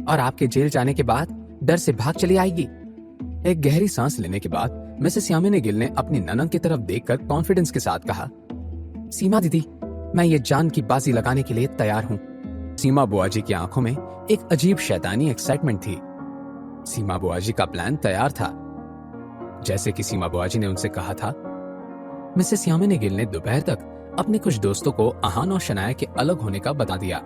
और आपके जेल जाने के बाद डर से भाग चली आएगी। एक गहरी सांस लेने के बाद मिसेस यामिनी गिल ने अपनी ननद की तरफ देखकर कॉन्फिडेंस के साथ कहा, सीमा दीदी, मैं ये जान की बाजी लगाने के लिए तैयार हूँ। सीमा बुआजी की आंखों में एक अजीब शैतानी एक्साइटमेंट थी। सीमा बुआजी का प्लान तैयार था। जैसे कि सीमा बुआजी ने उनसे कहा था, मिसेस यामिनी गिल ने दोपहर तक अपने कुछ दोस्तों को आहान और शनाया के अलग होने का बता दिया।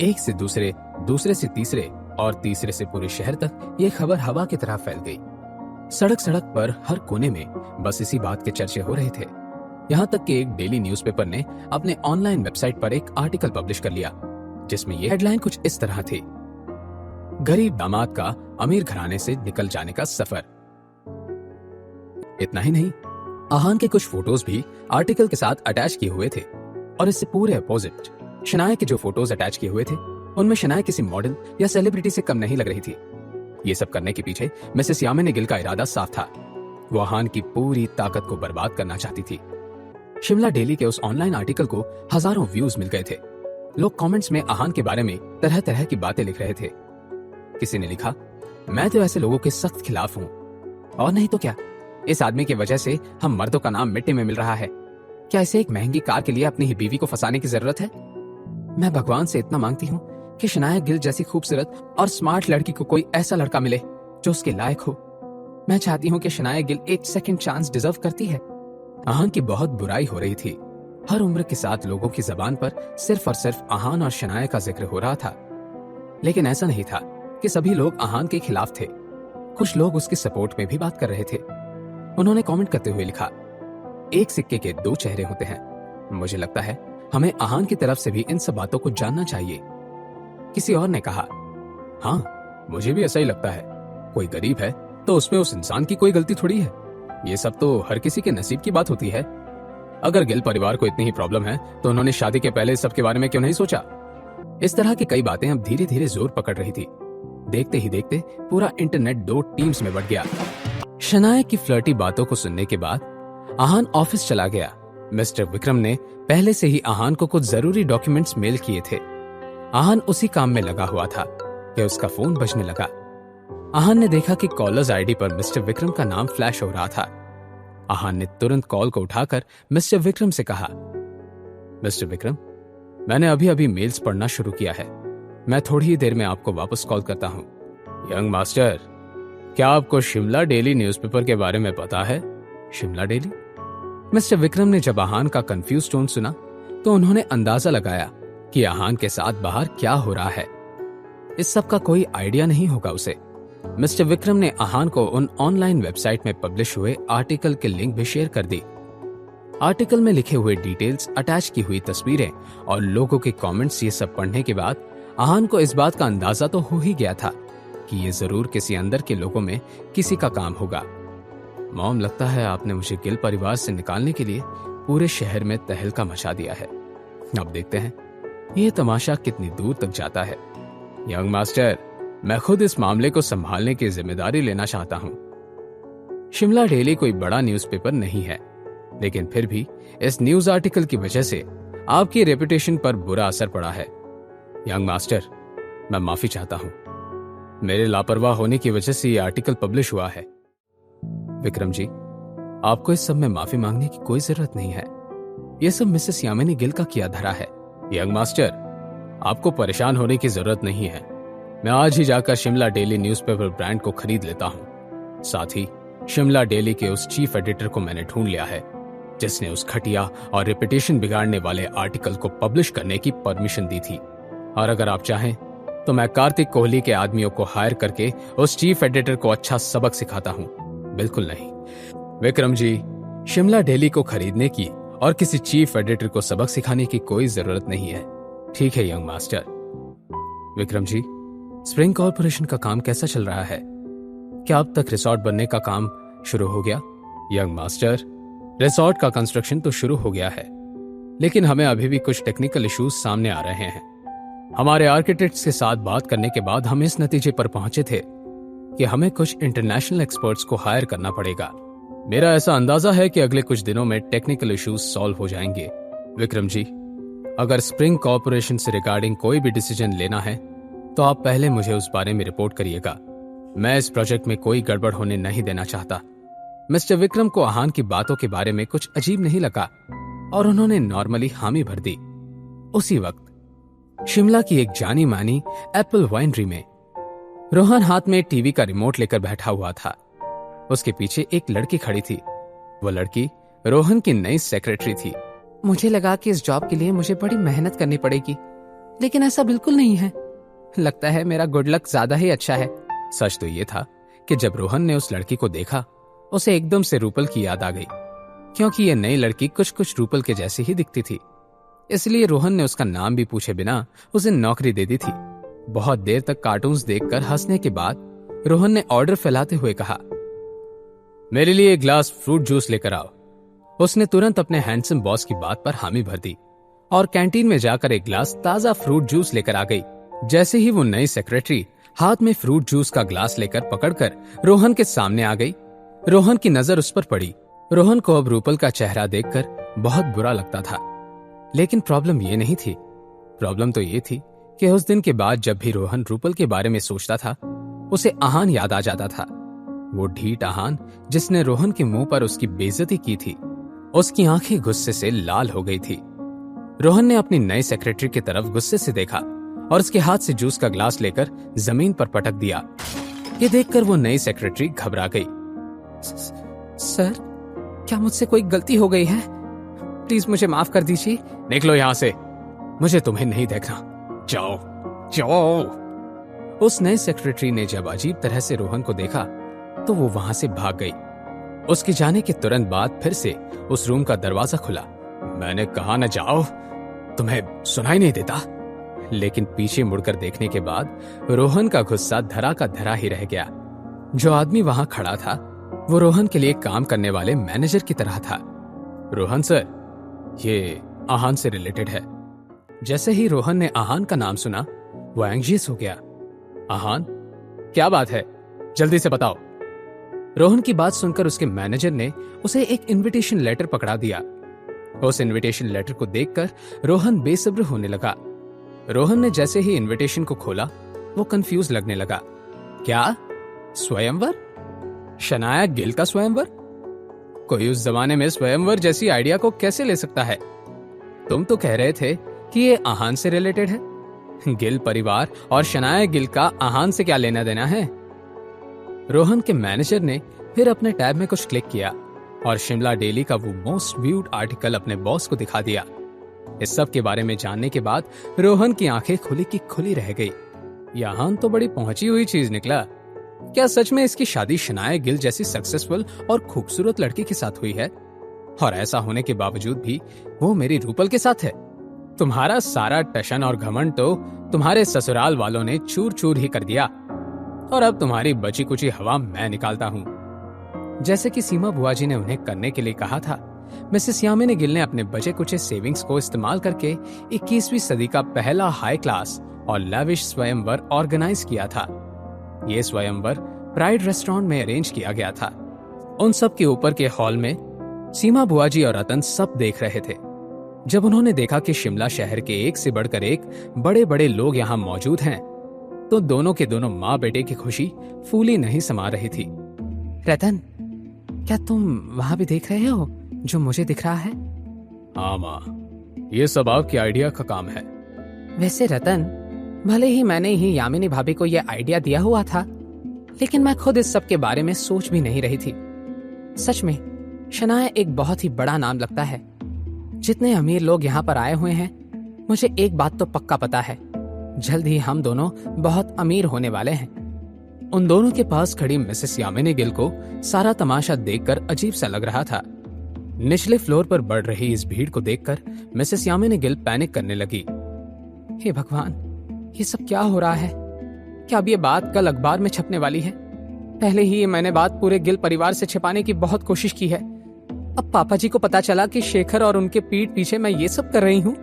एक से दूसरे, दूसरे से तीसरे और तीसरे से पूरे शहर तक ये खबर हवा की तरह फैल गई। सड़क सड़क पर हर कोने में बस इसी बात के चर्चे हो रहे थे। यहाँ तक कि एक डेली न्यूज़पेपर ने अपने ऑनलाइन वेबसाइट पर एक आर्टिकल पब्लिश कर लिया जिसमें ये हेडलाइन कुछ इस तरह थी, गरीब दामाद का अमीर घराने से निकल जाने का सफर। इतना ही नहीं, आहान के कुछ फोटोज भी आर्टिकल के साथ अटैच किए हुए थे और इससे पूरे अपोजिट शनाया के जो फोटोज अटैच किए हुए थे उनमें शनाया किसी मॉडल या सेलिब्रिटी से कम नहीं लग रही थी। ये सब करने के पीछे मिसेस यामिनी गिल का इरादा साफ था। वो आहान की पूरी ताकत को बर्बाद करना चाहती थी। शिमला डेली के उस ऑनलाइन आर्टिकल को हजारों व्यूज मिल गए थे। लोग कमेंट्स में आहान के बारे में तरह तरह की बातें लिख रहे थे। किसी ने लिखा, मैं तो ऐसे लोगों के सख्त खिलाफ हूं, और नहीं तो क्या, इस आदमी की वजह से हम मर्दों का नाम मिट्टी में मिल रहा है। क्या इसे एक महंगी कार के लिए अपनी ही बीवी को फंसाने की जरूरत है? मैं भगवान से इतना मांगती हूँ कि शनाया गिल जैसी खूबसूरत और स्मार्ट लड़की को कोई ऐसा लड़का मिले जो उसके लायक हो। मैं चाहती हूँ कि शनाया गिल एक सेकंड चांस डिजर्व करती है। आहान की बहुत बुराई हो रही थी। हर उम्र के साथ लोगों की जबान पर सिर्फ और सिर्फ आहान और शनाया का जिक्र हो रहा था। लेकिन ऐसा नहीं था कि सभी लोग आहान के खिलाफ थे। कुछ लोग उसके सपोर्ट में भी बात कर रहे थे। उन्होंने कमेंट करते हुए लिखा, एक सिक्के के 2 चेहरे होते हैं। मुझे लगता है हमें आहान की तरफ से भी इन सब बातों को जानना चाहिए। किसी और ने कहा, हाँ, मुझे भी ऐसा ही लगता है। कोई गरीब है तो उसमें उस इंसान की कोई गलती थोड़ी है। ये सब तो हर किसी के नसीब की बात होती है। अगर गिल परिवार को इतनी ही प्रॉब्लम है तो उन्होंने शादी के पहले सबके बारे में क्यों नहीं सोचा? इस तरह की कई बातें अब धीरे धीरे जोर पकड़ रही थी। देखते ही देखते पूरा इंटरनेट 2 टीम्स में बढ़ गया। शनाया की फ्लर्टी बातों को सुनने के बाद आहान ऑफिस चला गया। मिस्टर विक्रम ने पहले से ही आहान को कुछ जरूरी डॉक्यूमेंट्स मेल किए थे। आहान उसी काम में लगा हुआ था कि उसका फोन बजने लगा। आहान ने देखा कि कॉलर्स आईडी पर मिस्टर विक्रम का नाम फ्लैश हो रहा था। आहान ने तुरंत कॉल को उठाकर मिस्टर विक्रम से कहा, मिस्टर विक्रम, मैंने अभी अभी मेल्स पढ़ना शुरू किया है। मैं थोड़ी ही देर में आपको वापस कॉल करता हूँ। यंग मास्टर, क्या आपको शिमला डेली न्यूज़पेपर के बारे में पता है? शिमला डेली? मिस्टर विक्रम ने जब आहान का कंफ्यूज टोन सुना तो उन्होंने अंदाजा लगाया कि आहान के साथ बाहर क्या हो रहा है। इस सब का कोई आइडिया नहीं होगा उसे। मिस्टर विक्रम ने आहान को उन ऑनलाइन वेबसाइट में पब्लिश हुए आर्टिकल के लिंक भी शेयर कर दी। आर्टिकल में लिखे हुए डिटेल्स, अटैच की हुई तस्वीरें और लोगों के कमेंट्स, ये सब पढ़ने के बाद आहान को इस बात का अंदाजा तो हो ही गया था कि ये जरूर किसी अंदर के लोगों में किसी का काम होगा। मॉम, लगता है आपने मुझे गिल परिवार से निकालने के लिए पूरे शहर में तहलका मचा दिया है। अब देखते हैं ये तमाशा कितनी दूर तक जाता है। यंग मास्टर, मैं खुद इस मामले को संभालने की जिम्मेदारी लेना चाहता हूं। शिमला डेली कोई बड़ा न्यूज़पेपर नहीं है, लेकिन फिर भी इस न्यूज आर्टिकल की वजह से आपकी रेपुटेशन पर बुरा असर पड़ा है। यंग मास्टर, मैं माफी चाहता हूं। मेरे लापरवाह होने की वजह से ये आर्टिकल पब्लिश हुआ है। विक्रम जी, आपको इस सब में माफी मांगने की कोई जरूरत नहीं है। यह सब मिसेस यामिनी गिल का किया धरा है। यंग मास्टर, आपको परेशान होने की जरूरत नहीं है। मैं आज ही जाकर शिमला डेली न्यूज़पेपर ब्रांड को खरीद लेता हूं। साथ ही शिमला डेली के उस चीफ एडिटर को मैंने ढूंढ लिया है जिसने उस घटिया और रेपुटेशन बिगाड़ने वाले आर्टिकल को पब्लिश करने की परमिशन दी थी। और अगर आप चाहें तो मैं कार्तिक कोहली के आदमियों को हायर करके उस चीफ एडिटर को अच्छा सबक सिखाता हूं। बिल्कुल नहीं विक्रम जी, शिमला डेली को खरीदने की और किसी चीफ एडिटर को सबक सिखाने की कोई जरूरत नहीं है। ठीक है young master. Vikram ji, spring corporation का काम कैसा चल रहा है? क्या अब तक रिसोर्ट बनने का काम शुरू हो गया? यंग मास्टर, रिसोर्ट का कंस्ट्रक्शन तो शुरू हो गया है, लेकिन हमें अभी भी कुछ टेक्निकल इश्यूज सामने आ रहे हैं। हमारे आर्किटेक्ट्स के साथ बात करने के बाद हम इस नतीजे पर पहुंचे थे कि हमें कुछ इंटरनेशनल एक्सपर्ट्स को हायर करना पड़ेगा। मेरा ऐसा अंदाजा है कि अगले कुछ दिनों में टेक्निकल इश्यूज सॉल्व हो जाएंगे। विक्रम जी, अगर स्प्रिंग कॉर्पोरेशन से रिगार्डिंग कोई भी डिसीजन लेना है तो आप पहले मुझे उस बारे में रिपोर्ट करिएगा। मैं इस प्रोजेक्ट में कोई गड़बड़ होने नहीं देना चाहता। मिस्टर विक्रम को आहान की बातों के बारे में कुछ अजीब नहीं लगा और उन्होंने नॉर्मली हामी भर दी। उसी वक्त शिमला की एक जानी मानी एप्पल वाइनरी में रोहन हाथ में टीवी का रिमोट लेकर बैठा हुआ था। उसके पीछे एक लड़की खड़ी थी। वो लड़की रोहन की नई सेक्रेटरी थी। मुझे लगा कि इस जॉब के लिए मुझे बड़ी मेहनत करनी पड़ेगी, लेकिन ऐसा बिल्कुल नहीं है। लगता है मेरा गुड लक ज्यादा ही अच्छा है। सच तो ये था कि जब रोहन ने उस लड़की को देखा, उसे एकदम से रूपल की याद आ गई, क्योंकि ये नई लड़की कुछ कुछ रूपल के जैसी ही दिखती थी। इसलिए रोहन ने उसका नाम भी पूछे बिना उसे नौकरी दे दी थी। बहुत देर तक कार्टून्स देखकर हंसने के बाद रोहन ने ऑर्डर फैलाते हुए कहा, मेरे लिए एक ग्लास फ्रूट जूस लेकर आओ। उसने तुरंत अपने हैंडसम बॉस की बात पर हामी भर दी और कैंटीन में जाकर एक ग्लास ताजा फ्रूट जूस लेकर आ गई। जैसे ही वो नई सेक्रेटरी हाथ में फ्रूट जूस का ग्लास लेकर पकड़कर रोहन के सामने आ गई, रोहन की नजर उस पर पड़ी। रोहन को अब रूपल का चेहरा देखकर बहुत बुरा लगता था, लेकिन प्रॉब्लम ये नहीं थी। प्रॉब्लम तो ये थी कि उस दिन के बाद जब भी रोहन रूपल के बारे में सोचता था, उसे आहान याद आ जाता था। वो ढीठ आहान जिसने रोहन के मुंह पर उसकी बेइज्जती की थी। उसकी आंखें गुस्से से लाल हो गई थी। रोहन ने अपनी नई सेक्रेटरी की तरफ गुस्से से देखा और उसके हाथ से जूस का ग्लास लेकर जमीन पर पटक दिया। ये देखकर वो नई सेक्रेटरी घबरा गई। सर, क्या मुझसे कोई गलती हो गई है? प्लीज मुझे माफ कर दीजिए। निकलो यहां से, मुझे तुम्हें नहीं देखना। जाओ जाओ। उस नए सेक्रेटरी ने जब अजीब तरह से रोहन को देखा तो वो वहां से भाग गई। उसके जाने के तुरंत बाद फिर से उस रूम का दरवाजा खुला। मैंने कहा न जाओ, तुम्हें सुनाई नहीं देता? लेकिन पीछे मुड़कर देखने के बाद रोहन का गुस्सा धरा का धरा ही रह गया। जो आदमी वहां खड़ा था वो रोहन के लिए काम करने वाले मैनेजर की तरह था। रोहन सर, ये आहान से रिलेटेड है। जैसे ही रोहन ने आहान का नाम सुना, वो एंग्जियस हो गया। आहान, क्या बात है? जल्दी से बताओ। रोहन की बात सुनकर उसके मैनेजर ने उसे एक इनविटेशन लेटर पकड़ा दिया। उस इनविटेशन लेटर को देखकर रोहन बेसब्र होने लगा। रोहन ने जैसे ही इनविटेशन को खोला, वो कंफ्यूज लगने लगा। क्या स्वयंवर? शनाया गिल का स्वयंवर? कोई उस जमाने में स्वयंवर जैसी आइडिया को कैसे ले सकता है? तुम तो कह रहे थे कि ये आहान से रिलेटेड है। गिल परिवार और शनाया गिल का आहान से क्या लेना देना है? रोहन के मैनेजर ने फिर अपने टैब में कुछ क्लिक किया और शिमला डेली का वो मोस्ट व्यूड आर्टिकल अपने बॉस को दिखा दिया। इस सब के बारे में जानने के बाद रोहन की आंखें खुली की खुली रह गई। यहाँ तो बड़ी पहुंची हुई चीज निकला। क्या सच में इसकी शादी शनाया गिल जैसी सक्सेसफुल और खूबसूरत लड़की के साथ हुई है? और ऐसा होने के बावजूद भी वो मेरी रूपल के साथ है। तुम्हारा सारा टशन और घमंड तो तुम्हारे ससुराल वालों ने चूर चूर ही कर दिया और अब तुम्हारी बची कुची हवा मैं निकालता हूँ। जैसे कि सीमा बुआ जी ने उन्हें करने के लिए कहा था, मिसेस यामिनी गिल ने अपने बचे कुचे सेविंग्स को इस्तेमाल करके 21वीं सदी का पहला हाई क्लास और लैविश स्वयंवर ऑर्गेनाइज किया था। यह स्वयंवर प्राइड रेस्टोरेंट में अरेंज किया गया था। उन सब के ऊपर के हॉल में सीमा बुआजी और रतन सब देख रहे थे। जब उन्होंने देखा कि शिमला शहर के एक से बढ़कर एक बड़े बड़े लोग यहाँ मौजूद हैं, तो दोनों के दोनों माँ बेटे की खुशी फूली नहीं समा रही थी। रतन, क्या तुम वहां भी देख रहे हो जो मुझे दिख रहा है? हाँ माँ, ये सब आपके आइडिया का काम है। वैसे रतन, भले ही मैंने ही यामिनी भाभी को यह आइडिया दिया हुआ था, लेकिन मैं खुद इस सब के बारे में सोच भी नहीं रही थी। सच में शनाया एक बहुत ही बड़ा नाम लगता है। जितने अमीर लोग यहाँ पर आए हुए हैं, मुझे एक बात तो पक्का पता है, जल्द ही हम दोनों बहुत अमीर होने वाले हैं। उन दोनों के पास खड़ी मिसेस यामिनी गिल को सारा तमाशा देखकर अजीब सा लग रहा था। निचले फ्लोर पर बढ़ रही इस भीड़ को देखकर मिसेस यामिनी गिल पैनिक करने लगी। हे भगवान, ये सब क्या हो रहा है? क्या अब ये बात कल अखबार में छपने वाली है? पहले ही ये मैंने बात पूरे गिल परिवार से छिपाने की बहुत कोशिश की है। अब पापा जी को पता चला कि शेखर और उनके पीठ पीछे मैं ये सब कर रही हूँ,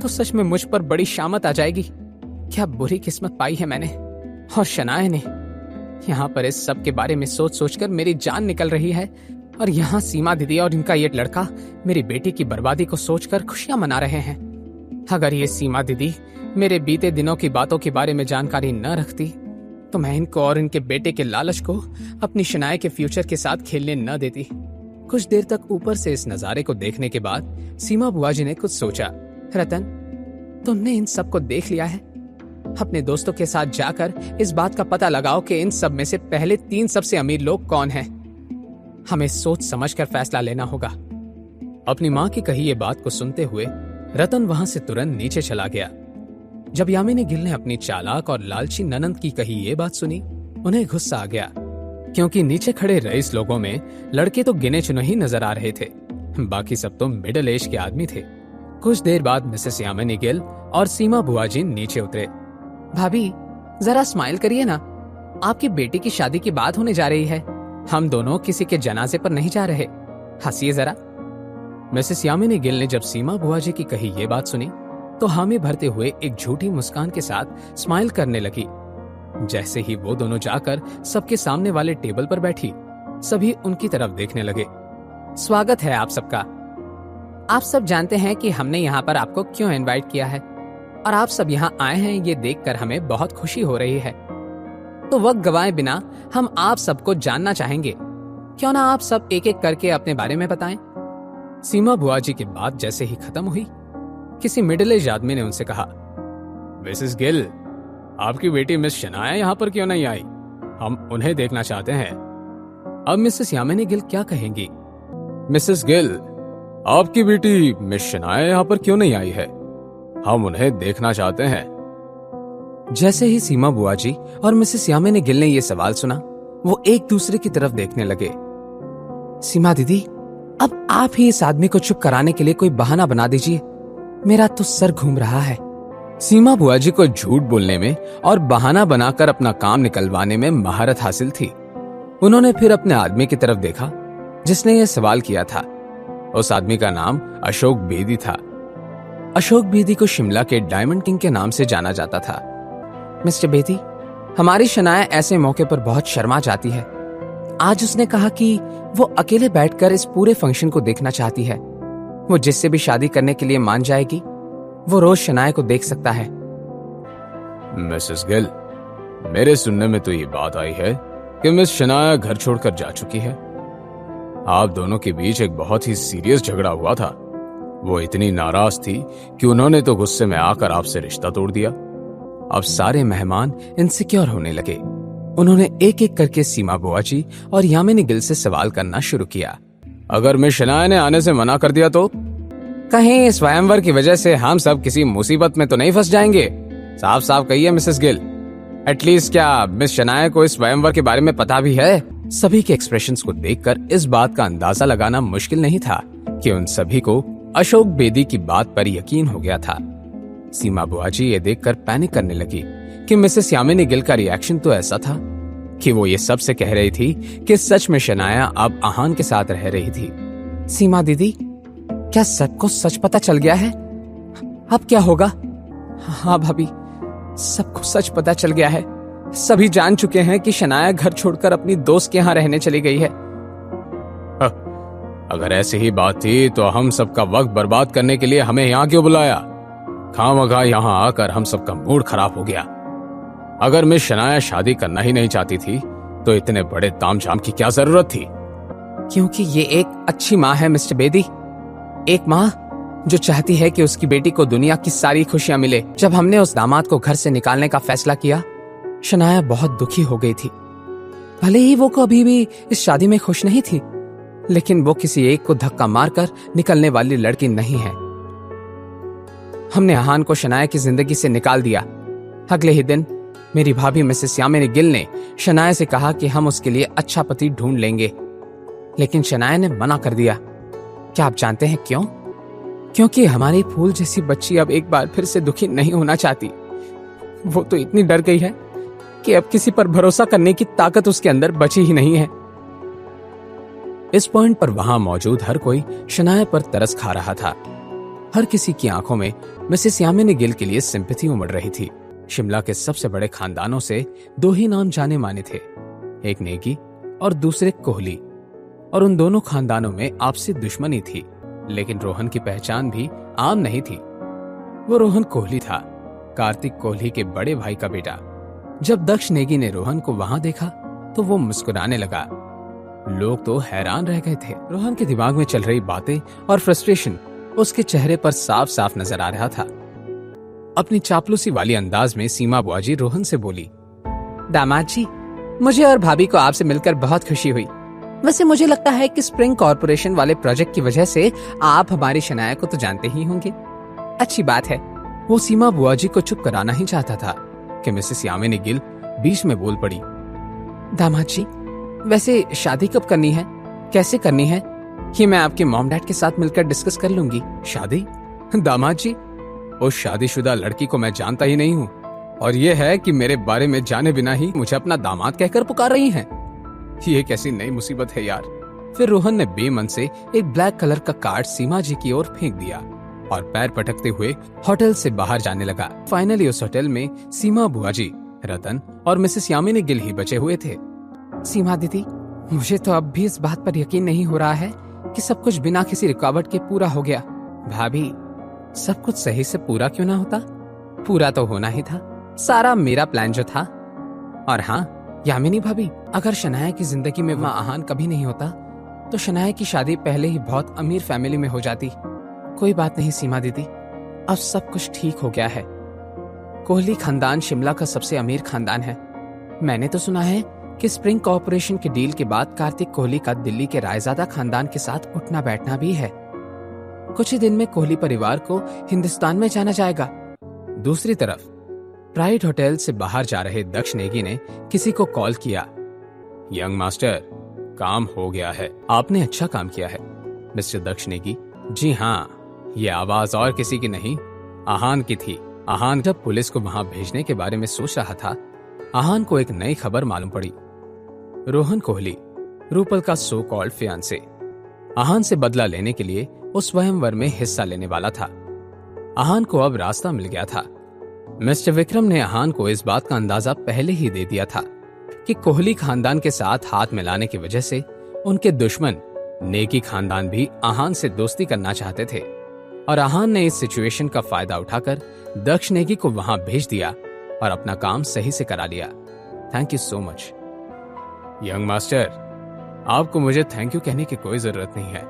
तो सच में मुझ पर बड़ी शामत आ जाएगी। क्या बुरी किस्मत पाई है मैंने और शनाया ने। यहाँ पर इस सब के बारे में सोच सोचकर मेरी जान निकल रही है, और यहाँ सीमा दीदी और इनका ये लड़का मेरी बेटी की बर्बादी को सोचकर खुशियां मना रहे हैं। अगर ये सीमा दीदी मेरे बीते दिनों की बातों के बारे में जानकारी न रखती, तो मैं इनको और इनके बेटे के लालच को अपनी शनाया के फ्यूचर के साथ खेलने न देती। कुछ देर तक ऊपर से इस नजारे को देखने के बाद सीमा बुआजी ने कुछ सोचा। रतन, तुमने इन सब को देख लिया है। अपने दोस्तों के साथ जाकर इस बात का पता लगाओ कि इन सब में से पहले 3 सबसे अमीर लोग कौन हैं। हमें सोच समझकर फैसला लेना होगा। अपनी माँ की कही ये बात को सुनते हुए रतन वहां से तुरंत नीचे चला गया। जब यामिनी गिल ने अपनी चालाक और लालची ननंद की कही ये बात सुनी, उन्हें गुस्सा आ गया, क्योंकि नीचे खड़े रईस लोगों में लड़के तो गिने चुने ही नजर आ रहे थे, बाकी सब तो मिडिल एज के आदमी थे। कुछ देर बाद मिसेस यामिनी गिल और सीमा बुआजी नीचे उतरे। भाभी, जरा स्माइल करिए ना, आपकी बेटी की शादी की बात होने जा रही है। हम दोनों किसी के जनाजे पर नहीं जा रहे, हंसिए जरा। मिसेस यामिनी गिल ने जब सीमा बुआजी की कही ये बात सुनी, तो हामी भरते हुए एक झूठी मुस्कान के साथ स्माइल करने लगी। जैसे ही वो दोनों जाकर सबके सामने वाले टेबल पर बैठी, सभी उनकी तरफ देखने लगे। स्वागत है आप सबका। आप सब जानते हैं कि हमने यहाँ पर आपको क्यों इनवाइट किया है, और आप सब यहाँ आए हैं ये देखकर हमें बहुत खुशी हो रही है। तो वक्त गवाए बिना हम आप सबको जानना चाहेंगे। क्यों ना आप सब एक एक करके अपने बारे में बताएं। सीमा बुआजी की बात जैसे ही खत्म हुई, किसी मिडिल एज आदमी ने उनसे कहा, मिसेस गिल, आपकी बेटी मिस शनाया यहाँ पर क्यों नहीं आई? हम उन्हें देखना चाहते हैं। अब मिसेस यामिनी गिल क्या कहेंगी? मिसेस गिल, आपकी बेटी मिस शनाया यहाँ पर क्यों नहीं आई है? हम उन्हें देखना चाहते हैं। जैसे ही सीमा बुआजी और मिसेस यामिनी गिल ने यह सवाल सुना, वो एक दूसरे की तरफ देखने लगे। सीमा दीदी, अब आप ही इस आदमी को चुप कराने के लिए कोई बहाना बना दीजिए, मेरा तो सर घूम रहा है। सीमा बुआजी को झूठ बोलने में और बहाना बनाकर अपना काम निकलवाने में महारत हासिल थी। उन्होंने फिर अपने आदमी की तरफ देखा जिसने यह सवाल किया था। उस आदमी का नाम अशोक बेदी था। अशोक बेदी को शिमला के डायमंड किंग के नाम से जाना जाता था। मिस्टर बेदी, हमारी शनाया ऐसे मौके पर बहुत शर्मा जाती है। आज उसने कहा कि वो अकेले बैठकर इस पूरे फंक्शन को देखना चाहती है। वो जिससे भी शादी करने के लिए मान जाएगी, वो रोज शनाया को देख सकता है। मिसेस गिल, मेरे सुनने में तो ये बात आई है कि मिस शनाया घर छोड़कर जा चुकी है। आप दोनों के बीच एक बहुत ही सीरियस झगड़ा हुआ था। वो इतनी नाराज थी कि उन्होंने तो गुस्से में आकर आपसे रिश्ता तोड़ दिया। अब सारे मेहमान इनसिक्योर होने लगे। उन्होंने एक एक करके सीमा बुआजी और यामिनी गिल से सवाल करना शुरू किया। अगर मिस शनाया ने आने से मना कर दिया तो? कहीं स्वयंवर की वजह से हम सब किसी मुसीबत में तो नहीं फंस जाएंगे? साफ साफ कहिए मिसेस गिल, एटलीस्ट क्या मिस शनाया को इस स्वयंवर के बारे में पता भी है? सभी के एक्सप्रेशंस को देखकर इस बात का अंदाजा लगाना मुश्किल नहीं था कि उन सभी को अशोक बेदी की बात पर यकीन हो गया था। सीमा बुआजी ये देखकर पैनिक करने लगी कि मिसेस यामिनी गिल का रिएक्शन तो ऐसा था कि वो ये सबसे कह रही थी कि सच में शनाया अब आहान के साथ रह रही थी। सीमा दीदी, क्या सबको सच पता चल गया है? अब क्या होगा? हाँ भाभी, सबको सच पता चल गया है। सभी जान चुके हैं कि शनाया घर छोड़कर अपनी दोस्त के यहाँ रहने चली गई है। अगर ऐसी ही बात थी तो हम सबका वक्त बर्बाद करने के लिए हमें यहाँ क्यों बुलाया? खामखा यहाँ आकर हम सबका मूड खराब हो गया। अगर मिस शनाया शादी करना ही नहीं चाहती थी तो इतने बड़े तामझाम की क्या जरूरत थी? क्योंकि ये एक अच्छी माँ है मिस्टर बेदी, एक माँ जो चाहती है कि उसकी बेटी को दुनिया की सारी खुशियां मिले। जब हमने उस दामाद को घर से निकालने का फैसला किया, शनाया बहुत दुखी हो गई थी। भले ही वो कभी भी इस शादी में खुश नहीं थी, लेकिन वो किसी एक को धक्का मारकर निकलने वाली लड़की नहीं है। हमने आहान को शनाया की जिंदगी से निकाल दिया। अगले ही दिन मेरी भाभी मिसेस यामिनी गिल ने शनाया से कहा कि हम उसके लिए अच्छा पति ढूंढ लेंगे, लेकिन शनाया ने मना कर दिया। क्या आप जानते हैं क्यों? क्योंकि हमारी फूल जैसी बच्ची अब एक बार फिर से दुखी नहीं होना चाहती। वो तो इतनी डर गई है कि अब किसी पर भरोसा करने की ताकत उसके अंदर बची ही नहीं है। इस पॉइंट पर वहां मौजूद हर कोई शनाया पर तरस खा रहा था। हर किसी की आंखों में मिसेस यामिनी गिल के लिए सिंपैथी उमड़ रही थी। शिमला के सबसे बड़े खानदानों से दो ही नाम जाने माने थे, एक नेगी और दूसरे कोहली, और उन दोनों खानदानों में आपसी दुश्मनी थी। लेकिन रोहन की पहचान भी आम नहीं थी। वो रोहन कोहली था, कार्तिक कोहली के बड़े भाई का बेटा। जब दक्ष नेगी ने रोहन को वहां देखा तो वो मुस्कुराने लगा। लोग तो हैरान रह गए थे। रोहन के दिमाग में चल रही बातें और फ्रस्ट्रेशन उसके चेहरे पर साफ साफ नजर आ रहा था। अपनी चापलूसी वाली अंदाज में सीमा बुआजी रोहन से बोली, दामाद जी, मुझे और भाभी को आपसे मिलकर बहुत खुशी हुई। वैसे मुझे लगता है कि स्प्रिंग कॉर्पोरेशन वाले प्रोजेक्ट की वजह से आप हमारी शनाया को तो जानते ही होंगे। अच्छी बात है। वो सीमा बुआजी को चुप कराना ही चाहता था कि मिसेस यामिनी गिल बीच में बोल पड़ी, दामाद जी, वैसे शादी कब करनी है, कैसे करनी है, ये मैं आपके मॉम डैड के साथ मिलकर डिस्कस कर लूंगी। शादी? दामाद जी, उस शादीशुदा लड़की को मैं जानता ही नहीं हूँ, और ये है कि मेरे बारे में जाने बिना ही मुझे अपना दामाद कहकर पुकार रही हैं। ये कैसी नई मुसीबत है यार। फिर रोहन ने बेमन से एक ब्लैक कलर का कार्ड सीमा जी की ओर फेंक दिया और पैर पटकते हुए होटल से बाहर जाने लगा। फाइनली उस होटल में सीमा बुआजी, रतन और मिसेस यामिनी गिल ही बचे हुए थे। सीमा दीदी, मुझे तो अब भी इस बात पर यकीन नहीं हो रहा है कि सब कुछ बिना किसी रुकावट के पूरा हो गया। भाभी, सब कुछ सही से पूरा क्यों ना होता? पूरा तो होना ही था, सारा मेरा प्लान जो था। और हाँ यामिनी भाभी, अगर शनाया की जिंदगी में वहाँ आहान कभी नहीं होता तो शनाया की शादी पहले ही बहुत अमीर फैमिली में हो जाती। कोई बात नहीं सीमा दीदी, अब सब कुछ ठीक हो गया है। कोहली खानदान शिमला का सबसे अमीर खानदान है। मैंने तो सुना है कि स्प्रिंग कॉर्पोरेशन के डील के बाद कार्तिक कोहली का दिल्ली के रायजादा खानदान के साथ उठना बैठना भी है। कुछ ही दिन में कोहली परिवार को हिंदुस्तान में जाना जाएगा। दूसरी तरफ प्राइड होटल से बाहर जा रहे दक्ष नेगी ने किसी को कॉल किया। यंग मास्टर, काम हो गया है। आपने अच्छा काम किया है मिस्टर दक्ष नेगी। जी हाँ, ये आवाज और किसी की नहीं, आहान की थी। आहान जब पुलिस को वहां भेजने के बारे में सोच रहा था, आहान को एक नई खबर मालूम पड़ी। रोहन कोहली, रूपल का सो कॉल्ड फियांसे, आहान से बदला लेने के लिए उस स्वयंवर में हिस्सा लेने वाला था। आहान को अब रास्ता मिल गया था। मिस्टर विक्रम ने आहान को इस बात का अंदाजा पहले ही दे दिया था कि कोहली खानदान के साथ हाथ मिलाने की वजह से उनके दुश्मन नेकी खानदान भी आहान से दोस्ती करना चाहते थे, और आहान ने इस सिचुएशन का फायदा उठाकर दक्ष नेगी को वहां भेज दिया और अपना काम सही से करा लिया। Thank you so much. Young master, आपको मुझे थैंक यू कहने की कोई जरूरत नहीं है।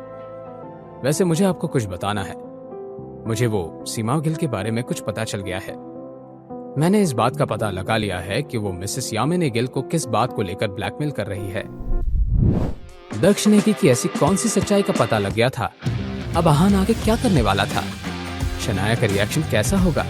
वैसे मुझे आपको कुछ बताना है। मुझे वो सीमा गिल के बारे में कुछ पता चल गया है। मैंने इस बात का पता लगा लिया है कि वो मिसेस यामिनी गिल को किस बात को लेकर ब्लैकमेल कर रही है। दक्ष नेगी की ऐसी कौन सी सच्चाई का पता लग गया था? अब आहान आगे क्या करने वाला था? शनाया का रिएक्शन कैसा होगा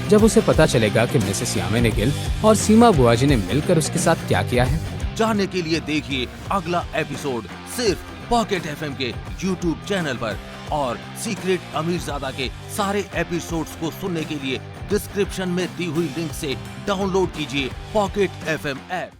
जब उसे पता चलेगा कि मिसेस यामिनी गिल और सीमा बुआजी ने मिलकर उसके साथ क्या किया है? जानने के लिए देखिए अगला एपिसोड सिर्फ पॉकेट एफएम के यूट्यूब चैनल पर, और सीक्रेट अमीरजादा के सारे एपिसोड्स को सुनने के लिए डिस्क्रिप्शन में दी हुई लिंक से डाउनलोड कीजिए पॉकेट एफएम ऐप।